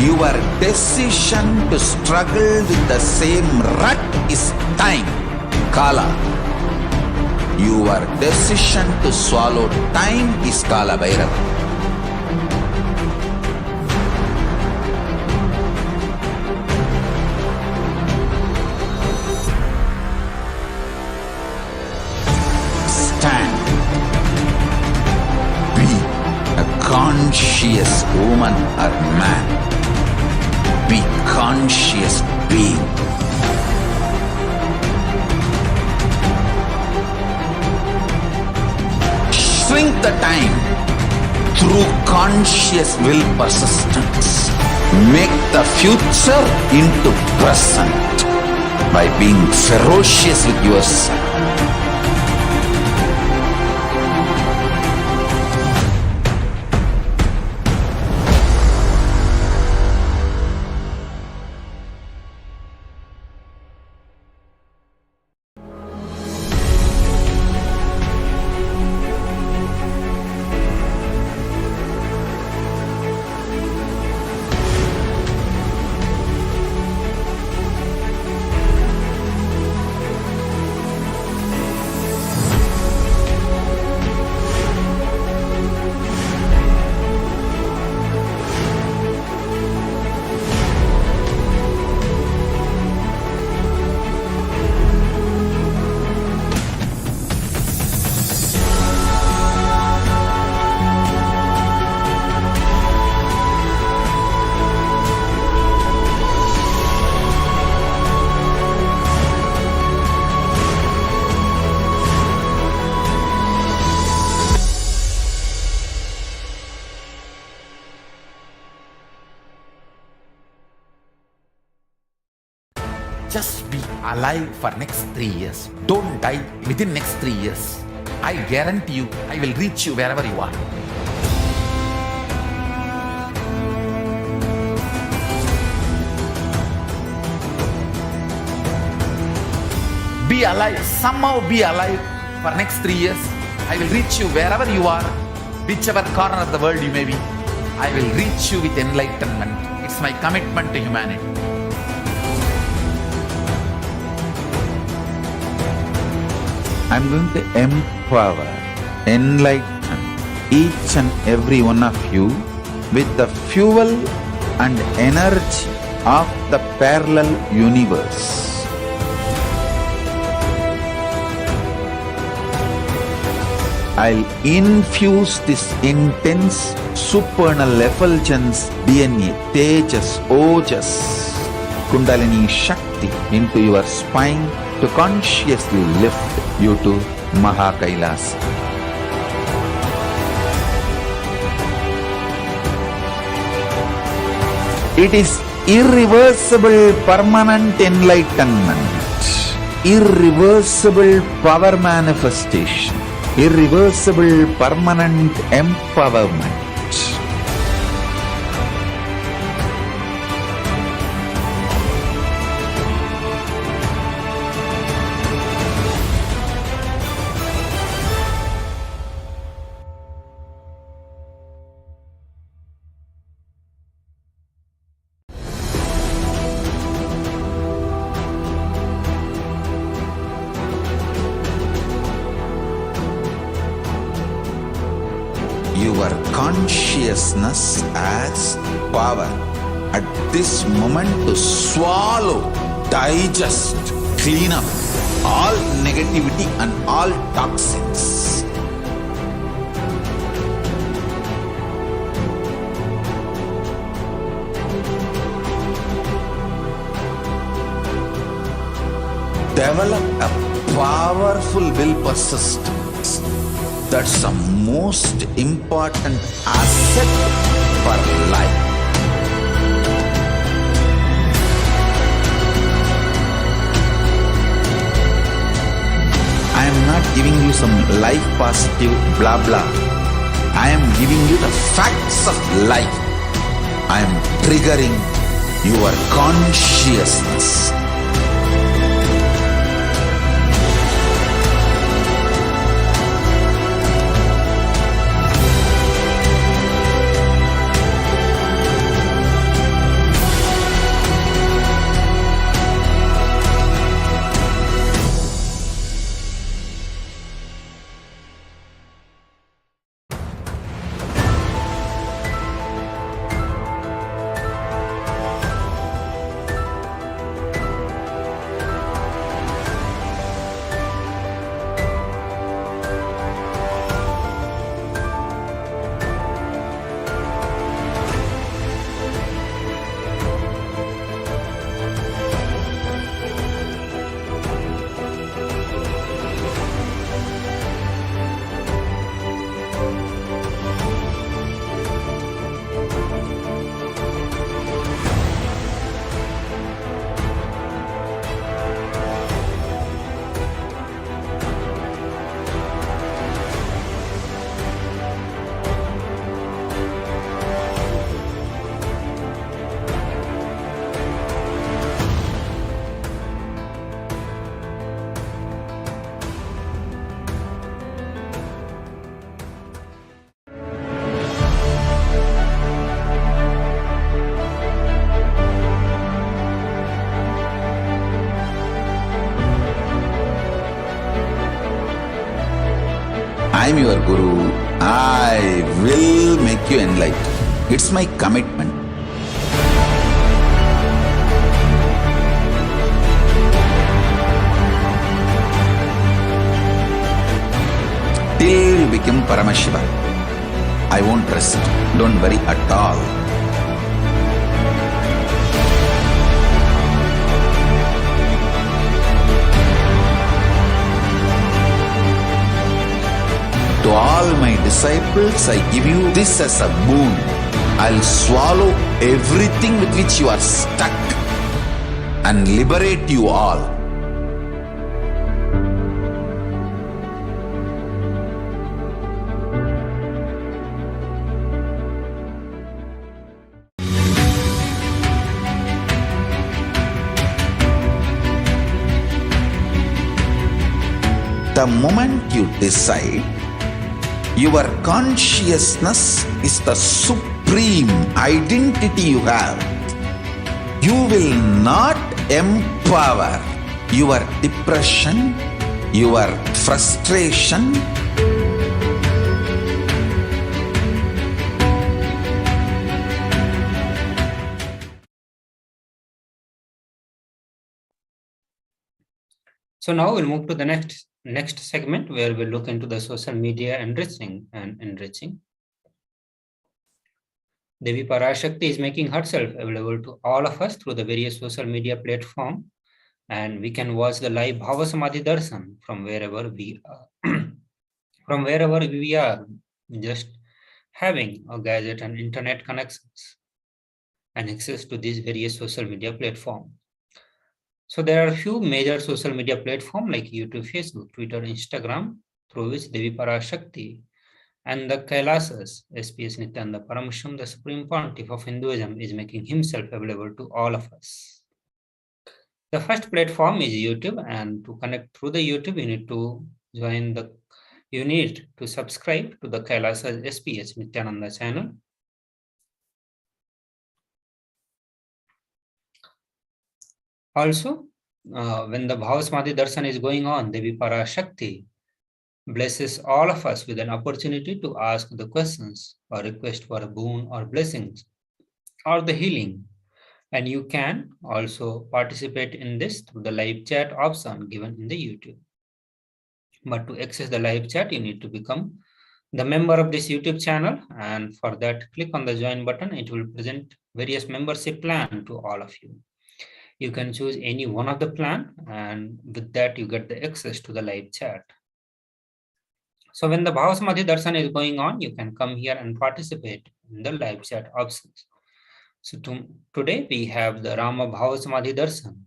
S2: Your decision to struggle with the same rut is time, Kala. Your decision to swallow time is Kala Bhairava. Stand. Be a conscious woman or man. Be conscious being. Shrink the time through conscious will persistence. Make the future into present by being ferocious with yourself.
S1: Just be alive for next 3 years. Don't die within next 3 years. I guarantee you, I will reach you wherever you are. Be alive, somehow be alive for next 3 years. I will reach you wherever you are, whichever corner of the world you may be. I will reach you with enlightenment. It's my commitment to humanity.
S2: I'm going to empower, enlighten each and every one of you with the fuel and energy of the parallel universe. I'll infuse this intense supernal effulgence DNA, Tejas, Ojas, Kundalini Shakti into your spine to consciously lift you to KAILASA. It is irreversible permanent enlightenment, irreversible power manifestation, irreversible permanent empowerment. Your consciousness has power at this moment to swallow, digest, clean up all negativity and all toxins. Develop a powerful will persistence. That's the most important asset for life. some life positive blah blah. I am giving you the facts of life. I am triggering your consciousness. I am your Guru. I will make you enlightened. It's my commitment. Till you become Paramashiva. I won't rest. Don't worry at all. To all my disciples, I give you this as a boon. I'll swallow everything with which you are stuck and liberate you all. The moment you decide, your consciousness is the supreme identity you have. You will not empower your depression, your frustration,
S7: So now we'll move to the next segment where we'll look into the social media enriching. Devi Parashakti is making herself available to all of us through the various social media platforms, and we can watch the live Bhava Samadhi Darshan from wherever we are, just having a gadget and internet connections and access to these various social media platforms. So there are a few major social media platforms like YouTube, Facebook, Twitter, Instagram, through which Devi Parashakti and the KAILASA's HDH Nithyananda Paramashivam, the Supreme Pontiff of Hinduism, is making himself available to all of us. The first platform is YouTube, and to connect through the YouTube, you need to subscribe to the KAILASA's HDH Nithyananda channel. Also, when the Bhava Samadhi Darshan is going on, Devi Parashakti blesses all of us with an opportunity to ask the questions or request for a boon or blessings or the healing. And you can also participate in this through the live chat option given in the YouTube. But to access the live chat, you need to become the member of this YouTube channel. And for that, click on the join button. It will present various membership plan to all of you. You can choose any one of the plan, and with that you get the access to the live chat. So when the Bhava Samadhi Darshan is going on, you can come here and participate in the live chat options. So today we have the Rama Bhava Samadhi Darshan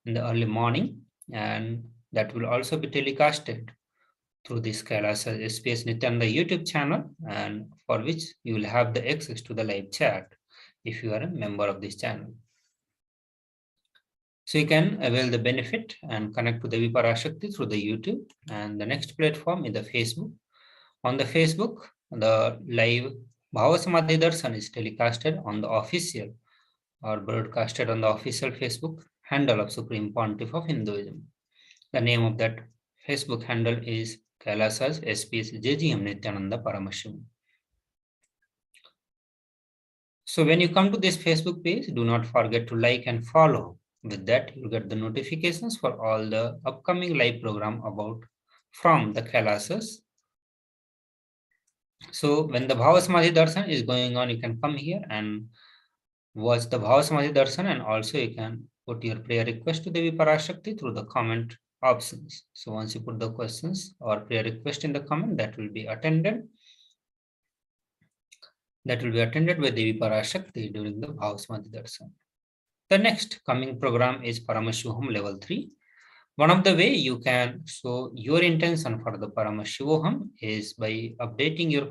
S7: in the early morning, and that will also be telecasted through this KAILASA HDH Nithyananda YouTube channel, and for which you will have the access to the live chat if you are a member of this channel. So you can avail the benefit and connect to Devi Parashakti through the YouTube. And the next platform is the Facebook. On the Facebook, the live Bhava Samadhi Darshan is telecasted on the official or broadcasted on the official Facebook handle of Supreme Pontiff of Hinduism. The name of that Facebook handle is KAILASA's HDH Nithyananda Paramashivam. So when you come to this Facebook page, do not forget to like and follow. With that, you get the notifications for all the upcoming live program from the KAILASAs. So when the Bhava Samadhi Darshan is going on, you can come here and watch the Bhava Samadhi Darshan, and also you can put your prayer request to Devi Parashakti through the comment options. So once you put the questions or prayer request in the comment, that will be attended. That will be attended by Devi Parashakti during the Bhava Samadhi Darshan. The next coming program is Paramashivoham level 3. One of the way you can show your intention for the Paramashivoham is by updating your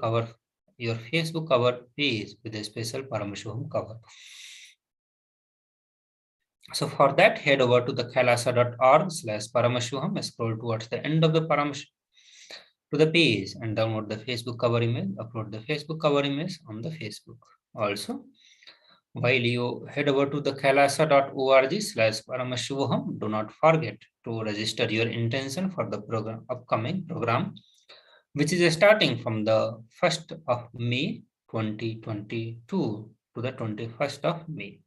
S7: Facebook cover page with a special Paramashivoham cover. So for that, head over to the kailasa.org/Paramashivoham, scroll towards the end of the to the page and download the Facebook cover image, upload the Facebook cover image on the Facebook. Also, while you head over to the kailasa.org/Paramashivoham, do not forget to register your intention for the upcoming program, which is starting from the 1st of May 2022 to the 21st of May.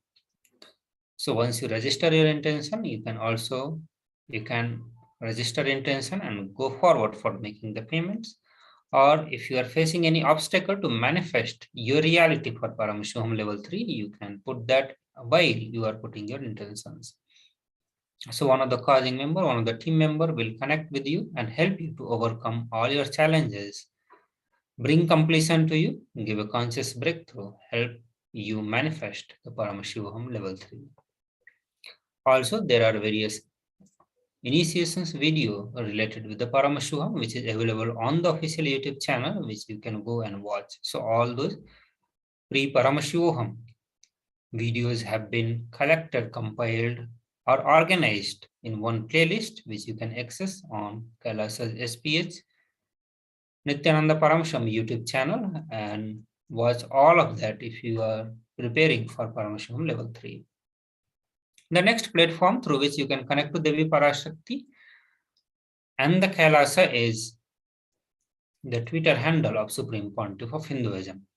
S7: So once you register your intention, you can register intention and go forward for making the payments. Or if you are facing any obstacle to manifest your reality for Paramashivoham level 3, you can put that while you are putting your intentions. So one of the team member will connect with you and help you to overcome all your challenges, bring completion to you, give a conscious breakthrough, help you manifest the Paramashivoham level 3. Also, there are various initiations video related with the Paramashivoham, which is available on the official YouTube channel, which you can go and watch. So all those pre-Paramashivoham videos have been collected, compiled, or organized in one playlist, which you can access on KAILASA's HDH Nithyananda Paramashivam YouTube channel, and watch all of that if you are preparing for Paramashivoham level 3. The next platform through which you can connect to Devi Parashakti and the KAILASA is the Twitter handle of Supreme Pontiff of Hinduism.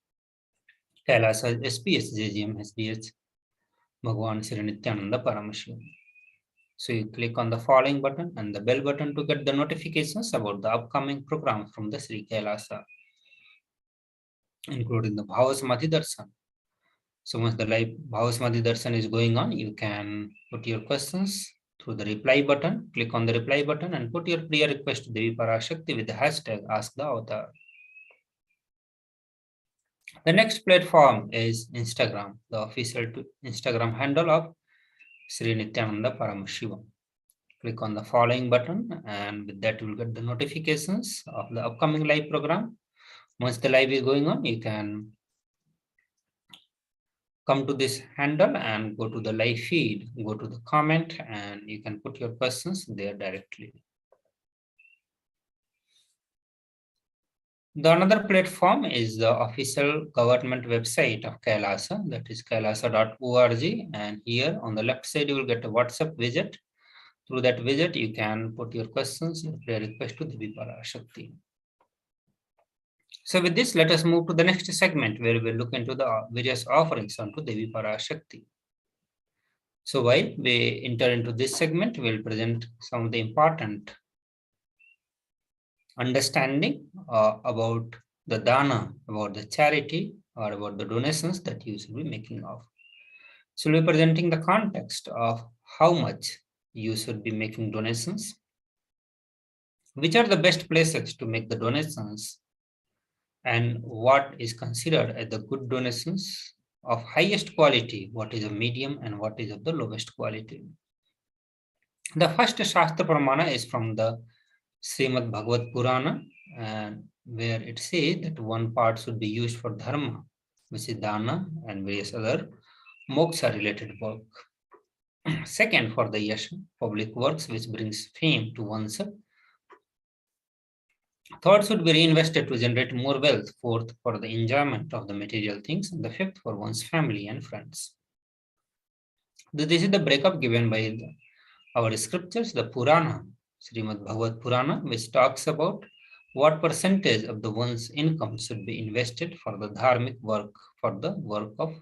S7: KAILASA HDH HDH Bhagwan Sri Nithyananda Paramashivam. So you click on the following button and the bell button to get the notifications about the upcoming program from the Sri KAILASA, including the Bhava Samadhi Darshan. So once the live Bhava Samadhi Darshan is going on, you can put your questions through the reply button. Click on the reply button and put your prayer request to Devi Parashakti with the hashtag Ask the Avatar. The next platform is Instagram, the official Instagram handle of Sri Nithyananda Paramashivam. Click on the following button, and with that you will get the notifications of the upcoming live program. Once the live is going on, you can come to this handle and go to the live feed, go to the comment, and you can put your questions there directly. The another platform is the official government website of KAILASA, that is kailasa.org, and here on the left side you will get a WhatsApp widget. Through that widget you can put your questions, your prayer request to Devi Parashakti. So with this, let us move to the next segment where we will look into the various offerings onto Devi Parashakti. So while we enter into this segment, we will present some of the important understanding about the dana, about the charity, or about the donations that you should be making of. So we'll be presenting the context of how much you should be making donations, which are the best places to make the donations, and what is considered as the good donations of highest quality, what is a medium, and what is of the lowest quality. The first Shastra Pramana is from the Srimad Bhagavad Purana, and where it says that one part should be used for dharma, which is dana and various other moksha related work. Second, for the yasha, public works which brings fame to oneself. Third, should be reinvested to generate more wealth. Fourth, for the enjoyment of the material things. And the fifth, for one's family and friends. This is the breakup given by our scriptures, the Purana, Srimad Bhagavad Purana, which talks about what percentage of the one's income should be invested for the dharmic work, for the work of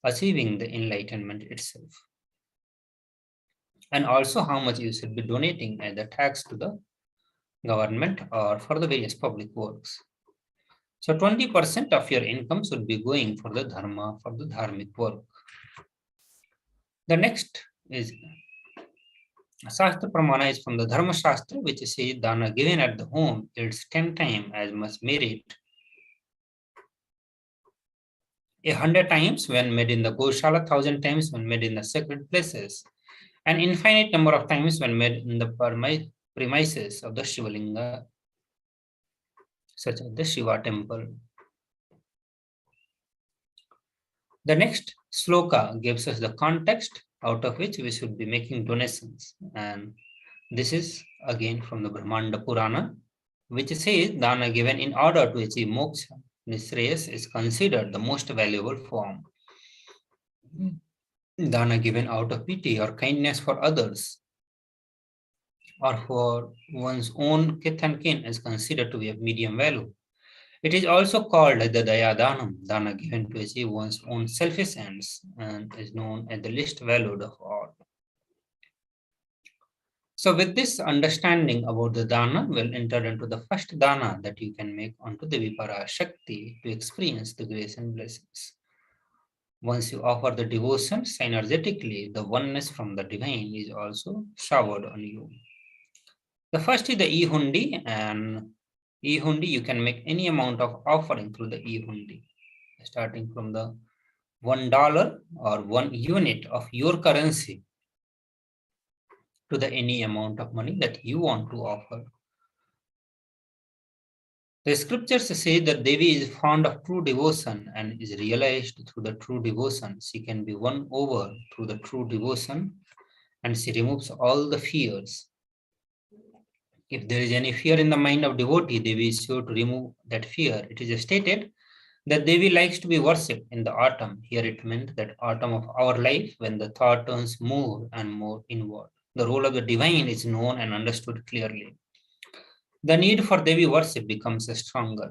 S7: achieving the enlightenment itself. And also how much you should be donating as a tax to the government or for the various public works. So 20% of your income should be going for the dharma, for the dharmic work. The next is Shastra Pramana is from the Dharma Shastra, which says dana given at the home yields 10 times as much merit, 100 times when made in the Goshala, 1,000 times when made in the sacred places, an infinite number of times when made in the premises of the Shivalinga, such as the Shiva temple. The next sloka gives us the context out of which we should be making donations. And this is again from the Brahmanda Purana, which says dana given in order to achieve moksha. Nishreyas is considered the most valuable form. Dana given out of pity or kindness for others or for one's own kith and kin is considered to be of medium value. It is also called as the Daya Danam, dana given to achieve one's own selfish ends, and is known as the least valued of all. So with this understanding about the dana, we'll enter into the first dana that you can make onto Devi Parashakti to experience the grace and blessings. Once you offer the devotion, synergetically, the oneness from the divine is also showered on you. The first is the e-hundi, and e-hundi, you can make any amount of offering through the e-hundi, starting from the $1 or 1 unit of your currency to the any amount of money that you want to offer. The scriptures say that Devi is fond of true devotion and is realized through the true devotion. She can be won over through the true devotion, and she removes all the fears. If there is any fear in the mind of devotee, Devi is sure to remove that fear. It is stated that Devi likes to be worshipped in the autumn. Here it meant that autumn of our life, when the thought turns more and more inward. The role of the divine is known and understood clearly. The need for Devi worship becomes stronger.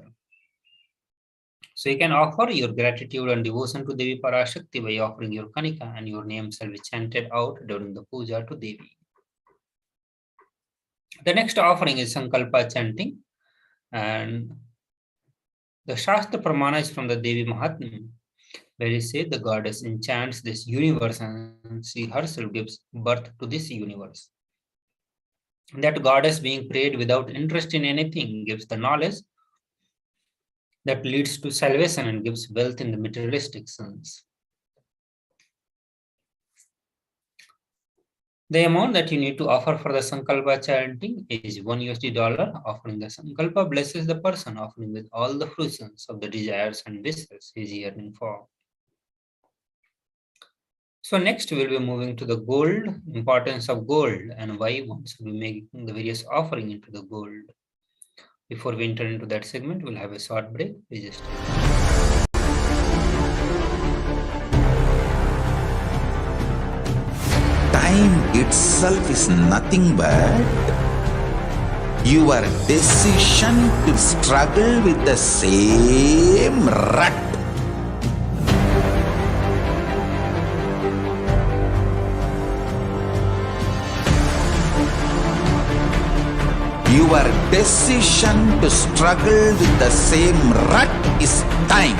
S7: So you can offer your gratitude and devotion to Devi Parashakti by offering your kanika, and your name shall be chanted out during the puja to Devi. The next offering is Sankalpa chanting, and the Shastra Pramana is from the Devi Mahatmya, where it says the goddess enchants this universe and she herself gives birth to this universe. That goddess being prayed without interest in anything gives the knowledge that leads to salvation and gives wealth in the materialistic sense. The amount that you need to offer for the Sankalpa chanting is $1. Offering the Sankalpa blesses the person, offering with all the fruitions of the desires and wishes he is yearning for. So next we'll be moving to the gold, importance of gold, and why one should be making the various offering into the gold. Before we enter into that segment, we'll have a short break. We just
S2: time itself is nothing but your decision to struggle with the same rut. Your decision to struggle with the same rut is time,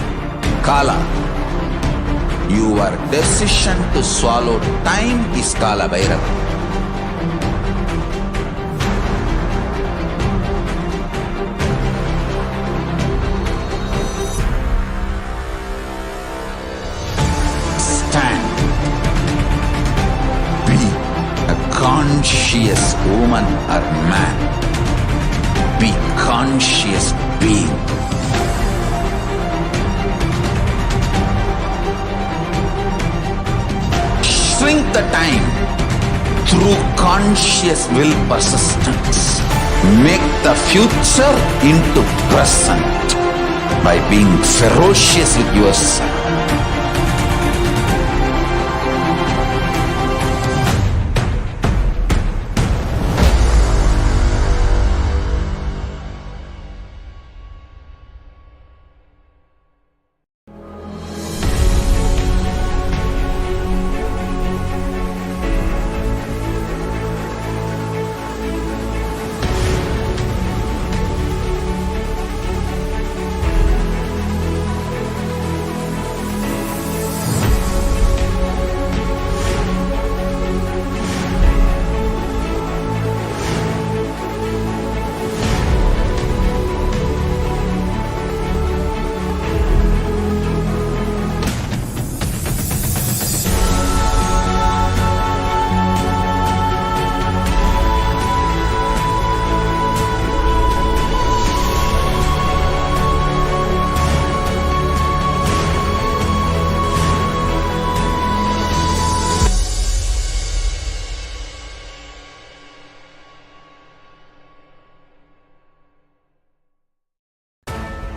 S2: Kala. Your decision to swallow time is Kala Bhairava. Stand. Be a conscious woman or man. be conscious being. Shrink the time through conscious will persistence. Make the future into present by being ferocious with yourself.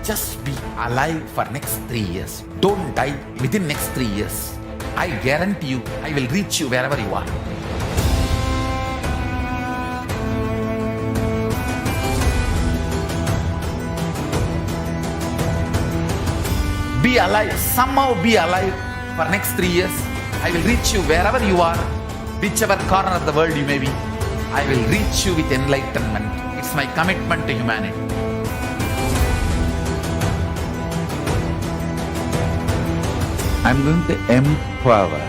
S1: Just be alive for next 3 years. Don't die within next 3 years. I guarantee you, I will reach you wherever you are. Be alive, somehow be alive for next 3 years. I will reach you wherever you are, whichever corner of the world you may be. I will reach you with enlightenment. It's my commitment to humanity.
S2: I'm going to empower,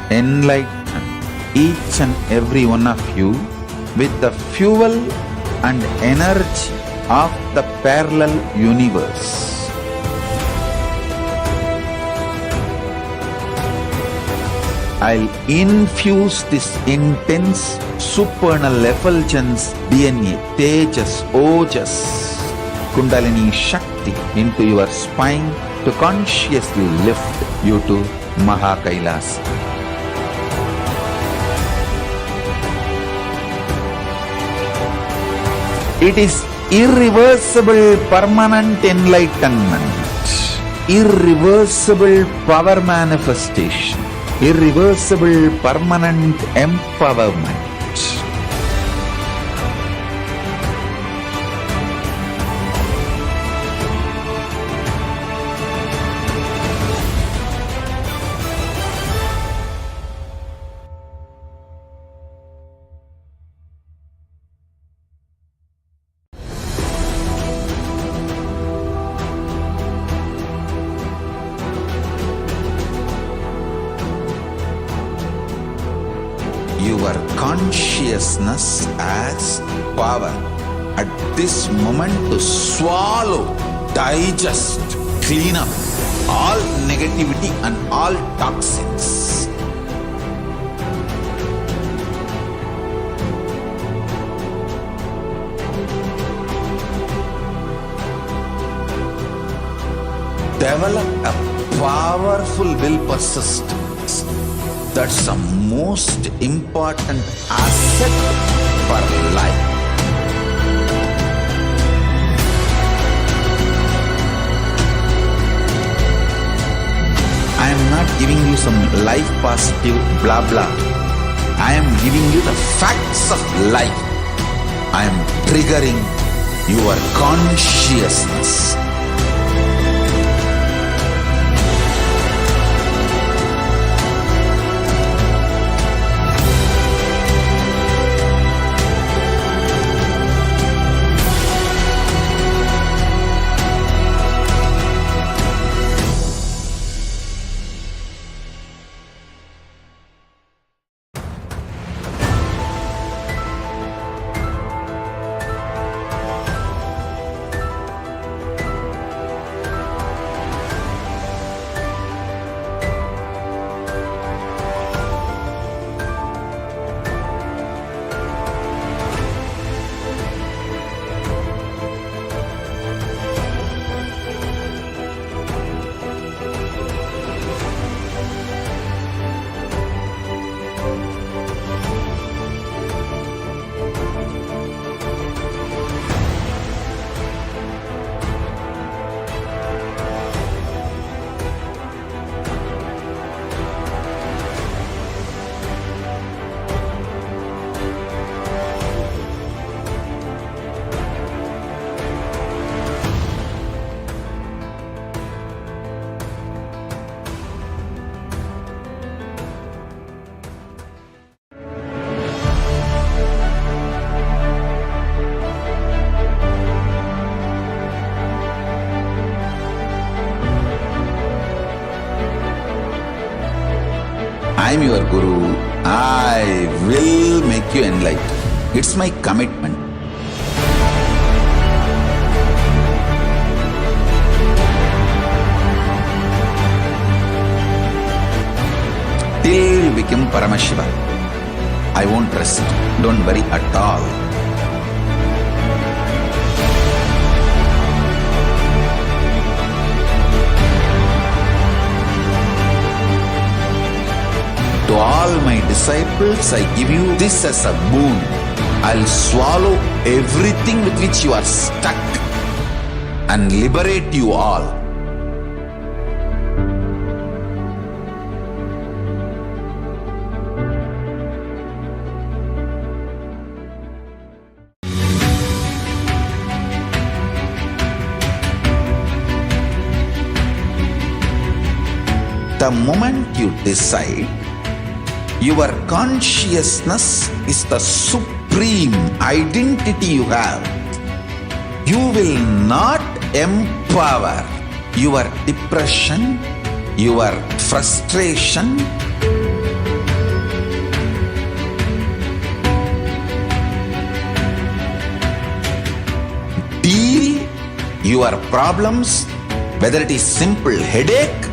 S2: enlighten each and every one of you with the fuel and energy of the parallel universe. I'll infuse this intense supernal effulgence DNA, Tejas, Ojas, Kundalini Shakti into your spine to consciously lift you to KAILASA. It is irreversible permanent enlightenment, irreversible power manifestation, irreversible permanent empowerment. Your consciousness as power at this moment to swallow, digest, clean up all negativity and all toxins. Develop a powerful will persistence. That's the most important asset for life. I am not giving you some life positive blah blah. I am giving you the facts of life. I am triggering your consciousness. I will make you enlightened. It's my commitment. Till you become Paramashiva, I won't rest. Don't worry at all. To all my disciples, I give you this as a boon. I'll swallow everything with which you are stuck and liberate you all. The moment you decide, your consciousness is the supreme identity you have. You will not empower your depression, your frustration, deal your problems, whether it is simple headache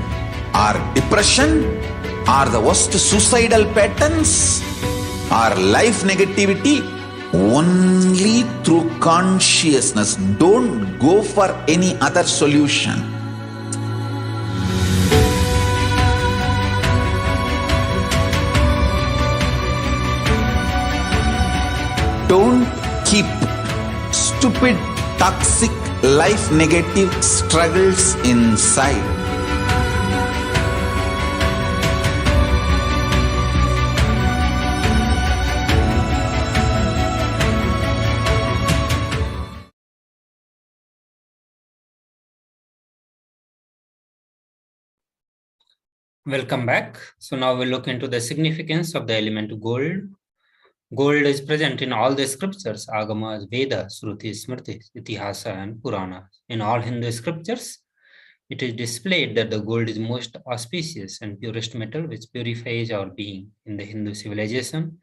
S2: or depression, or the worst suicidal patterns, or life negativity, only through consciousness. Don't go for any other solution. Don't keep stupid, toxic, life negative struggles inside.
S7: Welcome back. So now we'll look into the significance of the element gold. Gold is present in all the scriptures, Agamas, Vedas, Shrutis, Smritis, Itihasa, and Puranas. In all Hindu scriptures, it is displayed that the gold is most auspicious and purest metal which purifies our being. In the Hindu civilization,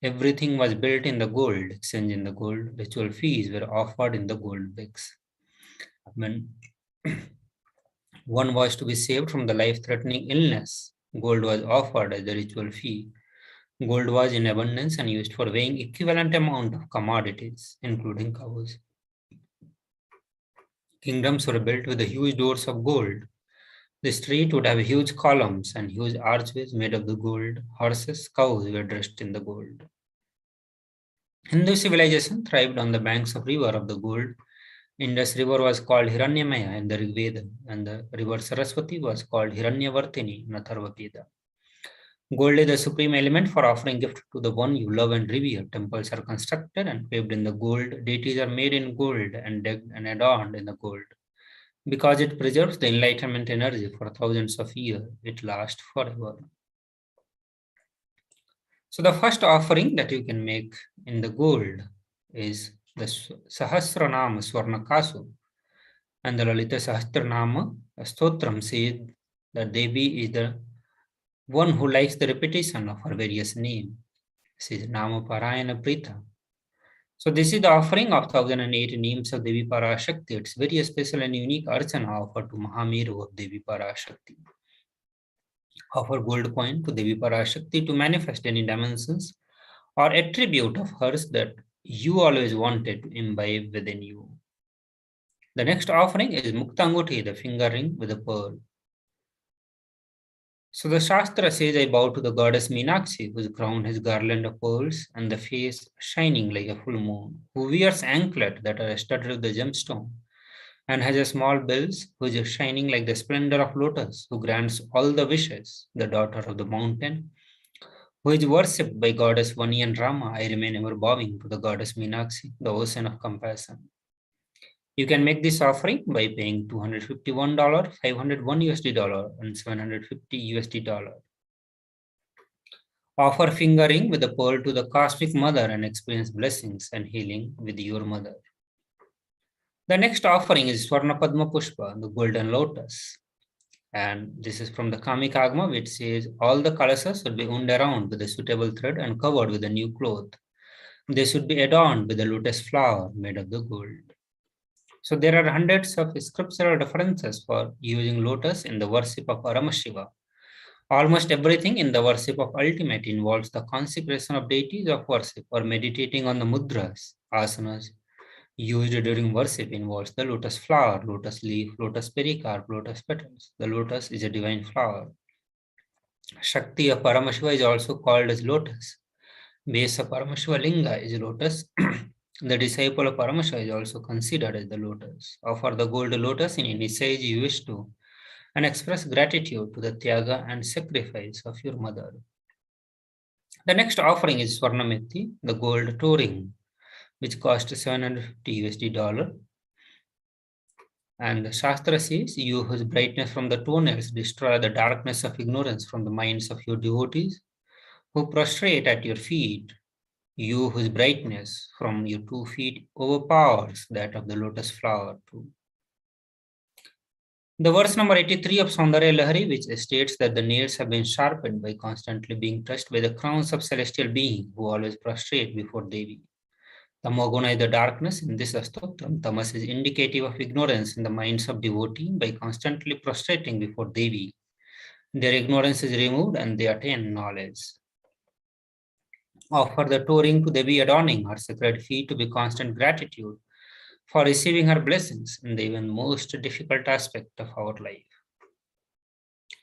S7: everything was built in the gold, exchanged in the gold. Ritual fees were offered in the gold bricks. When one was to be saved from the life-threatening illness, gold was offered as the ritual fee. Gold was in abundance and used for weighing equivalent amount of commodities, including cows. Kingdoms were built with the huge doors of gold. The street would have huge columns and huge archways made of the gold. Horses, cows were dressed in the gold. Hindu civilization thrived on the banks of river of the gold. Indus River was called Hiranyamaya in the Rig Veda, and the river Saraswati was called Hiranyavartini in Atharva Veda. Gold is the supreme element for offering gift to the one you love and revere. Temples are constructed and paved in the gold. Deities are made in gold and decked and adorned in the gold. Because it preserves the enlightenment energy for thousands of years, it lasts forever. So the first offering that you can make in the gold is the Sahasranama Swarnakasu, and the Lalita Sahasranama Stotram says that Devi is the one who likes the repetition of her various names. She is Nama Parayana Prita. So this is the offering of 1008 names of Devi Parashakti. It's very special and unique archana offered to Mahameru of Devi Parashakti. Offer gold coin to Devi Parashakti to manifest any dimensions or attribute of hers that you always wanted to imbibe within you. The next offering is Muktanguti, the finger ring with a pearl. So the Shastra says, I bow to the goddess Meenakshi, whose crown has garland of pearls and the face shining like a full moon, who wears anklet that are studded with the gemstone and has a small bells, who is shining like the splendor of lotus, who grants all the wishes, the daughter of the mountain, who is worshipped by goddess Vani and Rama. I remain ever bowing to the goddess Meenakshi, the ocean of compassion. You can make this offering by paying $251, $501 and $750. Offer finger ring with a pearl to the cosmic mother and experience blessings and healing with your mother. The next offering is Swarna Padma Pushpa, the golden lotus. And this is from the Kami Kagma, which says all the kalasas should be wound around with a suitable thread and covered with a new cloth. They should be adorned with a lotus flower made of the gold. So there are hundreds of scriptural references for using lotus in the worship of Paramashiva. Almost everything in the worship of ultimate involves the consecration of deities of worship or meditating on the mudras, asanas, used during worship involves the lotus flower, lotus leaf, lotus pericarp, lotus petals. The lotus is a divine flower. Shakti of Paramashiva is also called as lotus. Base of Paramashiva Linga is lotus. The disciple of Paramashiva is also considered as the lotus. Offer the gold lotus in any size you wish to and express gratitude to the Tyaga and sacrifice of your mother. The next offering is Swarnameti, the gold touring, which cost $750. And the Shastra says, you whose brightness from the toenails destroy the darkness of ignorance from the minds of your devotees, who prostrate at your feet, you whose brightness from your 2 feet overpowers that of the lotus flower too. The verse number 83 of Saundarya Lahari, which states that the nails have been sharpened by constantly being touched by the crowns of celestial beings who always prostrate before Devi. Tamoguna is the darkness in this astotram. Tamas is indicative of ignorance in the minds of devotees by constantly prostrating before Devi. Their ignorance is removed and they attain knowledge. Offer the touring to Devi, adorning her sacred feet to be constant gratitude for receiving her blessings in the even most difficult aspect of our life.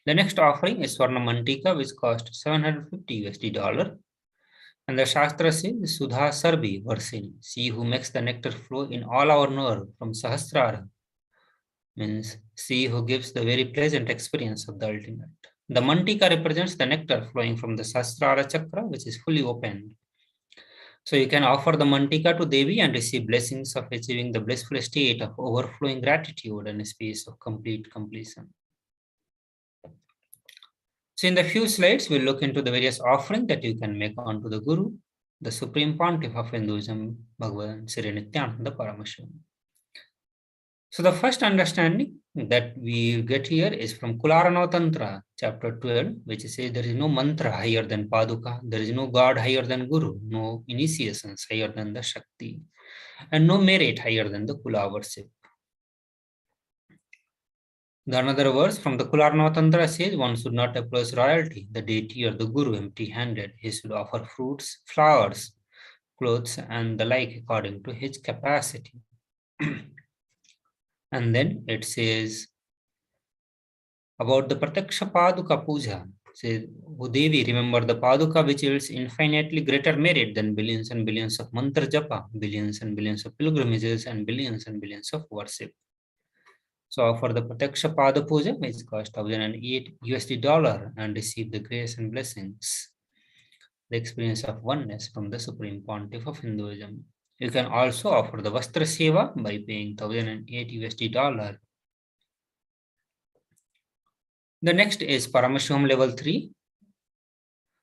S7: The next offering is Swarna Mantika, which cost $750. And the Shastra says, Sudha Sarbi Varsini, she who makes the nectar flow in all our nerve from Sahasrara, means she who gives the very pleasant experience of the ultimate. The Mantika represents the nectar flowing from the Sahasrara chakra, which is fully opened. So you can offer the Mantika to Devi and receive blessings of achieving the blissful state of overflowing gratitude and a space of complete completion. So in the few slides, we'll look into the various offerings that you can make onto the Guru, the Supreme Pontiff of Hinduism, Bhagavan Sri Nithyananda Paramashivam. So the first understanding that we get here is from Kularano Tantra, chapter 12, which says there is no mantra higher than Paduka, there is no God higher than Guru, no initiations higher than the Shakti, and no merit higher than the Kula worship. The another verse from the Kularno Tantra says one should not approach royalty, the deity or the Guru empty-handed. He should offer fruits, flowers, clothes, and the like according to his capacity. And then it says about the Prataksha Paduka Puja. Says, O Devi, remember the Paduka which yields infinitely greater merit than billions and billions of mantra japa, billions and billions of pilgrimages, and billions of worship. So for the Prataksha Pada Puja, which cost $1,008 and receive the grace and blessings, the experience of oneness from the Supreme Pontiff of Hinduism. You can also offer the Vastra Seva by paying $1,008. The next is Paramashivoham level 3.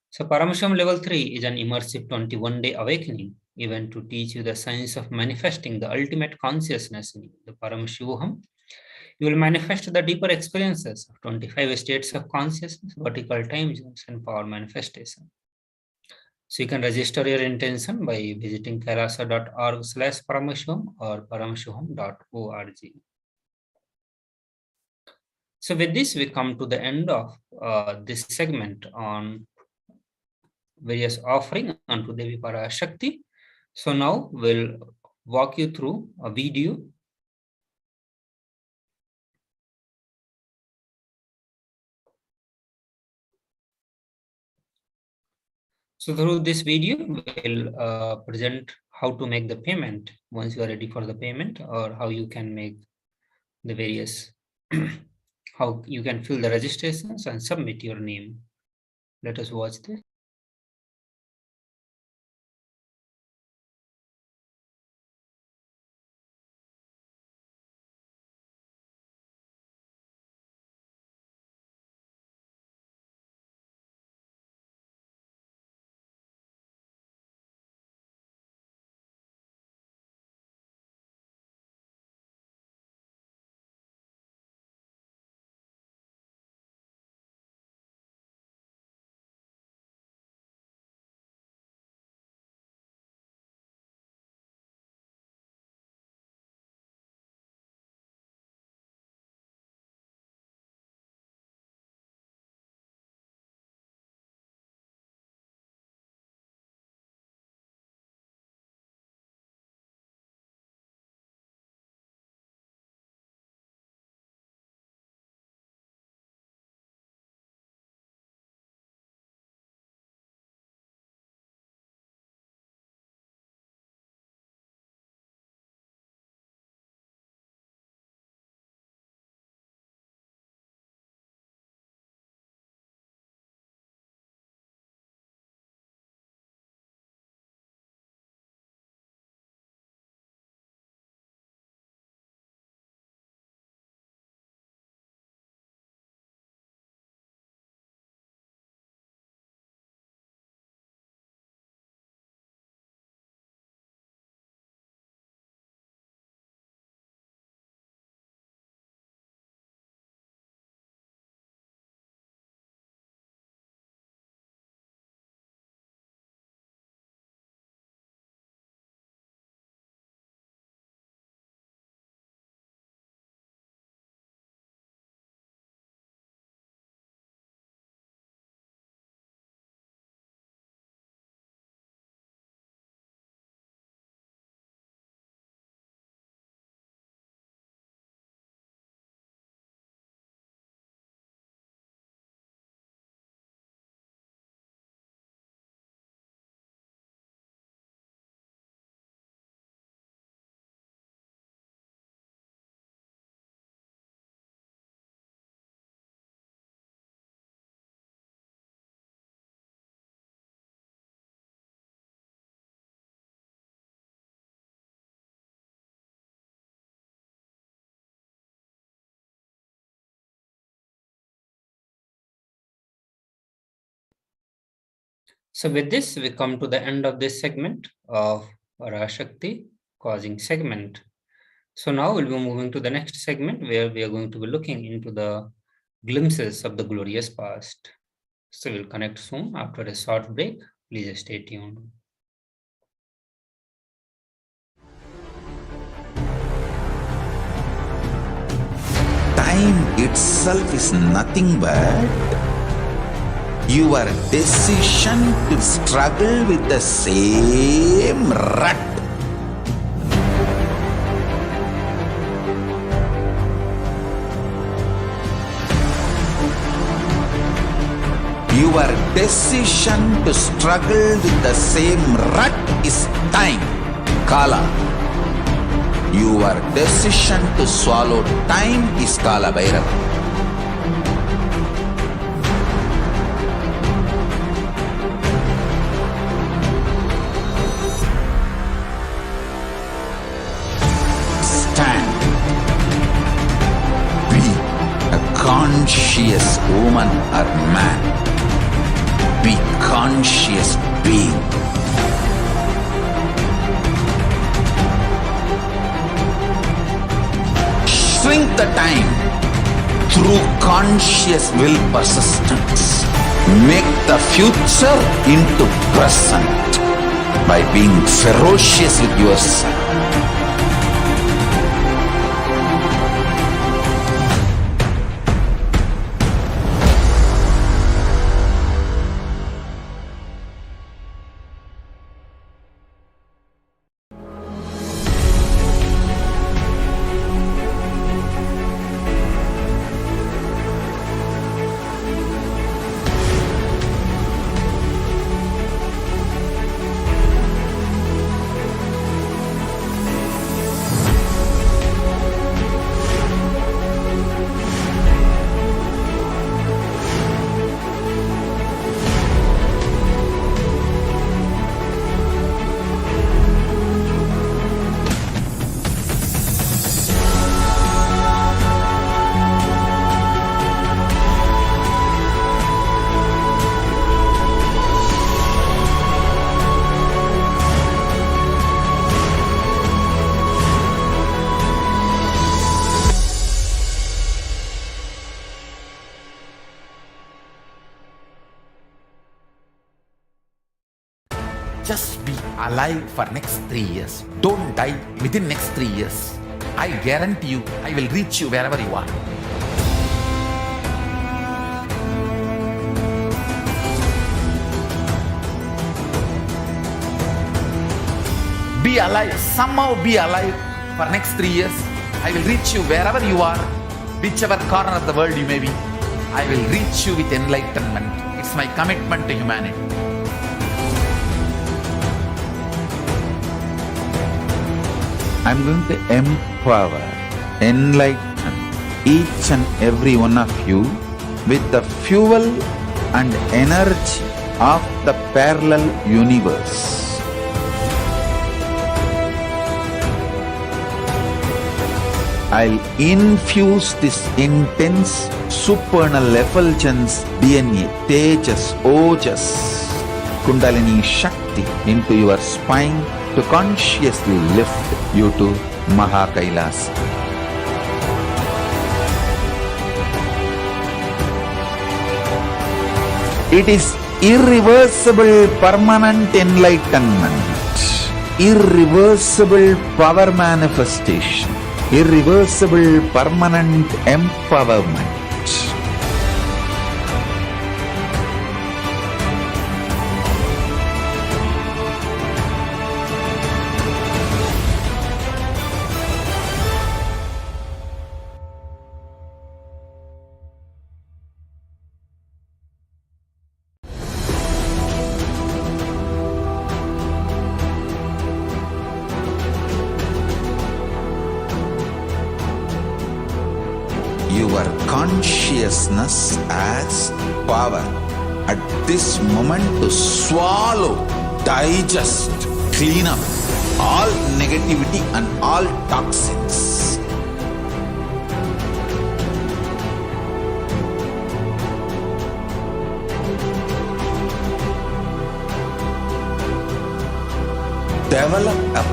S7: So Paramashivoham level 3 is an immersive 21-day awakening event to teach you the science of manifesting the ultimate consciousness in you, the Paramashivoham. You will manifest the deeper experiences of 25 states of consciousness, vertical time zones, and power manifestation. So you can register your intention by visiting kailasa.org/Paramashivoham or paramashivoham.org. So with this, we come to the end of this segment on various offering unto Devi Parashakti. So now we'll walk you through a video. So through this video, we'll present how to make the payment once you are ready for the payment, or how you can make the various, how you can fill the registrations and submit your name. Let us watch this. So with this, we come to the end of this segment of Parashakti causing segment. So now we'll be moving to the next segment where we are going to be looking into the glimpses of the glorious past. So we'll connect soon after a short break. Please stay tuned.
S2: Time itself is nothing but your decision to struggle with the same rut. Your decision to struggle with the same rut is time, Kala. Your decision to swallow time is Kala Bhairava. Stand. Be a conscious woman or man. Be conscious being. Shrink the time through conscious will persistence. Make the future into present by being ferocious with yourself.
S1: Just be alive for next 3 years. Don't die within next 3 years. I guarantee you, I will reach you wherever you are. Be alive, somehow be alive for next 3 years. I will reach you wherever you are, whichever corner of the world you may be. I will reach you with enlightenment. It's my commitment to humanity.
S2: I'm going to empower, enlighten each and every one of you with the fuel and energy of the parallel universe. I'll infuse this intense supernal effulgence DNA, Tejas, Ojas, Kundalini Shakti into your spine to consciously lift you to KAILASA. It is irreversible permanent enlightenment, irreversible power manifestation, irreversible permanent empowerment. Your consciousness as power at this moment to swallow, digest, clean up all negativity and all toxins. develop a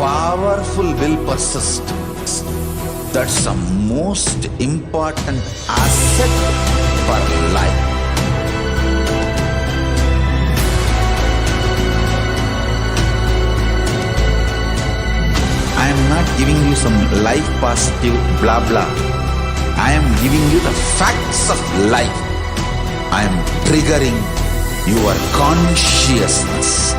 S2: powerful will persistence. That's the most important asset for life. I am not giving you some life positive blah blah. I am giving you the facts of life. I am triggering your consciousness.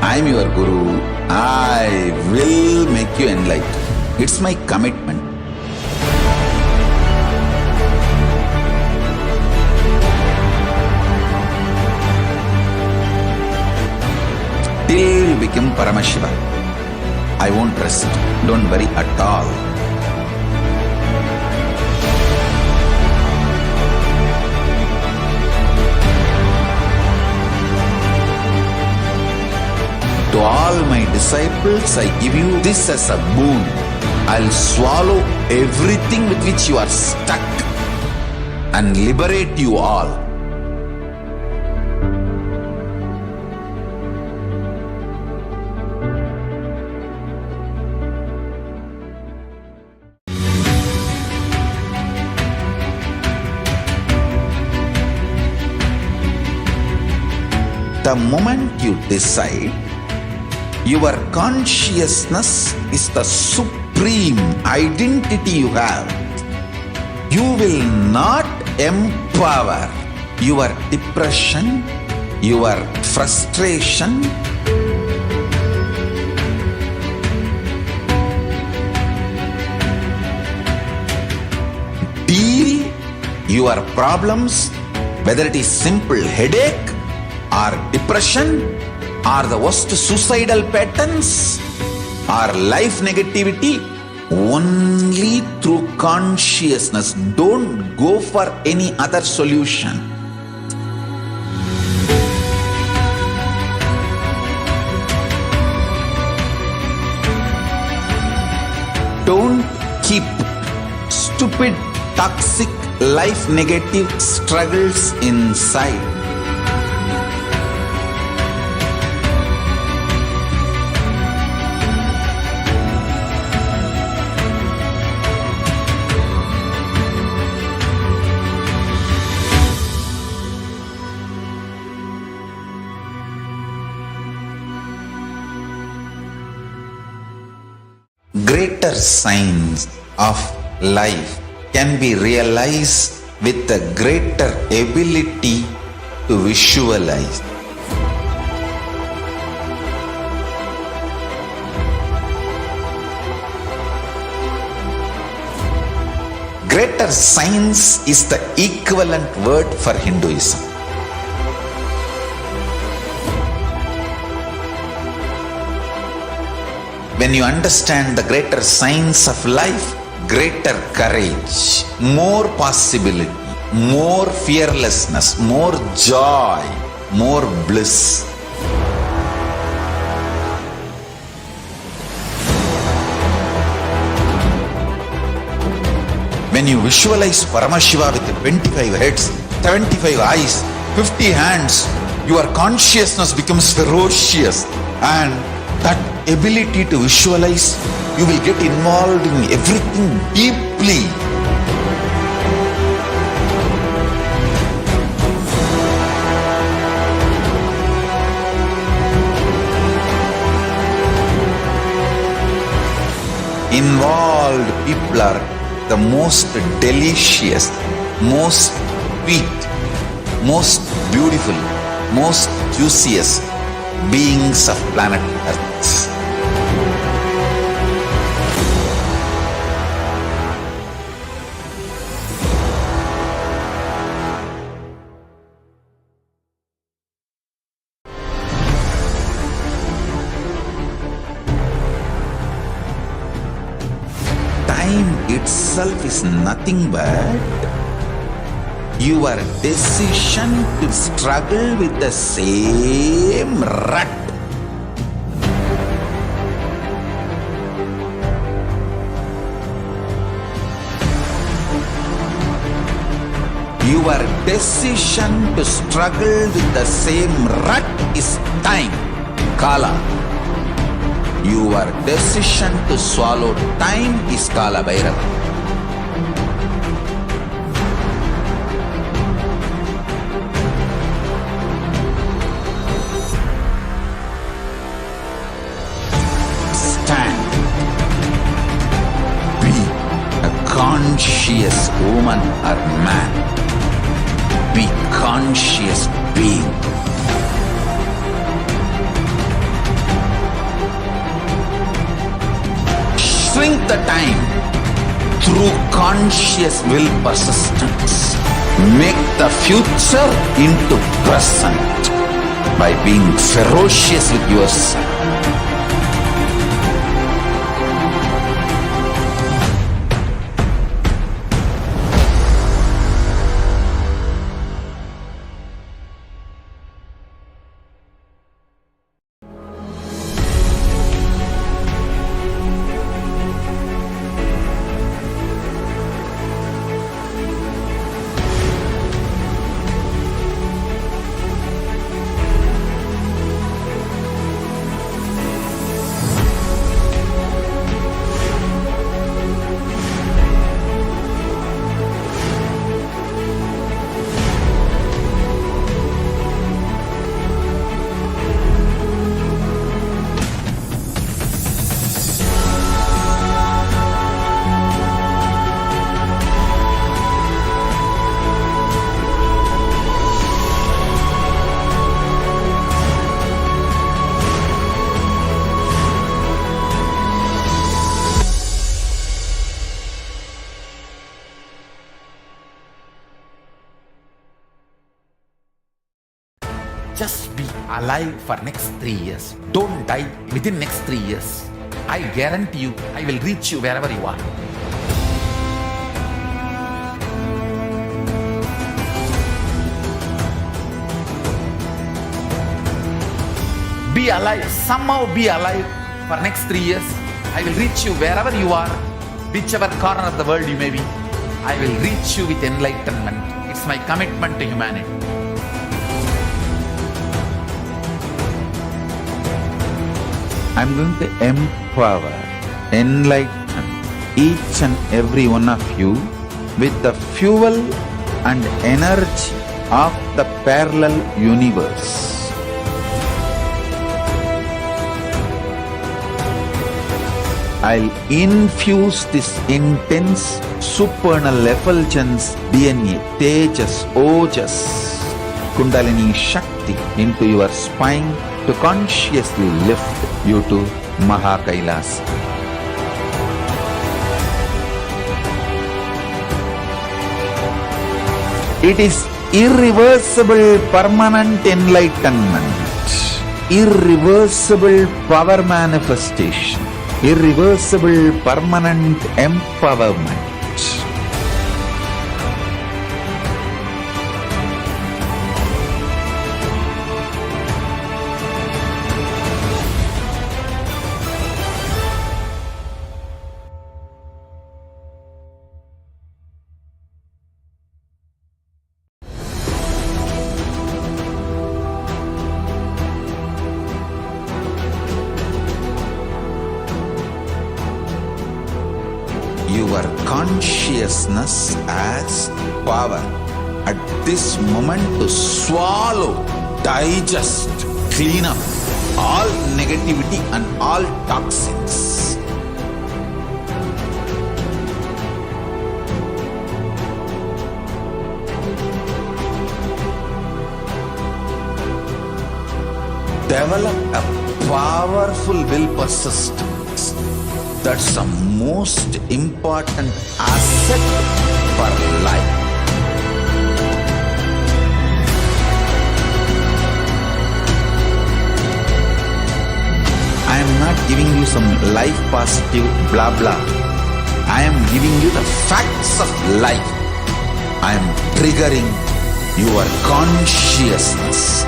S2: I am your Guru. I will make you enlightened. It's my commitment. Till you become Paramashiva, I won't rest. Don't worry at all. To all my disciples, I give you this as a boon. I'll swallow everything with which you are stuck and liberate you all. The moment you decide, your consciousness is the supreme identity you have. You will not empower your depression, your frustration, deal your problems, whether it is simple headache or depression, or the worst suicidal patterns, or life negativity, only through consciousness. Don't go for any other solution. Don't keep stupid, toxic, life negative struggles inside. Greater signs of life can be realized with a greater ability to visualize. Greater science is the equivalent word for Hinduism. When you understand the greater science of life, greater courage, more possibility, more fearlessness, more joy, more bliss. When you visualize Paramashiva with 25 heads, 75 eyes, 50 hands, your consciousness becomes ferocious, and that ability to visualize, you will get involved in everything deeply. Involved people are the most delicious, most sweet, most beautiful, most juiciest beings of planet Earth. Time itself is nothing but your decision to struggle with the same rut. Your decision to struggle with the same rut is time, Kala. Your decision to swallow time is Kala Bhairava. Stand. Be a conscious woman or man. Be conscious being. Shrink the time through conscious will persistence. Make the future into present by being ferocious with yourself.
S1: Just be alive for next 3 years. Don't die within next 3 years. I guarantee you, I will reach you wherever you are. Be alive, somehow be alive for next 3 years. I will reach you wherever you are, whichever corner of the world you may be. I will reach you with enlightenment. It's my commitment to humanity.
S2: I'm going to empower, enlighten each and every one of you with the fuel and energy of the parallel universe. I'll infuse this intense supernal effulgence DNA, Tejas, Ojas, Kundalini Shakti into your spine to consciously lift you to KAILASA. It is irreversible permanent enlightenment, irreversible power manifestation, irreversible permanent empowerment. consciousness as power at this moment to swallow, digest, clean up all negativity and all toxins. Develop a powerful will persistence. That's the most important asset for life. I am not giving you some life positive blah blah. I am giving you the facts of life. I am triggering your consciousness.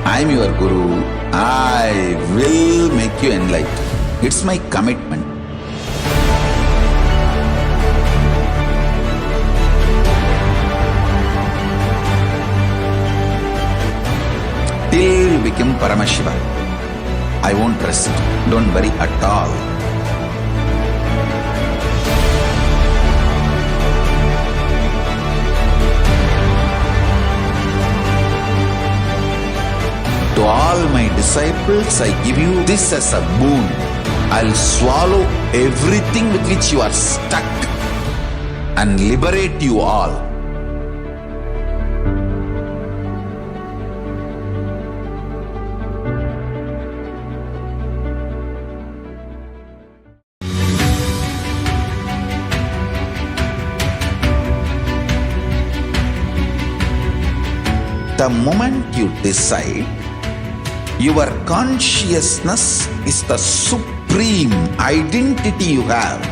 S2: I am your Guru. I will make you enlightened. It's my commitment. Till you become Paramashiva, I won't rest. Don't worry at all. To all my disciples, I give you this as a boon. I'll swallow everything with which you are stuck and liberate you all. The moment you decide, your consciousness is the supreme identity you have.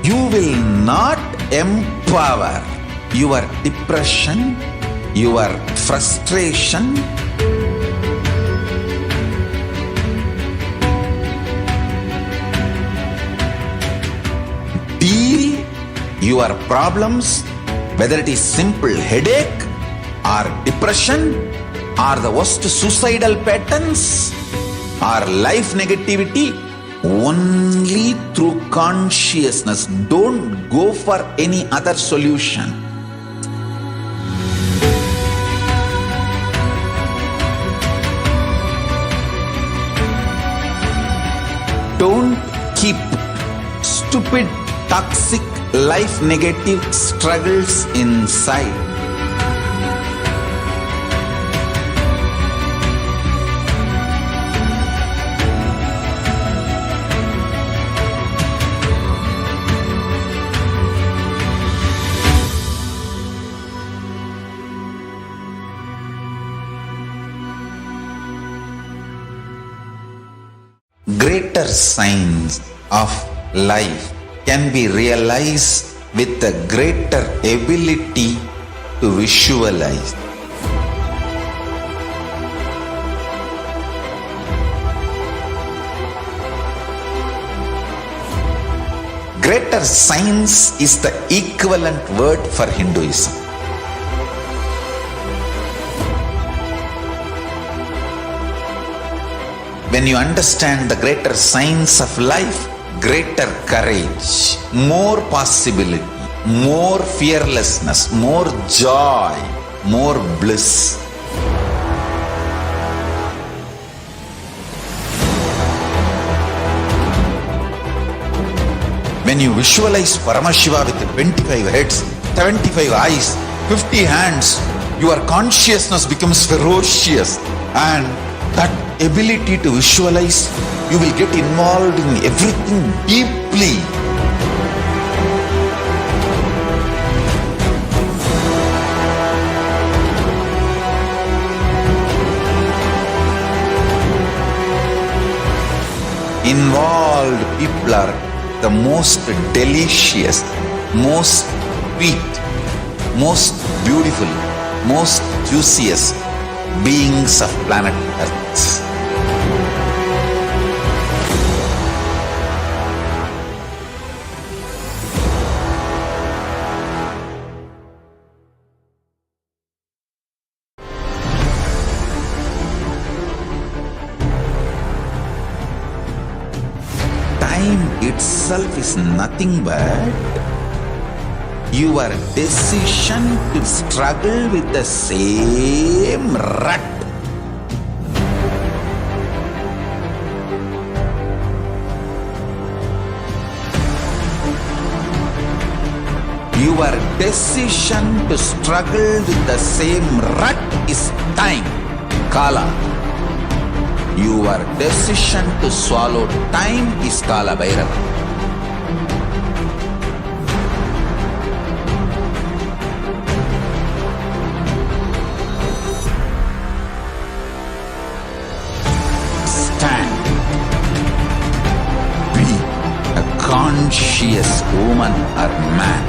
S2: You will not empower your depression, your frustration, deal your problems, whether it is simple headache or depression, or the worst suicidal patterns, or life negativity, only through consciousness. Don't go for any other solution. Don't keep stupid, toxic, life negative struggles inside. Greater signs of life can be realized with a greater ability to visualize. Greater science is the equivalent word for Hinduism. When you understand the greater science of life, greater courage, more possibility, more fearlessness, more joy, more bliss. When you visualize Paramashiva with 25 heads, 75 eyes, 50 hands, your consciousness becomes ferocious, and that ability to visualize, you will get involved in everything deeply. Involved people are the most delicious, most sweet, most beautiful, most juiciest beings of planet Earth. Time itself is nothing but your decision to struggle with the same rut. Your decision to struggle with the same rut is time, Kala. Your decision to swallow time is Kala Bhairava. Stand. Be a conscious woman or man.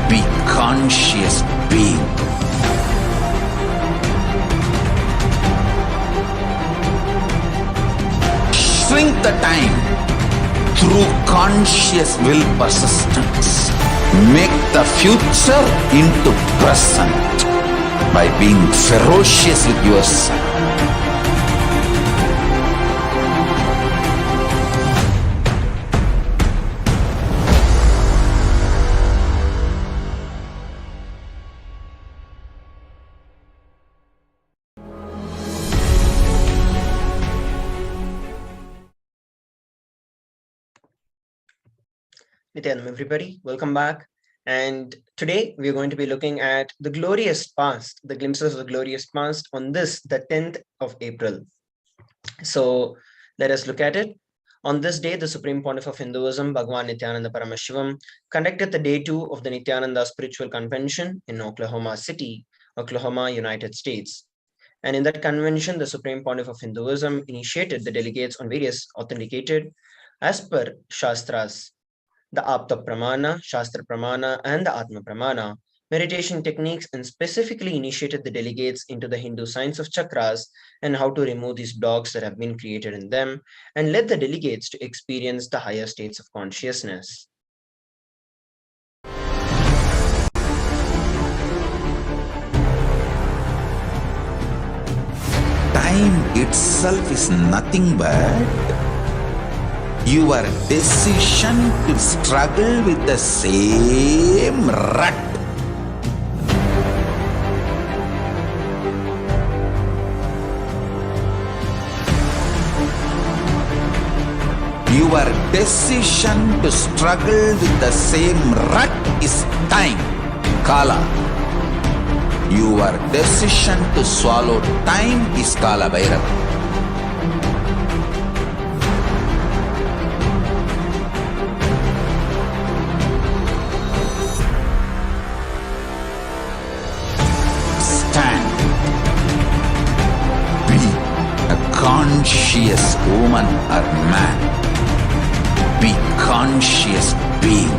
S2: Be conscious being. Shrink the time through conscious will persistence. Make the future into present by being ferocious with yourself.
S8: Nithyanam, everybody, welcome back. And today we're going to be looking at the glorious past, the glimpses of the glorious past on this, the 10th of April. So let us look at it. On this day, the Supreme Pontiff of Hinduism, Bhagwan Nithyananda Paramashivam, conducted the Day 2 of the Nithyananda Spiritual Convention in Oklahoma City, Oklahoma, United States. And in that convention, the Supreme Pontiff of Hinduism initiated the delegates on various authenticated, as per Shastras, the Apta Pramana, Shastra Pramana, and the Atma Pramana, meditation techniques, and specifically initiated the delegates into the Hindu science of chakras and how to remove these blocks that have been created in them, and led the delegates to experience the higher states of consciousness.
S2: Time itself is nothing but your decision to struggle with the same rut. Your decision to struggle with the same rut is time, Kala. Your decision to swallow time is Kala Bhairava. Conscious woman or man. Be conscious being.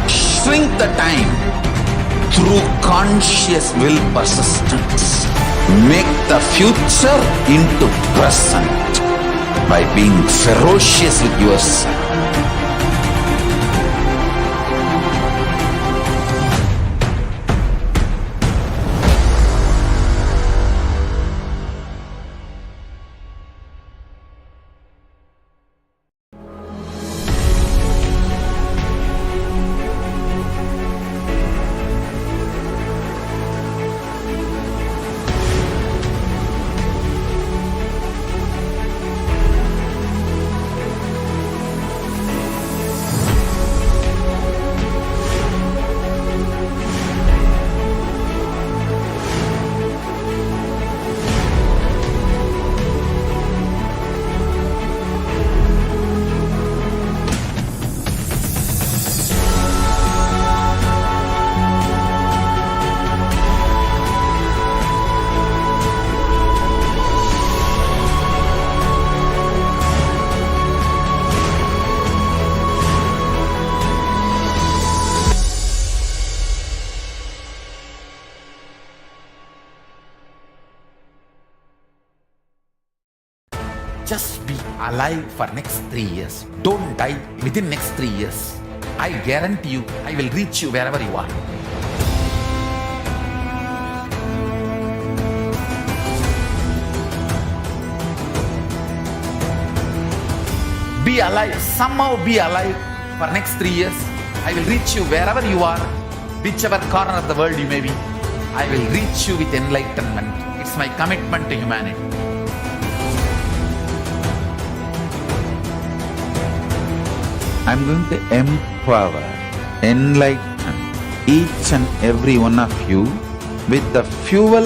S2: Shrink the time through conscious will persistence. make the future into present by being ferocious with yourself.
S1: Just be alive for next 3 years. Don't die within next 3 years. I guarantee you, I will reach you wherever you are. Be alive, somehow be alive for next 3 years. I will reach you wherever you are, whichever corner of the world you may be. I will reach you with enlightenment. It's my commitment to humanity.
S2: I'm going to empower, enlighten each and every one of you with the fuel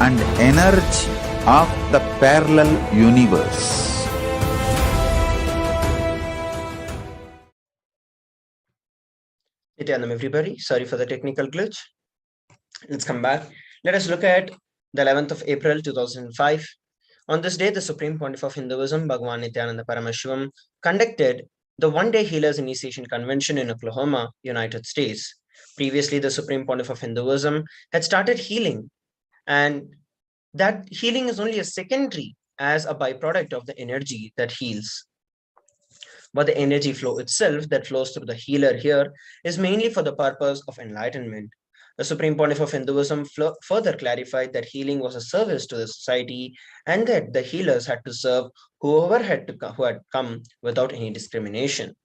S2: and energy of the parallel universe.
S8: Nithyanam, everybody. Sorry for the technical glitch. Let's come back. Let us look at the 11th of April 2005. On this day, the Supreme Pontiff of Hinduism, Bhagwan Nithyananda Paramashivam, conducted the One-Day Healers Initiation Convention in Oklahoma, United States. Previously, the Supreme Pontiff of Hinduism had started healing, and that healing is only a secondary as a byproduct of the energy that heals. But the energy flow itself that flows through the healer here is mainly for the purpose of enlightenment. The Supreme Pontiff of Hinduism further clarified that healing was a service to the society and that the healers had to serve whoever who had come without any discrimination.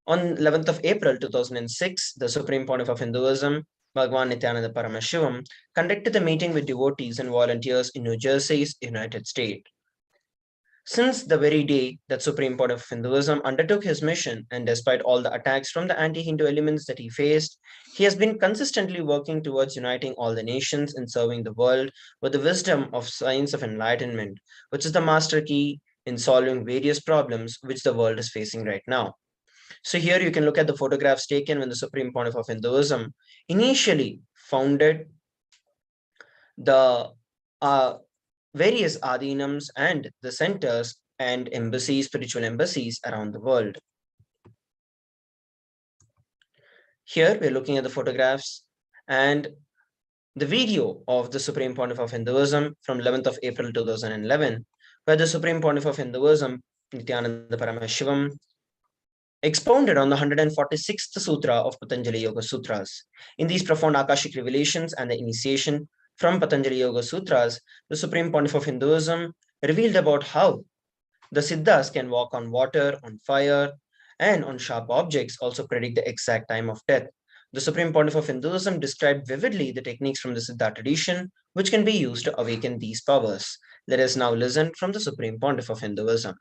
S8: On 11th of April 2006, the Supreme Pontiff of Hinduism, Bhagwan Nithyananda Paramashivam, conducted a meeting with devotees and volunteers in New Jersey, United States. Since the very day that Supreme Pontiff of Hinduism undertook his mission, and despite all the attacks from the anti-Hindu elements that he faced, he has been consistently working towards uniting all the nations and serving the world with the wisdom of science of enlightenment, which is the master key in solving various problems which the world is facing right now. So here you can look at the photographs taken when the Supreme Pontiff of Hinduism initially founded the various adhinams and the centers and embassies, spiritual embassies around the world. Here we're looking at the photographs and the video of the Supreme Pontiff of Hinduism from 11th of April 2011, where the Supreme Pontiff of Hinduism, Nithyananda Paramashivam, expounded on the 146th Sutra of Patanjali Yoga Sutras. In these profound Akashic revelations and the initiation from Patanjali Yoga Sutras, the Supreme Pontiff of Hinduism revealed about how the Siddhas can walk on water, on fire, and on sharp objects, also predict the exact time of death. The Supreme Pontiff of Hinduism described vividly the techniques from the Siddha tradition, which can be used to awaken these powers. Let us now listen from the Supreme Pontiff of Hinduism.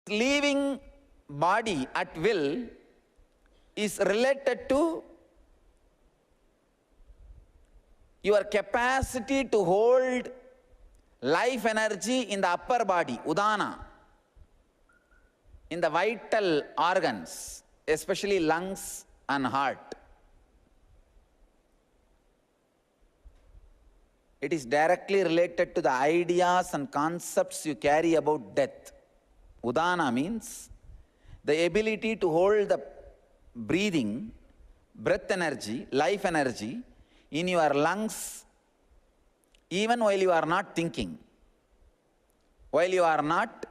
S9: Leaving body at will is related to your capacity to hold life energy in the upper body, udana, in the vital organs, especially lungs and heart. It is directly related to the ideas and concepts you carry about death. Udana means the ability to hold the breathing, breath energy, life energy in your lungs even while you are not thinking, while you are not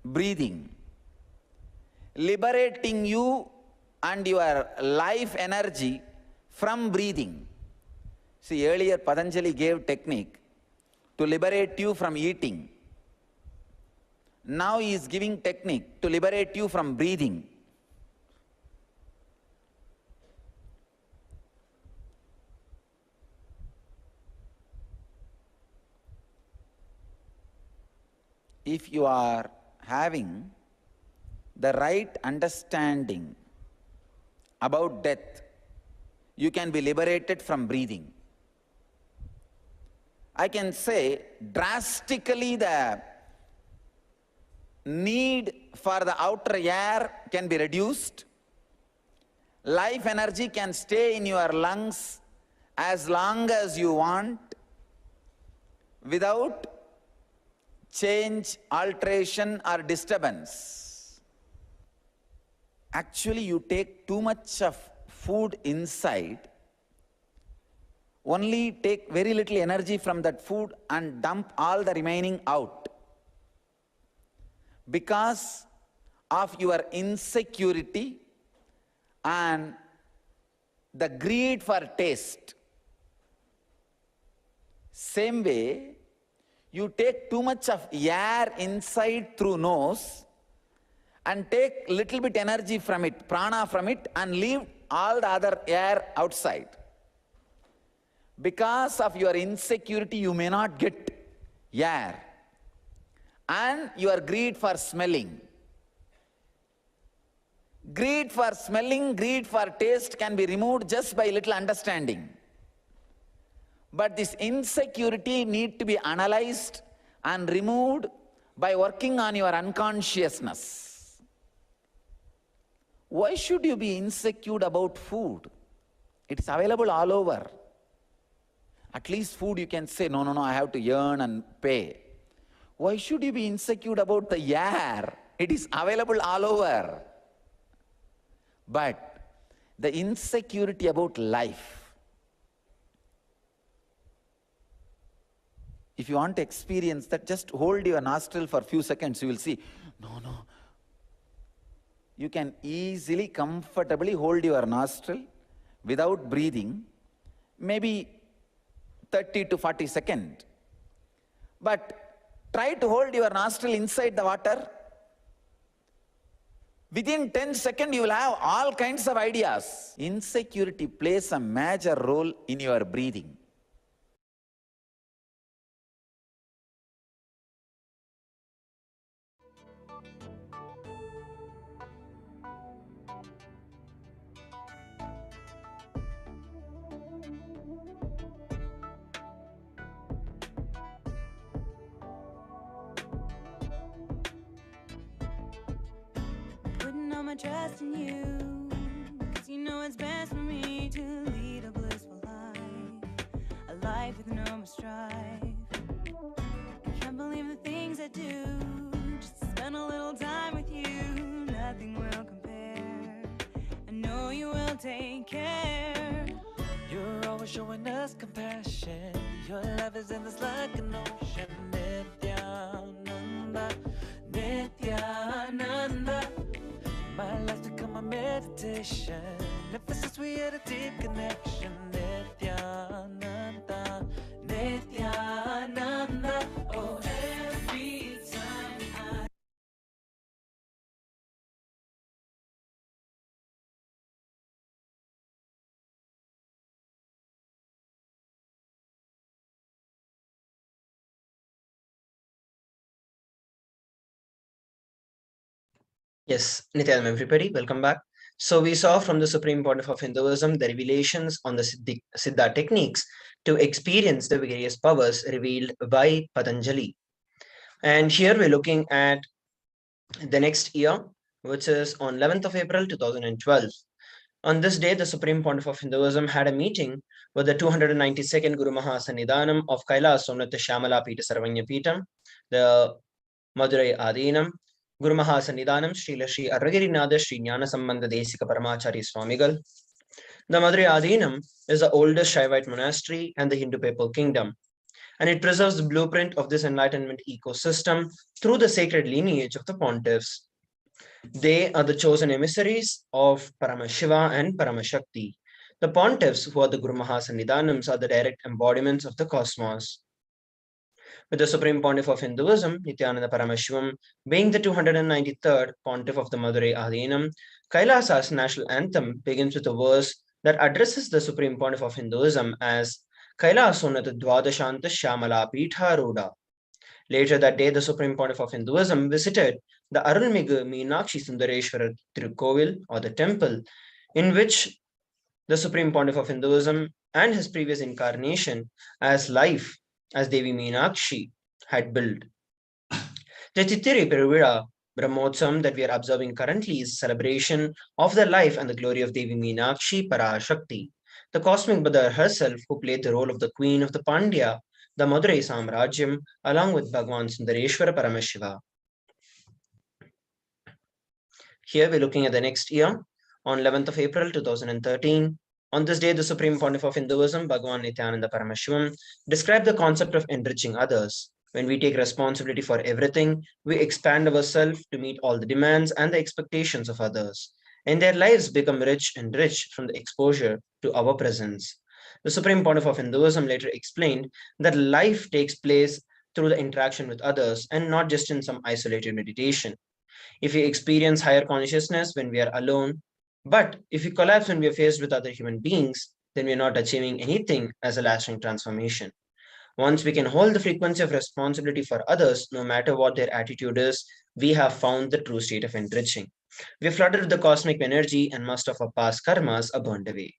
S9: breathing, liberating you and your life energy from breathing. See, earlier Patanjali gave technique to liberate you from eating. Now he is giving technique to liberate you from breathing. If you are having the right understanding about death, you can be liberated from breathing. I can say drastically the need for the outer air can be reduced. Life energy can stay in your lungs as long as you want without change, alteration or disturbance. Actually, you take too much of food inside, only take very little energy from that food and dump all the remaining out. Because of your insecurity and the greed for taste. Same way, you take too much of air inside through nose and take little bit energy from it, prana from it, and leave all the other air outside. Because of your insecurity, you may not get air. And your greed for smelling. Greed for smelling, greed for taste can be removed just by little understanding. But this insecurity need to be analyzed and removed by working on your unconsciousness. Why should you be insecure about food? It is available all over. At least food you can say, no, I have to earn and pay. Why should you be insecure about the air? It is available all over. But the insecurity about life, if you want to experience that, just hold your nostril for a few seconds, you will see, no. You can easily, comfortably hold your nostril without breathing, maybe 30 to 40 seconds. But try to hold your nostril inside the water. Within 10 seconds, you will have all kinds of ideas. Insecurity plays a major role in your breathing.
S10: Putting all my trust in you, 'cause you know it's best for me to lead a blissful life, a life with no more strife. I can't believe the things I do, just to spend a little time with you, nothing will compare. I know you will take care.
S11: You're always showing us compassion. Your love is endless like an ocean. Nithyananda, Nithyananda. My life's become a meditation. Ever since we had a deep connection. Nithyananda, Nithyananda. Oh, every time I...
S8: Yes, Nithyanam, everybody, welcome back. So we saw from the Supreme Pontiff of Hinduism the revelations on the Siddha techniques to experience the various powers revealed by Patanjali. And here we're looking at the next year, which is on 11th of April 2012. On this day, the Supreme Pontiff of Hinduism had a meeting with the 292nd Guru Mahasannidhanam of KAILASA Nithyananda Paramashivam, the Madurai Adinam, Guru Mahasannidhanam Srila Sri Aragarinada Sri Jnana Sambandha Desika Paramacharya Swamigal. The Madurai Adinam is the oldest Shaivite monastery and the Hindu papal kingdom, and it preserves the blueprint of this enlightenment ecosystem through the sacred lineage of the pontiffs. They are the chosen emissaries of Paramashiva and Paramashakti. The pontiffs, who are the Guru Mahasannidhanams, are the direct embodiments of the cosmos. With the Supreme Pontiff of Hinduism, Nithyananda Paramashivam, being the 293rd Pontiff of the Madurai Adinam, Kailasa's national anthem begins with a verse that addresses the Supreme Pontiff of Hinduism as Kailasonata Dwadashanta Shamala Pitha Roda. Later that day, the Supreme Pontiff of Hinduism visited the Arulmigu Meenakshi Sundareshwara Tirukovil, or the temple, in which the Supreme Pontiff of Hinduism and his previous incarnation as life as Devi Meenakshi had built. The Titiri Peruvira Brahmotsam that we are observing currently is a celebration of the life and the glory of Devi Meenakshi Parashakti, the cosmic mother herself who played the role of the queen of the Pandya, the Madurai Samrajyam, along with Bhagwan Sundareshwara Paramashiva. Here we're looking at the next year, on 11th of April 2013. On this day, the Supreme Pontiff of Hinduism, Bhagwan Nithyananda Paramashivam, described the concept of enriching others. When we take responsibility for everything, we expand ourselves to meet all the demands and the expectations of others, and their lives become rich and rich from the exposure to our presence. The Supreme Pontiff of Hinduism later explained that life takes place through the interaction with others and not just in some isolated meditation. If we experience higher consciousness when we are alone, but if we collapse when we are faced with other human beings, then we are not achieving anything as a lasting transformation. Once we can hold the frequency of responsibility for others, no matter what their attitude is, we have found the true state of enriching. We are flooded with the cosmic energy and most of our past karmas are burned away.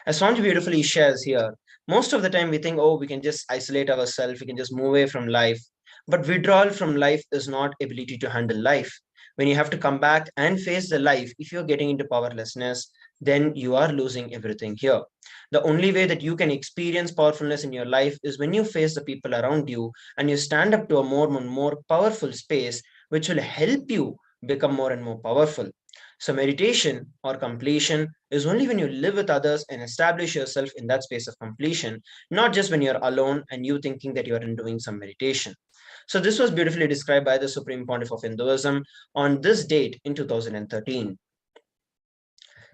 S8: As Swami beautifully shares here, most of the time we think, oh, we can just isolate ourselves, we can just move away from life. But withdrawal from life is not ability to handle life. When you have to come back and face the life, if you're getting into powerlessness, then you are losing everything here. The only way that you can experience powerfulness in your life is when you face the people around you and you stand up to a more and more powerful space, which will help you become more and more powerful. So meditation or completion is only when you live with others and establish yourself in that space of completion, not just when you're alone and you thinking that you're doing some meditation. So this was beautifully described by the Supreme Pontiff of Hinduism on this date in 2013.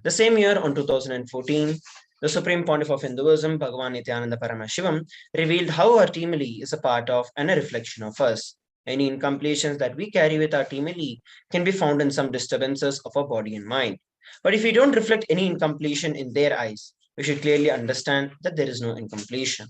S8: The same year, on 2014, the Supreme Pontiff of Hinduism, Bhagwan Nithyananda Paramashivam, revealed how our Timali is a part of and a reflection of us. Any incompletions that we carry with our Timali can be found in some disturbances of our body and mind. But if we don't reflect any incompletion in their eyes, we should clearly understand that there is no incompletion.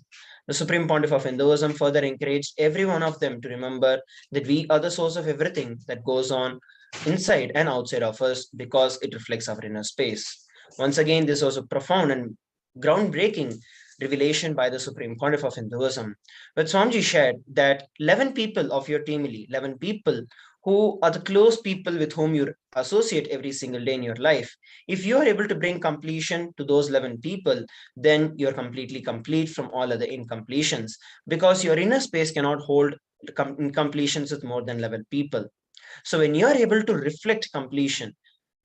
S8: The Supreme Pontiff of Hinduism further encouraged every one of them to remember that we are the source of everything that goes on inside and outside of us because it reflects our inner space. Once again, this was a profound and groundbreaking revelation by the Supreme Pontiff of Hinduism. But Swamiji shared that 11 people of your Timali, 11 people who are the close people with whom you associate every single day in your life. If you are able to bring completion to those 11 people, then you're completely complete from all other incompletions, because your inner space cannot hold incompletions with more than 11 people. So when you are able to reflect completion,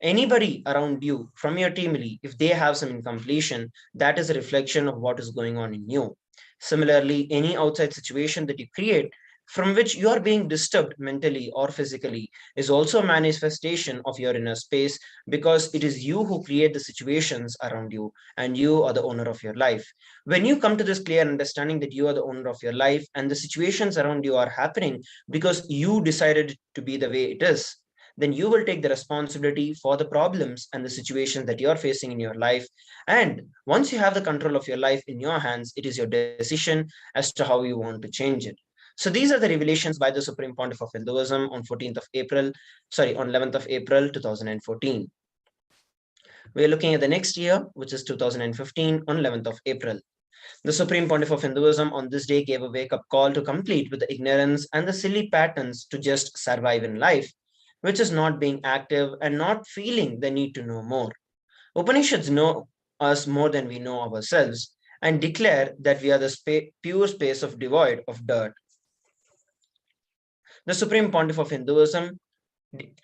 S8: anybody around you from your Timali, if they have some incompletion, that is a reflection of what is going on in you. Similarly, any outside situation that you create from which you are being disturbed mentally or physically is also a manifestation of your inner space, because it is you who create the situations around you and you are the owner of your life. When you come to this clear understanding that you are the owner of your life and the situations around you are happening because you decided to be the way it is, then you will take the responsibility for the problems and the situations that you're facing in your life. And once you have the control of your life in your hands, it is your decision as to how you want to change it. So these are the revelations by the Supreme Pontiff of Hinduism on 11th of April 2014. We are looking at the next year, which is 2015, on 11th of April. The Supreme Pontiff of Hinduism on this day gave a wake-up call to complete with the ignorance and the silly patterns to just survive in life, which is not being active and not feeling the need to know more. Upanishads know us more than we know ourselves and declare that we are the pure space of devoid of dirt. The Supreme Pontiff of Hinduism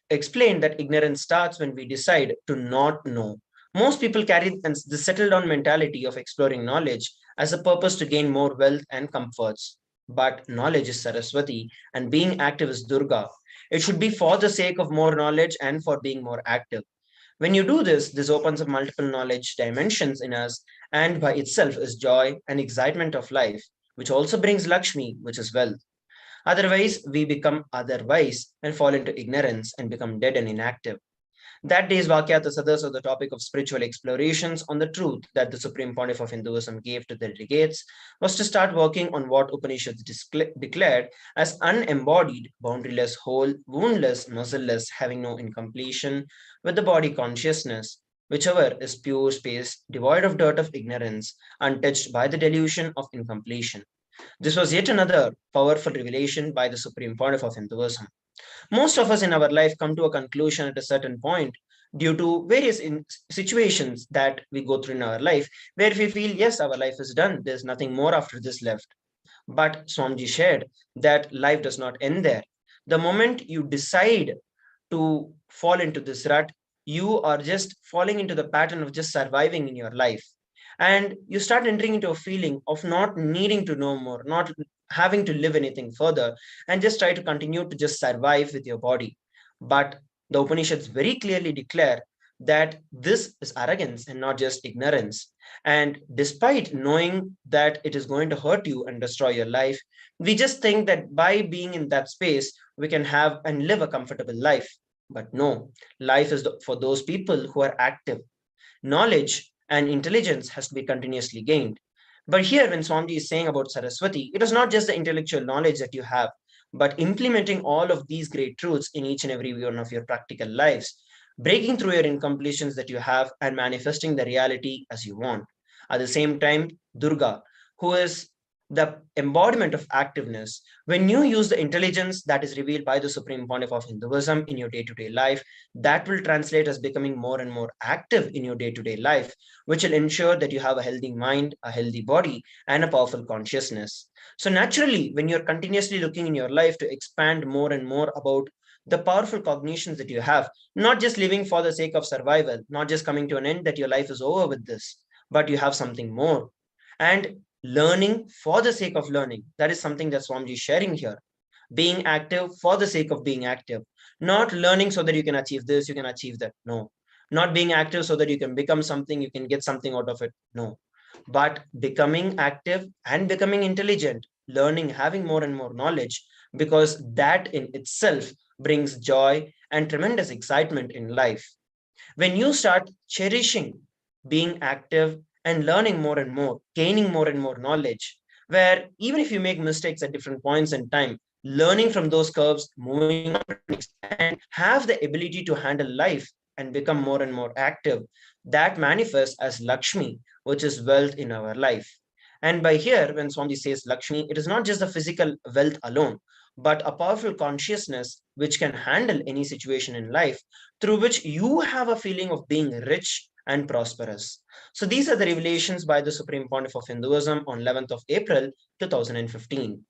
S8: explained that ignorance starts when we decide to not know. Most people carry the settled down mentality of exploring knowledge as a purpose to gain more wealth and comforts. But knowledge is Saraswati and being active is Durga. It should be for the sake of more knowledge and for being more active. When you do this, this opens up multiple knowledge dimensions in us, and by itself is joy and excitement of life, which also brings Lakshmi, which is wealth. Otherwise, we become otherwise and fall into ignorance and become dead and inactive. That day's Vakyatas others on the topic of spiritual explorations on the truth that the Supreme Pontiff of Hinduism gave to the delegates was to start working on what Upanishads declared as unembodied, boundaryless, whole, woundless, muscleless, having no incompletion with the body consciousness, whichever is pure space, devoid of dirt of ignorance, untouched by the delusion of incompletion. This was yet another powerful revelation by the Supreme Pontiff of Hinduism. Most of us in our life come to a conclusion at a certain point due to various situations that we go through in our life, where we feel, yes, our life is done. There's nothing more after this left. But Swamiji shared that life does not end there. The moment you decide to fall into this rut, you are just falling into the pattern of just surviving in your life. And you start entering into a feeling of not needing to know more, not having to live anything further, and just try to continue to just survive with your body. But the Upanishads very clearly declare that this is arrogance and not just ignorance. And despite knowing that it is going to hurt you and destroy your life, we just think that by being in that space, we can have and live a comfortable life. But no, life is for those people who are active. Knowledge and intelligence has to be continuously gained. But here, when Swamiji is saying about Saraswati, it is not just the intellectual knowledge that you have, but implementing all of these great truths in each and every one of your practical lives, breaking through your incompletions that you have and manifesting the reality as you want. At the same time, Durga, who is the embodiment of activeness, when you use the intelligence that is revealed by the Supreme Pontiff of Hinduism in your day-to-day life, that will translate as becoming more and more active in your day-to-day life, which will ensure that you have a healthy mind, a healthy body, and a powerful consciousness. So naturally, when you're continuously looking in your life to expand more and more about the powerful cognitions that you have, not just living for the sake of survival, not just coming to an end that your life is over with this, but you have something more. And learning for the sake of learning, that is something that Swamiji is sharing here. Being active for the sake of being active, not learning so that you can achieve this, you can achieve that. No, not being active so that you can become something, you can get something out of it. No, but becoming active and becoming intelligent, learning, having more and more knowledge, because that in itself brings joy and tremendous excitement in life. When you start cherishing being active and learning more and more, gaining more and more knowledge, where even if you make mistakes at different points in time, learning from those curves, moving on and have the ability to handle life and become more and more active, that manifests as Lakshmi, which is wealth in our life. And by here, when Swamiji says Lakshmi, it is not just the physical wealth alone, but a powerful consciousness which can handle any situation in life, through which you have a feeling of being rich and prosperous. So these are the revelations by the Supreme Pontiff of Hinduism on 11th of April, 2015.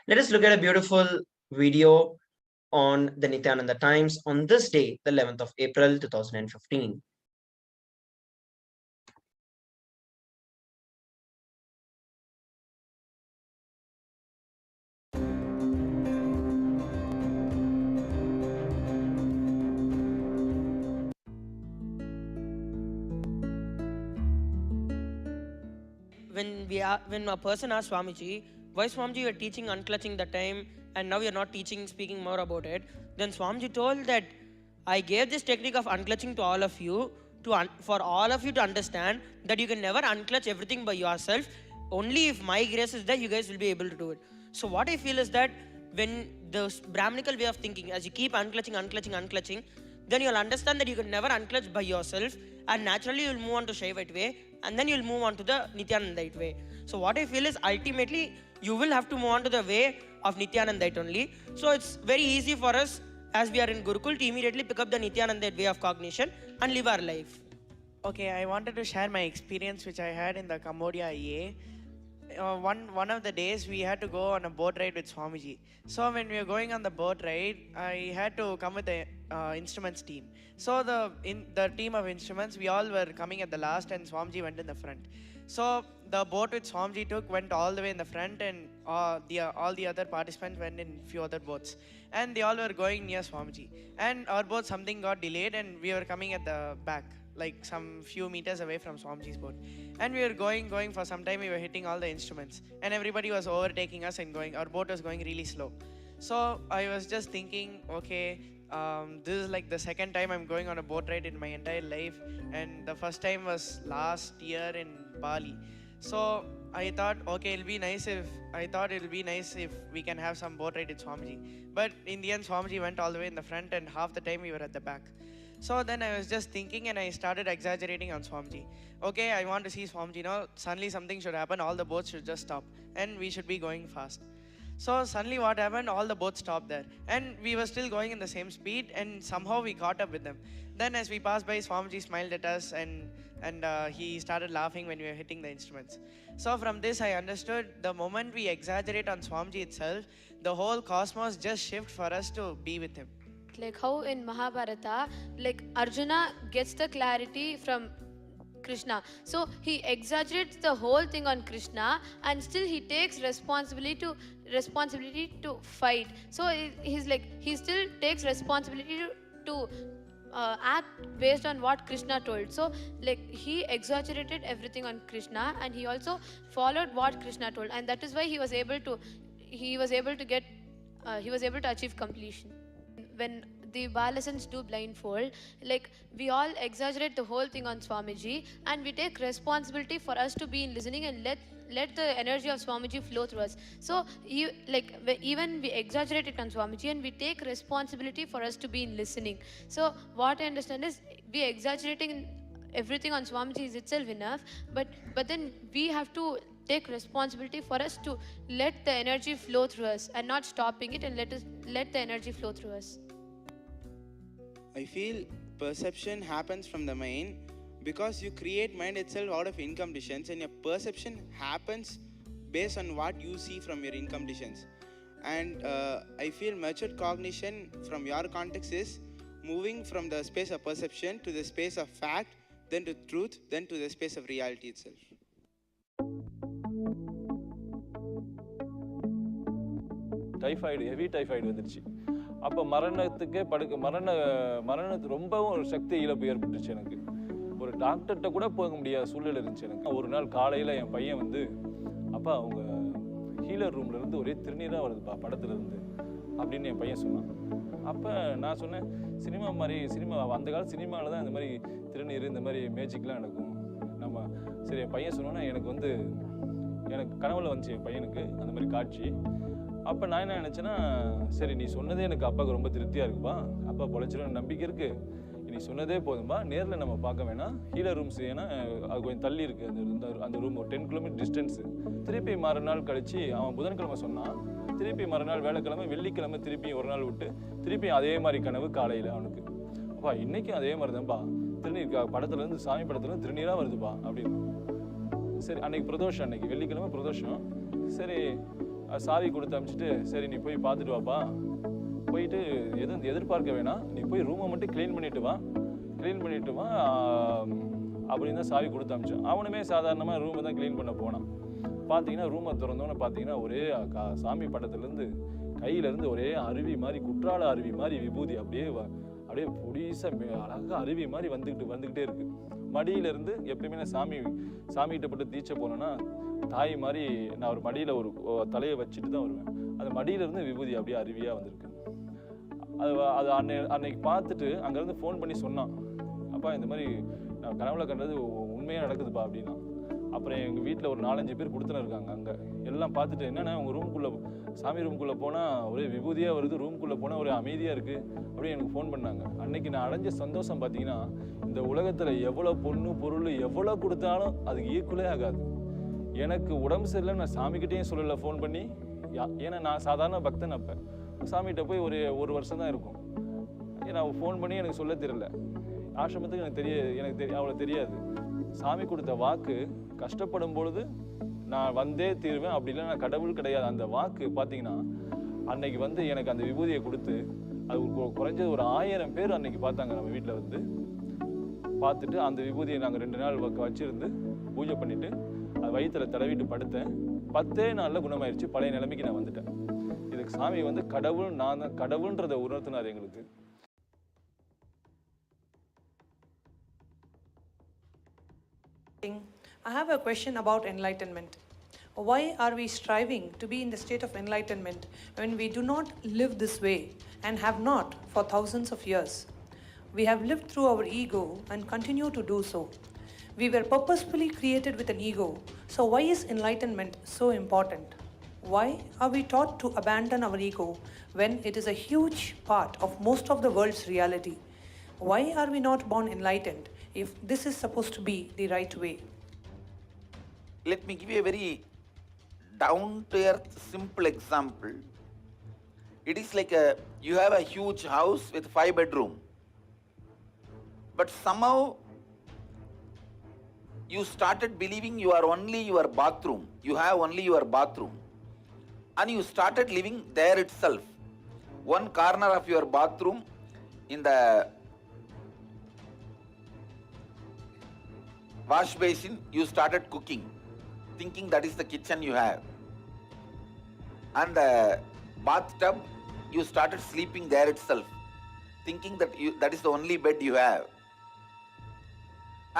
S8: Let us look at a beautiful video on the Nithyananda Times on this day, the 11th of April, 2015.
S12: When a person asks Swamiji, why Swamiji you are teaching unclutching the time and now you're not speaking more about it, then Swamiji told that I gave this technique of unclutching to all of you for all of you to understand that you can never unclutch everything by yourself. Only if my grace is there, you guys will be able to do it. So what I feel is that when the Brahminical way of thinking, as you keep unclutching, then you'll understand that you can never unclutch by yourself, and naturally you'll move on to Shaivite way, and then you'll move on to the Nithyanandite way. So what I feel is ultimately you will have to move on to the way of Nithyanandite only. So it's very easy for us as we are in Gurukul to immediately pick up the Nithyanandite way of cognition and live our life.
S13: Okay, I wanted to share my experience which I had in the Cambodia EA. One of the days we had to go on a boat ride with Swamiji. So when we were going on the boat ride, I had to come with the instruments team. So the team of instruments, we all were coming at the last, and Swamiji went in the front. So the boat which Swamiji took went all the way in the front, and all the other participants went in few other boats, and they all were going near Swamiji. And our boat, something got delayed, and we were coming at the back, like some few meters away from Swamiji's boat. And we were going for some time. We were hitting all the instruments, and everybody was overtaking us and going. Our boat was going really slow. So I was just thinking, okay, this is like the second time I'm going on a boat ride in my entire life, and the first time was last year in Bali. So I thought, okay, it'll be nice if we can have some boat ride with Swamiji. But in the end, Swamiji went all the way in the front, and half the time we were at the back. So then I was just thinking, and I started exaggerating on Swamiji. Okay, I want to see Swamiji now. Suddenly something should happen. All the boats should just stop, and we should be going fast. So suddenly what happened? All the boats stopped there, and we were still going in the same speed, and somehow we caught up with them. Then as we passed by, Swamiji smiled at us, and he started laughing when we were hitting the instruments. So from this I understood, the moment we exaggerate on Swamiji itself, the whole cosmos just shifts for us to be with him.
S14: Like how in Mahabharata, like Arjuna gets the clarity from Krishna. So he exaggerates the whole thing on Krishna, and still he takes responsibility to fight. So he's like, he still takes responsibility to act based on what Krishna told. So like he exaggerated everything on Krishna, and he also followed what Krishna told, and that is why he was able to achieve completion. When the adolescents do blindfold, like we all exaggerate the whole thing on Swamiji, and we take responsibility for us to be in listening, and let the energy of Swamiji flow through us. So even we exaggerate it on Swamiji, and we take responsibility for us to be in listening. So what I understand is, we exaggerating everything on Swamiji is itself enough, but then we have to take responsibility for us to let the energy flow through us, and not stopping it, and let the energy flow through us.
S15: I feel perception happens from the mind, because you create mind itself out of inconditions, and your perception happens based on what you see from your inconditions. And I feel matured cognition from your context is moving from the space of perception to the space of fact, then to truth, then to the space of reality itself.
S16: Typhoid, heavy typhoid வந்துடுச்சு. அப்போ மரணத்துக்கு ரொம்பவும் ஒரு சக்தி இழப்பு ஏற்பட்டுச்சு எனக்கு. ஒரு டாக்டர்கிட்ட கூட போக முடியாத சூழ்நிலை இருந்துச்சு எனக்கு. ஒரு நாள் காலையில் என் பையன் வந்து, அப்பா அவங்க ஹீலர் ரூம்லேருந்து ஒரே திருநீராக வருதுப்பா படத்துலேருந்து அப்படின்னு என் பையன் சொன்னான். அப்போ நான் சொன்னேன், சினிமா அந்த கால சினிமாவில் தான் இந்த மாதிரி திருநீர், இந்த மாதிரி மேஜிக்லாம் நடக்கும். நம்ம சரி, என் பையன் சொன்னோன்னா எனக்கு கனவுல வந்துச்சு என் பையனுக்கு அந்த மாதிரி காட்சி. அப்போ நான் என்ன நினச்சேன்னா, சரி நீ சொன்னதே எனக்கு அப்பாவுக்கு ரொம்ப திருப்தியாக இருக்குப்பா, அப்பா பொழைச்சிடும் நம்பிக்கை இருக்குது, நீ சொன்னதே போதும்பா, நேரில் நம்ம பார்க்க வேணாம், ஹீலர் ரூம்ஸ் ஏன்னா அது கொஞ்சம் தள்ளி இருக்குது அந்த ரூம், ஒரு 10 கிலோமீட்டர் டிஸ்டன்ஸு. திருப்பி மறுநாள் கழித்து அவன் புதன்கிழமை சொன்னான், திருப்பி மறுநாள் வேலைக்கிழமை, வெள்ளிக்கிழமை திருப்பி ஒரு நாள் விட்டு திருப்பி அதே மாதிரி கனவு காலையில் அவனுக்கு. அப்பா இன்றைக்கும் அதே மாதிரி தான்ப்பா, திருநீர் படத்துலேருந்து சாமி படத்துலேருந்து திருநீராக வருதுப்பா அப்படின்னு. சரி, அன்றைக்கி பிரதோஷம், அன்றைக்கி வெள்ளிக்கிழமை பிரதோஷம். சரி சாவி கொடுத்து அனுப்பிச்சிட்டு, சரி நீ போய் பார்த்துட்டு வாப்பா, போயிட்டு எதுவும் எதிர்பார்க்க வேணாம், நீ போய் ரூமை மட்டும் க்ளீன் பண்ணிட்டு வா அப்படின்னு தான் சாவி கொடுத்து அனுப்பிச்சோம். அவனுமே சாதாரணமாக ரூமை தான் க்ளீன் பண்ண போனான். பார்த்தீங்கன்னா ரூமை திறந்தோன்னு பார்த்தீங்கன்னா ஒரே சாமி படத்துலேருந்து கையிலேருந்து ஒரே அருவி மாதிரி, குற்றால அருவி மாதிரி விபூதி அப்படியே பொடிசாக அழகாக அருவி மாதிரி வந்துக்கிட்டே இருக்குது. மடியிலேருந்து எப்பயுமே நான் சாமிகிட்ட போட்டு தீச்ச போனேன்னா தாய் மாதிரி நான் ஒரு மடியில் ஒரு தலையை வச்சுட்டு தான் வருவேன். அந்த மடியிலேருந்து விபூதி அப்படியே அருவியாக வந்திருக்கு. அது அன்னைக்கு பார்த்துட்டு அங்கேருந்து ஃபோன் பண்ணி சொன்னான், அப்பா இந்த மாதிரி நான் கனவுல கண்டது உண்மையாக நடக்குதுப்பா அப்படின்னா. அப்புறம் எங்கள் வீட்டில் ஒரு 4-5 பேர் கொடுத்துன்னு இருக்காங்க அங்கே. எல்லாம் பார்த்துட்டு என்னென்னா உங்கள் ரூம்குள்ளே சாமி ரூம்குள்ளே போனால் ஒரே விபூதியாக வருது, ரூம்குள்ளே போனால் ஒரே அமைதியாக இருக்குது அப்படின்னு எனக்கு ஃபோன் பண்ணாங்க. அன்னைக்கு நான் அடைஞ்ச சந்தோஷம் பார்த்தீங்கன்னா, இந்த உலகத்தில் எவ்வளோ பொண்ணு பொருள் எவ்வளோ கொடுத்தாலும் அதுக்கு ஈக்குவலே ஆகாது. எனக்கு உடம்பு சரியில்லை, நான் சாமிக்கிட்டேயும் சொல்லலை ஃபோன் பண்ணி. ஏன்னா நான் சாதாரண பக்தன். அப்போ சாமிகிட்ட போய் ஒரு வருஷம் தான் இருக்கும். நான் ஃபோன் பண்ணி எனக்கு சொல்ல தெரியல. ஆசிரமத்துக்கு எனக்கு அவ்வளோ தெரியாது. சாமி கொடுத்த வாக்கு கஷ்டப்படும் பொழுது நான் வந்தே தீருவேன், அப்படி இல்லை நான் கடவுள் கிடையாது. அந்த வாக்கு பார்த்தீங்கன்னா அன்னைக்கு வந்து எனக்கு அந்த விபூதியை கொடுத்து அது குறைஞ்சது ஒரு 1000 பேர் அன்னைக்கு பார்த்தாங்க. நம்ம வீட்டில் வந்து பார்த்துட்டு அந்த விபூதியை நாங்கள் 2 நாள் வச்சிருந்து பூஜை பண்ணிட்டு அது வயிற்றில் தடவிட்டு படுத்தேன். 10 நாளில் குணமாயிருச்சு. பழைய நிலைமைக்கு நான் வந்துட்டேன். இதுக்கு சாமி வந்து கடவுள், நான் தான் கடவுள்ன்றதை உணர்த்தினார் எங்களுக்கு.
S17: I have a question about enlightenment. Why are we striving to be in the state of enlightenment when we do not live this way and have not for thousands of years? We have lived through our ego and continue to do so. We were purposefully created with an ego, so why is enlightenment so important? Why are we taught to abandon our ego when it is a huge part of most of the world's reality? Why are we not born enlightened if this is supposed to be the right way?
S9: Let me give you a very down-to-earth, simple example. It is like you have a huge house with 5 bedrooms, but somehow you started believing you are only your bathroom. You have only your bathroom, and you started living there itself. One corner of your bathroom, in the wash basin, you started cooking, thinking that is the kitchen you have. And the bathtub, you started sleeping there itself, thinking that that is the only bed you have.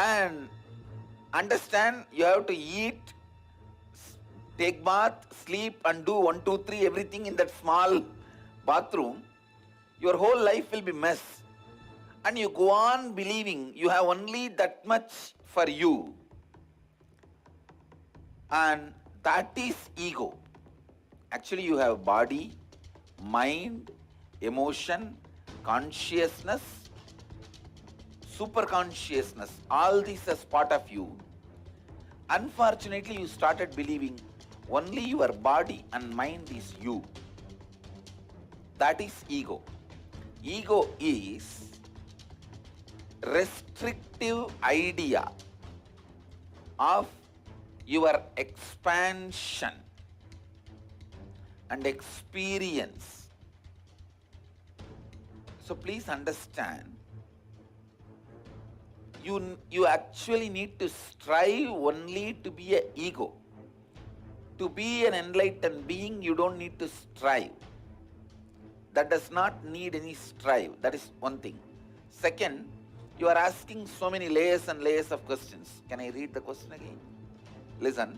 S9: And understand, you have to eat, take bath, sleep, and do 1, 2, 3 everything in that small bathroom. Your whole life will be mess. And you go on believing you have only that much for you. And that is ego. Actually, you have body, mind, emotion, consciousness, super consciousness, all these as part of you. Unfortunately, you started believing only your body and mind is you. That is ego. Ego is restrictive idea of your expansion and experience. So please understand, you actually need to strive only to be an ego. To be an enlightened being, you don't need to strive. That does not need any strive. That is one thing. Second, you are asking so many layers and layers of questions. Can I read the question again? Listen.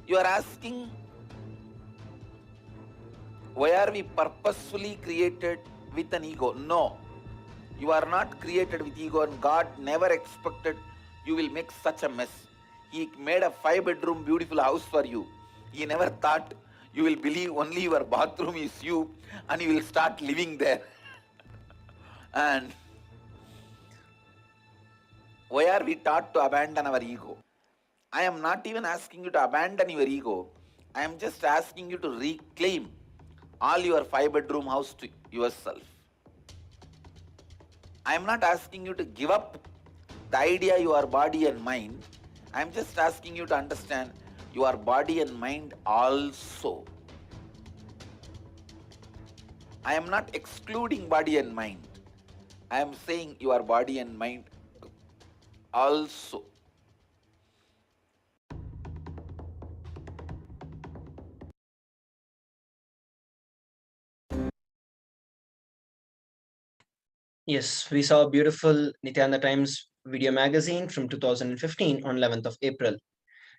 S9: You are asking, why are we purposefully created with an ego? No. You are not created with ego, and God never expected you will make such a mess. He made a 5-bedroom beautiful house for you. He never thought you will believe only your bathroom is you and you will start living there. And why are we taught to abandon our ego? I am not even asking you to abandon your ego. I am just asking you to reclaim all your 5-bedroom house to yourself. I am not asking you to give up the idea you are body and mind. I am just asking you to understand you are body and mind also. I am not excluding body and mind. I am saying you are body and mind also.
S8: Yes, we saw a beautiful Nithyananda Times video magazine from 2015 on 11th of April.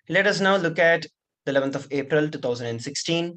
S8: Let us now look at the 11th of April 2016.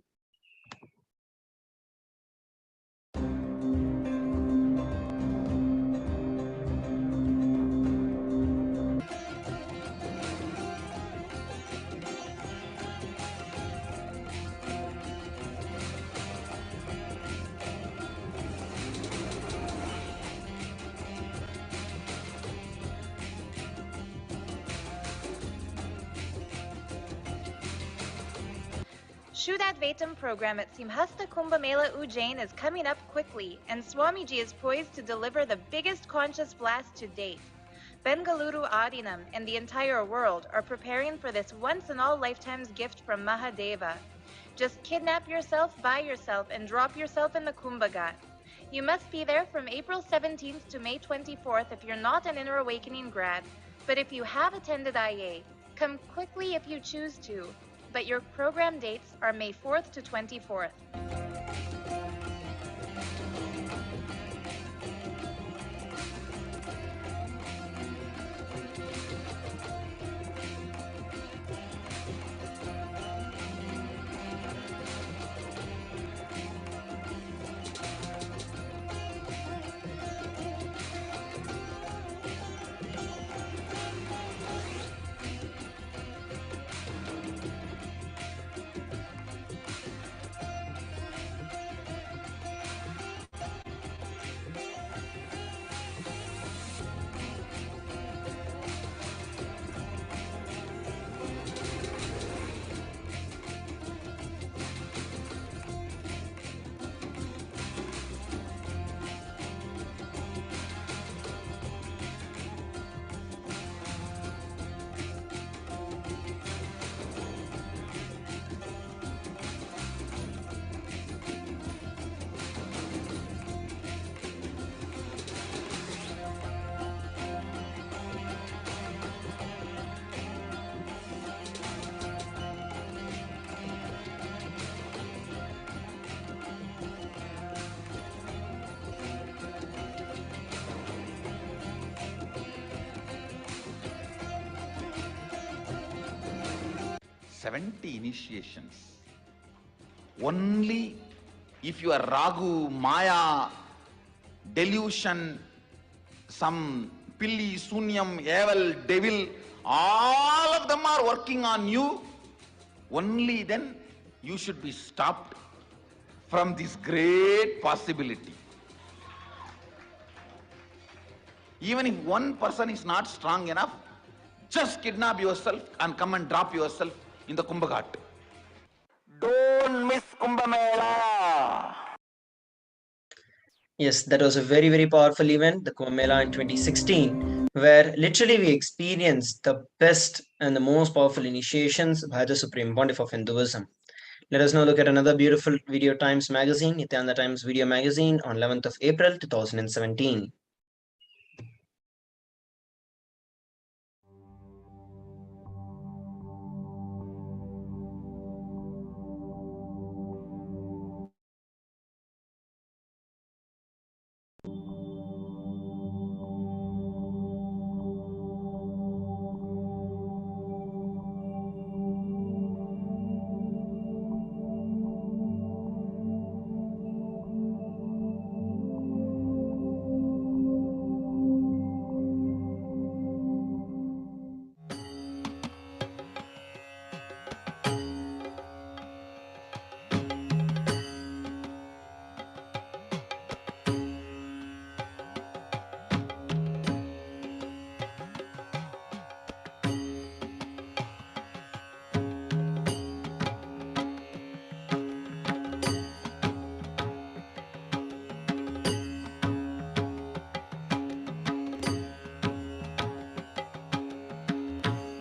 S18: Shuddhadvaitam program at Simhasta Kumbh Mela Ujjain is coming up quickly, and Swamiji is poised to deliver the biggest conscious blast to date. Bengaluru Adinam and the entire world are preparing for this once-in-all-lifetimes gift from Mahadeva. Just kidnap yourself, buy yourself, and drop yourself in the Kumbh Ghat. You must be there from April 17th to May 24th if you're not an Inner Awakening grad. But if you have attended IA, come quickly if you choose to. But your program dates are May 4th to 24th.
S9: Initiations. Only if you are Ragu, Maya, delusion, some pilli, sunyam, evil, devil, all of them are working on you, only then you should be stopped from this great possibility. Even if one person is not strong enough, just kidnap yourself and come and drop yourself in the Kumbh Ghat. Don't miss Kumbh Mela.
S8: Yes, that was a very, very powerful event, the Kumbh Mela in 2016, where literally we experienced the best and the most powerful initiations by the Supreme Pontiff of Hinduism. Let us now look at another beautiful Video Times magazine, Nithyananda Times Video Magazine, on 11th of April 2017.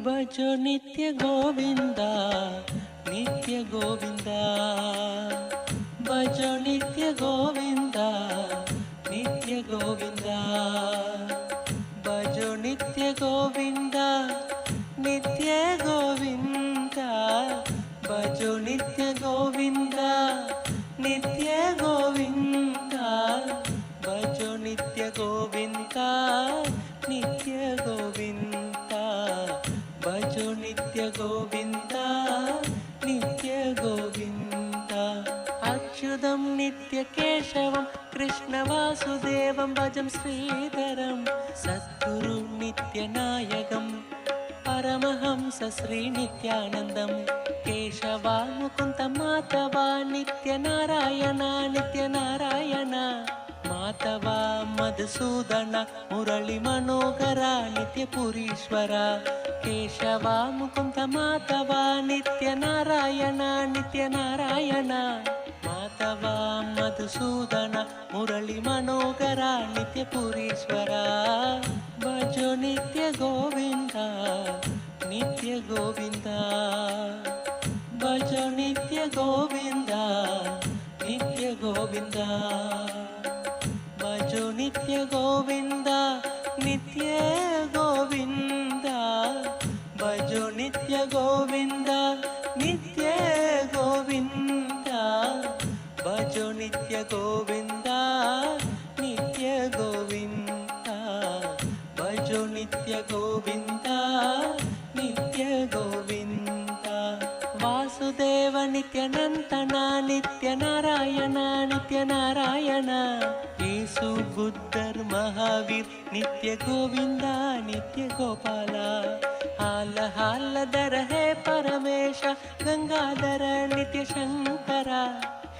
S11: भजो नित्य गोविंदा नित्य गोविंदा भजो नित्य गोविंदा नित्य गोविंदा भजो नित्य गोविंदा नित्य गोविंदा भजो नित्य गोविंदा नित्य गोविंदा भजो नित्य गोविंदा नित्य गोविंदा भजो नित्य गोविंदा नित्य गोविंदा अच्युतं नित्य केशवं कृष्ण वासुदेवं भजं श्रीधरं सद्गुरुं नित्यनायकं परमहंस श्री नित्यानन्दं केशवा मुकुन्द माधवा नित्य नारायण ಮಾಧವ ಮಧುಸೂದನ ಮುರಳಿ ಮನೋಹರ ನಿತ್ಯ ಪುರೀಶ್ವರ ಕೇಶವ ಮುಕುಂದ ಮಾಧವ ನಿತ್ಯ ನಾರಾಯಣ ನಿತ್ಯ ನಾರಾಯಣ ಮಾಧವ ಮಧುಸೂದನ ಮುರಳಿ ಮನೋಹರ ನಿತ್ಯ ಪುರೀಶ್ವರ ಭಜೋ ನಿತ್ಯ ಗೋವಿಂದ ನಿತ್ಯ ಗೋವಿಂದ ಭಜೋ ನಿತ್ಯ ಗೋವಿಂದ ನಿತ್ಯ ಗೋವಿಂದ ಭಜೋ ನಿತ್ಯ ಗೋವಿಂದ ನಿತ್ಯ ಗೋವಿಂದ ಭಜೋ ನಿತ್ಯ ಗೋವಿಂದ ನಿತ್ಯ ಗೋವಿಂದ ಭಜೋ ನಿತ್ಯ ಗೋವಿಂದ ನಿತ್ಯ ಗೋವಿಂದ ಭಜೋ ನಿತ್ಯ ಗೋವಿಂದ ನಿತ್ಯ ಗೋವಿಂದ ವಾಸುದೇವ ನಿತ್ಯನಂತನ ನಿತ್ಯ ನಾರಾಯಣ ನಿತ್ಯ ನಾರಾಯಣ ಯೇಸು ಬುದ್ಧರ್ ಮಹಾವೀರ್ ನಿತ್ಯ ಗೋವಿಂದ ನಿತ್ಯ ಗೋಪಾಲ ಹಾಲ ಹಾಲಧರ ಹೇ ಪರಮೇಶ ಗಂಗಾಧರ ನಿತ್ಯ ಶಂಕರ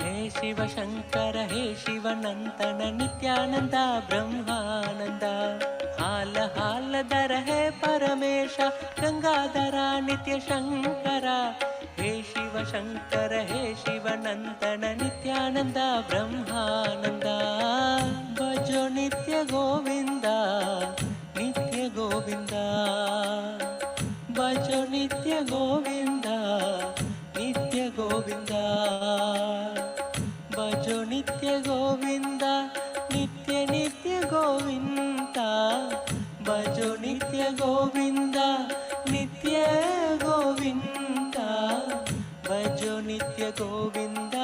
S11: ಹೇ ಶಿವ ಶಂಕರ ಹೇ ಶಿವನಂತನ ನಿತ್ಯಾನಂದ ಬ್ರಹ್ಮಾನಂದ ಹಾಲ ಹಾಲಧರ ಹೇ ಪರಮೇಶ ಗಂಗಾಧರ ನಿತ್ಯ ಶಂಕರ ಹೇ ಶಿವ ಶಂಕರ ಹೇ ಶಿವನಂತನ ನಿತ್ಯಾನಂದ ಬ್ರಹ್ಮಾನಂದ ಭಜೋ ನಿತ್ಯ ಗೋವಿಂದ ನಿತ್ಯ ಗೋವಿಂದ ಭಜೋ ನಿತ್ಯ ಗೋವಿಂದ ನಿತ್ಯ ಗೋವಿಂದ ಭಜೋ ನಿತ್ಯ ಗೋವಿಂದ ನಿತ್ಯ ನಿತ್ಯ ಗೋವಿಂದ ಭಜೋ ನಿತ್ಯ ಗೋವಿಂದ ನಿತ್ಯ ಗೋವಿಂದ ಭಜೋ ನಿತ್ಯ ಗೋವಿಂದ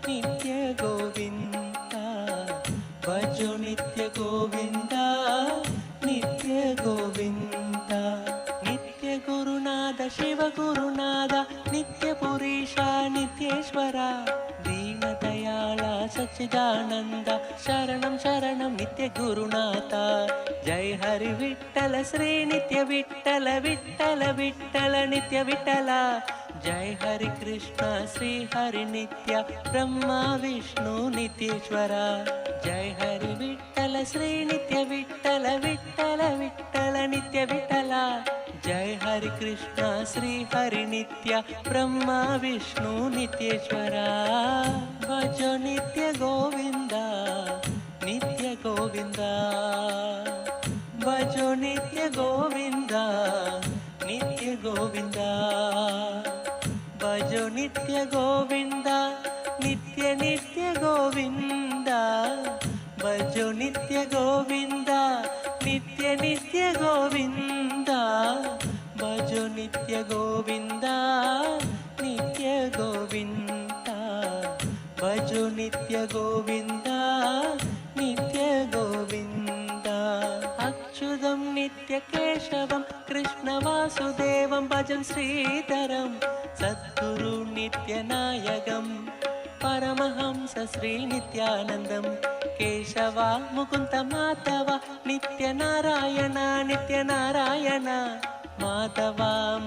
S11: ನಿತ್ಯ ಗೋವಿಂದ ಭಜೋ ನಿತ್ಯ ಗೋವಿಂದ ನಿತ್ಯ ಗೋವಿಂದ ನಿತ್ಯ ಗುರುನಾಥ ಶಿವ ಗುರುನಾಥ ನಿತ್ಯ ಪುರೀಶ ನಿತ್ಯೇಶ್ವರ ದೀನ ದಯಾಳ ಸಚ್ಚಿದಾನಂದ ಶರಣಂ ಶರಣಂ ನಿತ್ಯ ಗುರುನಾಥ ಜೈ ಹರಿ ವಿಠಲ ಶ್ರೀ ನಿತ್ಯ ವಿಠಲ ವಿಠಲ ವಿಠಲ ನಿತ್ಯ ವಿಠಲ ಜೈ ಹರಿ ಕೃಷ್ಣ ಶ್ರೀ ಹರಿ ನಿತ್ಯ ಬ್ರಹ್ಮ ವಿಷ್ಣು ನಿತ್ಯೇಶ್ವರ ಜೈ ಹರಿ ವಿಠಲ ಶ್ರೀ ನಿತ್ಯ ವಿಠಲ ವಿಠಲ ವಿಠಲ ನಿತ್ಯ ವಿಠಲ ಜೈ ಹರಿ ಕೃಷ್ಣ ಶ್ರೀ ಹರಿ ನಿತ್ಯ ಬ್ರಹ್ಮ ವಿಷ್ಣು ನಿತ್ಯೇಶ್ವರ ಭಜೋ ನಿತ್ಯ ಗೋವಿಂದ ನಿತ್ಯ ಗೋವಿಂದ ಭಜೋ ನಿತ್ಯ ಗೋವಿಂದ ನಿತ್ಯ ಗೋವಿಂದ ಭಜೋ ನಿತ್ಯ ಗೋವಿಂದ ನಿತ್ಯ ನಿತ್ಯ ಗೋವಿಂದ ಭಜೋ ನಿತ್ಯ ಗೋವಿಂದ ನಿತ್ಯ ನಿತ್ಯ ಗೋವಿಂದ ಭಜೋ ನಿತ್ಯ ಗೋವಿಂದ ನಿತ್ಯ ಗೋವಿಂದ ಭಜೋ ನಿತ್ಯ ಗೋವಿಂದ ನಿತ್ಯ ಗೋವಿಂದ ಅಚ್ಯುತಂ ನಿತ್ಯ ಕೇಶವಂ ಕೃಷ್ಣ ವಾಸುದೇವಂ ಭಜನ್ ಶ್ರೀಧರಂ ಸದ್ಗುರು ನಿತ್ಯ ನಾಯಕಂ ಪರಮಹಂಸ ಶ್ರೀ ನಿತ್ಯಾನಂದಂ ಕೇಶವ ಮುಕುಂದ ಮಾಧವ ನಿತ್ಯ ನಾರಾಯಣ ನಿತ್ಯ ನಾರಾಯಣ ಮಾಧವ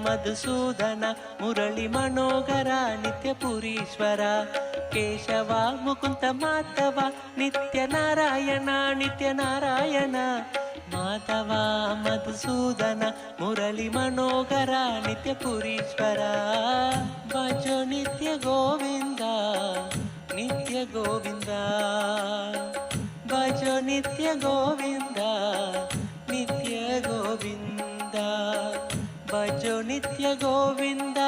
S11: ಮಧುಸೂದನ ಮುರಳಿ ಮನೋಹರ ನಿತ್ಯ ಪುರೀಶ್ವರ ಕೇಶವ ಮುಕುಂದ ಮಾಧವ ನಿತ್ಯ ನಾರಾಯಣ ನಿತ್ಯ ನಾರಾಯಣ ಮಾಧವ ಮಧುಸೂದನ ಮುರಳಿ ಮನೋಹರ ನಿತ್ಯ ಪುರೀಶ್ವರ ಭಜೋ ನಿತ್ಯ ಗೋವಿಂದ ನಿತ್ಯ ಗೋವಿಂದ ಭಜೋ ನಿತ್ಯ ಗೋವಿಂದ ನಿತ್ಯ ಗೋವಿಂದ ಭಜೋ ನಿತ್ಯ ಗೋವಿಂದ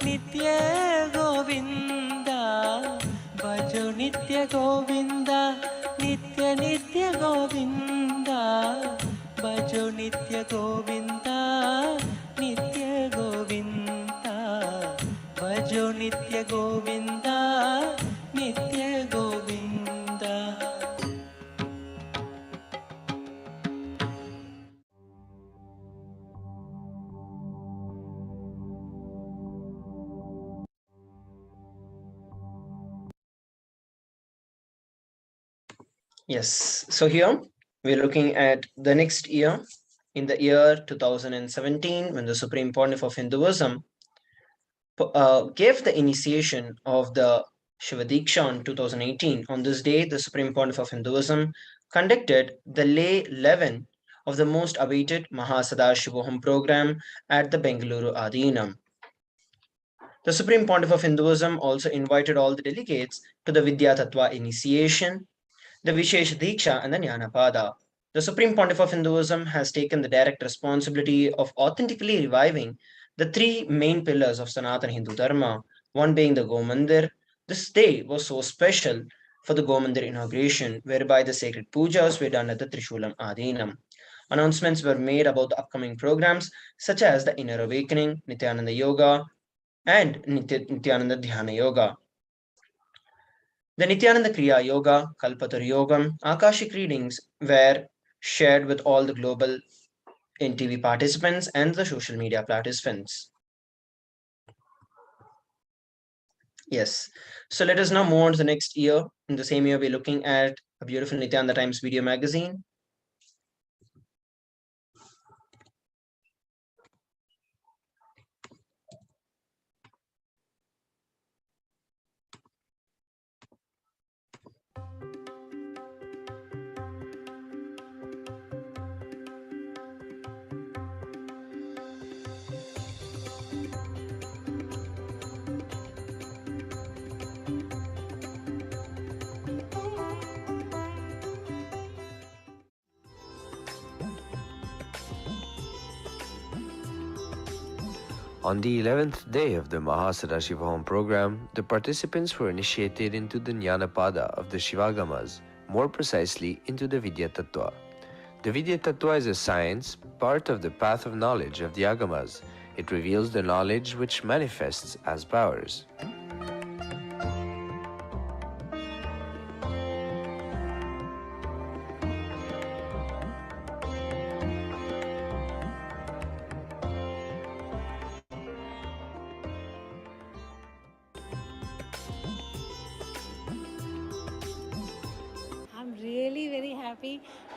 S11: ನಿತ್ಯ ಗೋವಿಂದ ಭಜೋ ನಿತ್ಯ ಗೋವಿಂದ ನಿತ್ಯ ನಿತ್ಯ ಗೋವಿಂದ ಭಜೋ ನಿತ್ಯ ಗೋವಿಂದ ನಿತ್ಯ ಗೋವಿಂದ ಭಜೋ ನಿತ್ಯ ಗೋವಿಂದ ನಿತ್ಯ Govinda.
S8: Yes, so here we're looking at the next year, in the year 2017, when the Supreme Pontiff of Hinduism gave the initiation of the Shivadiksha in 2018. On this day, the Supreme Pontiff of Hinduism conducted the lay 11 of the most awaited Paramashivoham program at the Bengaluru Adinam. The Supreme Pontiff of Hinduism also invited all the delegates to the Vidya Tattva initiation, the Vishesh Diksha, and the Jnanapada. The Supreme Pontiff of Hinduism has taken the direct responsibility of authentically reviving the three main pillars of Sanatana Hindu Dharma, one being the Gomandir. This day was so special for the Gomandir inauguration, whereby the sacred pujas were done at the Trishulam Adinam. Announcements were made about the upcoming programs such as the Inner Awakening, Nithyananda Yoga, and Nithyananda Dhyana Yoga. The Nithyananda Kriya Yoga, Kalpatar Yogam, Akashic readings were shared with all the global NTV participants and the social media participants. Yes, so let us now move on to the next year. In the same year, we're looking at a beautiful Nithyananda Times video magazine.
S19: On the 11th day of the Paramashivoham program, the participants were initiated into the Jnanapada of the Shivagamas, more precisely into the Vidya Tattva. The Vidya Tattva is a science, part of the path of knowledge of the Agamas. It reveals the knowledge which manifests as powers.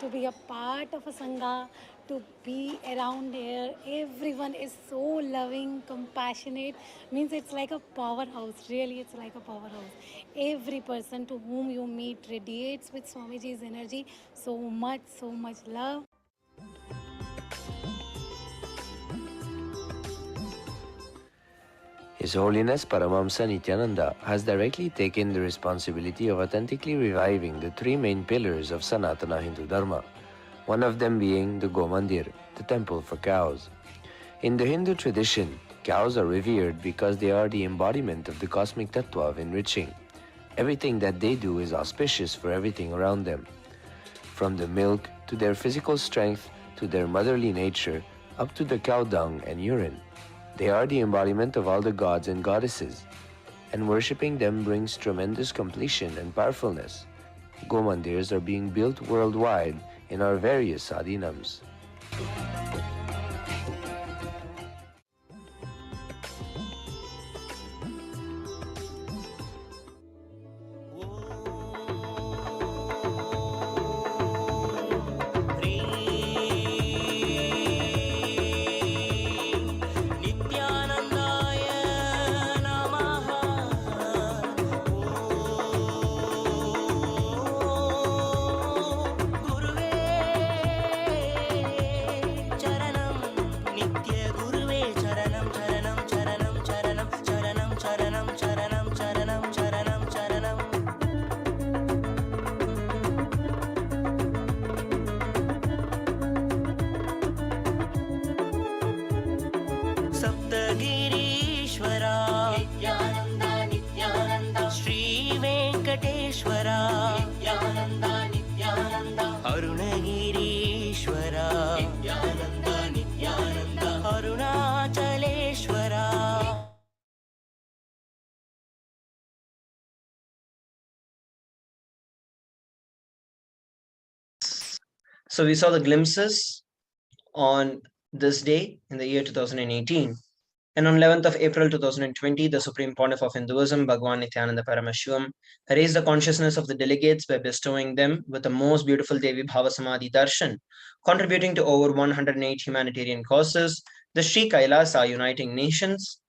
S20: to be a part of a Sangha, to be around here. Everyone is so loving, compassionate. Means it's like a powerhouse. Really, it's like a powerhouse. Every person to whom you meet radiates with Swamiji's energy. So much love.
S19: His Holiness Paramahamsa Nithyananda has directly taken the responsibility of authentically reviving the three main pillars of Sanatana Hindu Dharma, one of them being the Gomandir, the temple for cows. In the Hindu tradition, cows are revered because they are the embodiment of the cosmic tattva of enriching. Everything that they do is auspicious for everything around them. From the milk to their physical strength to their motherly nature up to the cow dung and urine. They are the embodiment of all the gods and goddesses, and worshipping them brings tremendous completion and powerfulness. Gomandirs are being built worldwide in our various sadhinams.
S8: So we saw the glimpses on this day in the year 2018. And on 11th of April 2020, the Supreme Pontiff of Hinduism, Bhagwan Nithyananda Paramashivam, raised the consciousness of the delegates by bestowing them with the most beautiful Devi Bhava Samadhi Darshan, contributing to over 108 humanitarian causes, the Sri KAILASA Uniting Nations,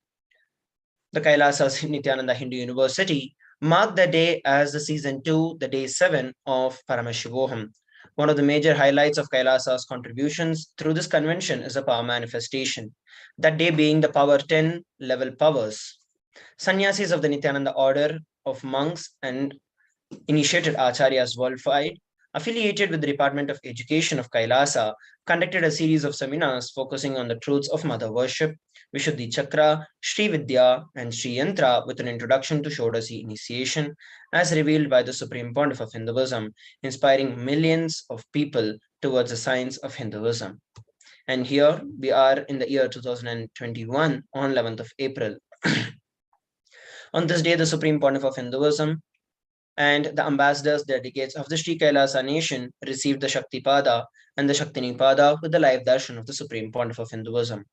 S8: the KAILASA Nithyananda Hindu University, marked the day as the season 2, the day 7 of Paramashivoham. One of the major highlights of Kailasa's contributions through this convention is a power manifestation, that day being the power 10 level powers. Sannyasis of the Nithyananda order of monks and initiated acharyas worldwide, affiliated with the Department of Education of Kailasa, conducted a series of seminars focusing on the truths of mother worship, Vishuddhi Chakra, Sri Vidya, and Sri Yantra, with an introduction to Shodasi initiation, as revealed by the Supreme Pontiff of Hinduism, inspiring millions of people towards the science of Hinduism. And here we are in the year 2021 on 11th of April. On this day, the Supreme Pontiff of Hinduism and the ambassadors, delegates of the Sri Kailasa nation received the Shaktipada and the Shaktinipada with the live darshan of the Supreme Pontiff of Hinduism.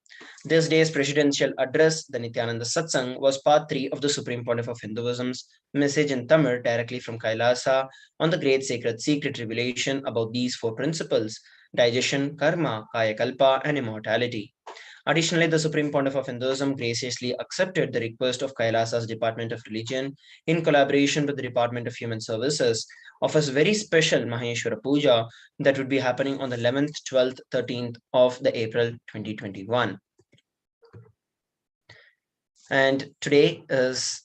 S8: This day's presidential address, the Nithyananda Satsang, was part 3 of the Supreme Pontiff of Hinduism's message in Tamil directly from Kailasa on the great sacred secret revelation about these 4 principles: digestion, karma, kaya kalpa, and immortality. Additionally, the Supreme Pontiff of Hinduism graciously accepted the request of Kailasa's Department of Religion, in collaboration with the Department of Human Services, of a very special Maheshwara Puja that would be happening on the 11th, 12th, 13th of the April 2021. And today is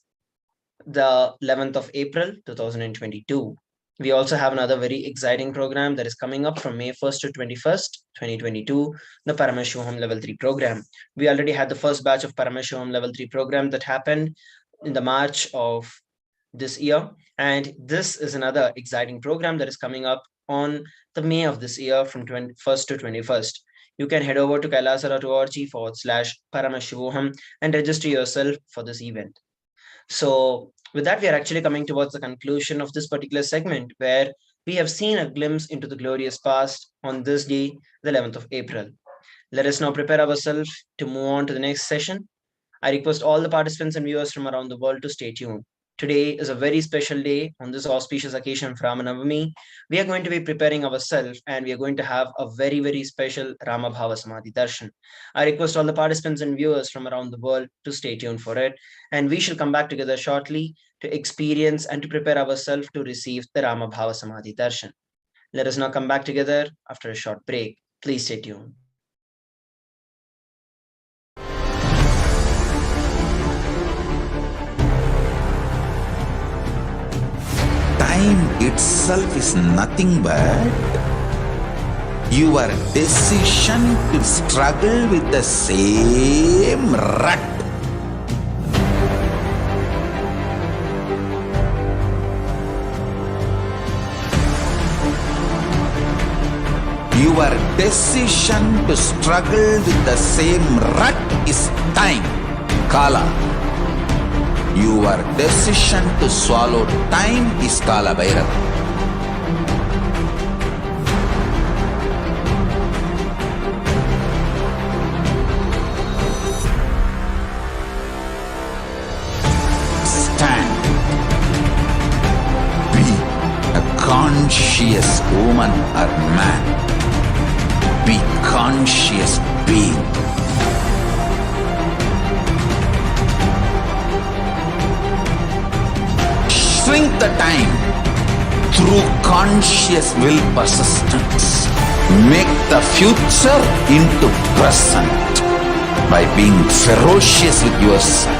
S8: the 11th of April 2022. We also have another very exciting program that is coming up from May 1st to 21st, 2022, the Paramashivoham Level 3 program. We already had the first batch of Paramashivoham Level 3 program that happened in the March of this year. And this is another exciting program that is coming up on the May of this year from 21st to 21st. You can head over to kailasa.org/Paramashivoham and register yourself for this event. So with that, we are actually coming towards the conclusion of this particular segment, where we have seen a glimpse into the glorious past on this day, the 11th of April. Let us now prepare ourselves to move on to the next session. I request all the participants and viewers from around the world to stay tuned. Today is a very special day. On this auspicious occasion of Ramanavami, we are going to be preparing ourselves, and we are going to have a very, very special Rama Bhava Samadhi Darshan. I request all the participants and viewers from around the world to stay tuned for it, and we shall come back together shortly to experience and to prepare ourselves to receive the Rama Bhava Samadhi Darshan. Let us now come back together after a short break. Please stay tuned.
S2: Time itself is nothing but your decision to struggle with the same rut. Your decision to struggle with the same rut is time, Kala. Your decision to swallow time is Kala Bhairava. Stand. Be a conscious woman or man. Be conscious being. Shrink the time through conscious will persistence. Make the future into present by being ferocious with yourself.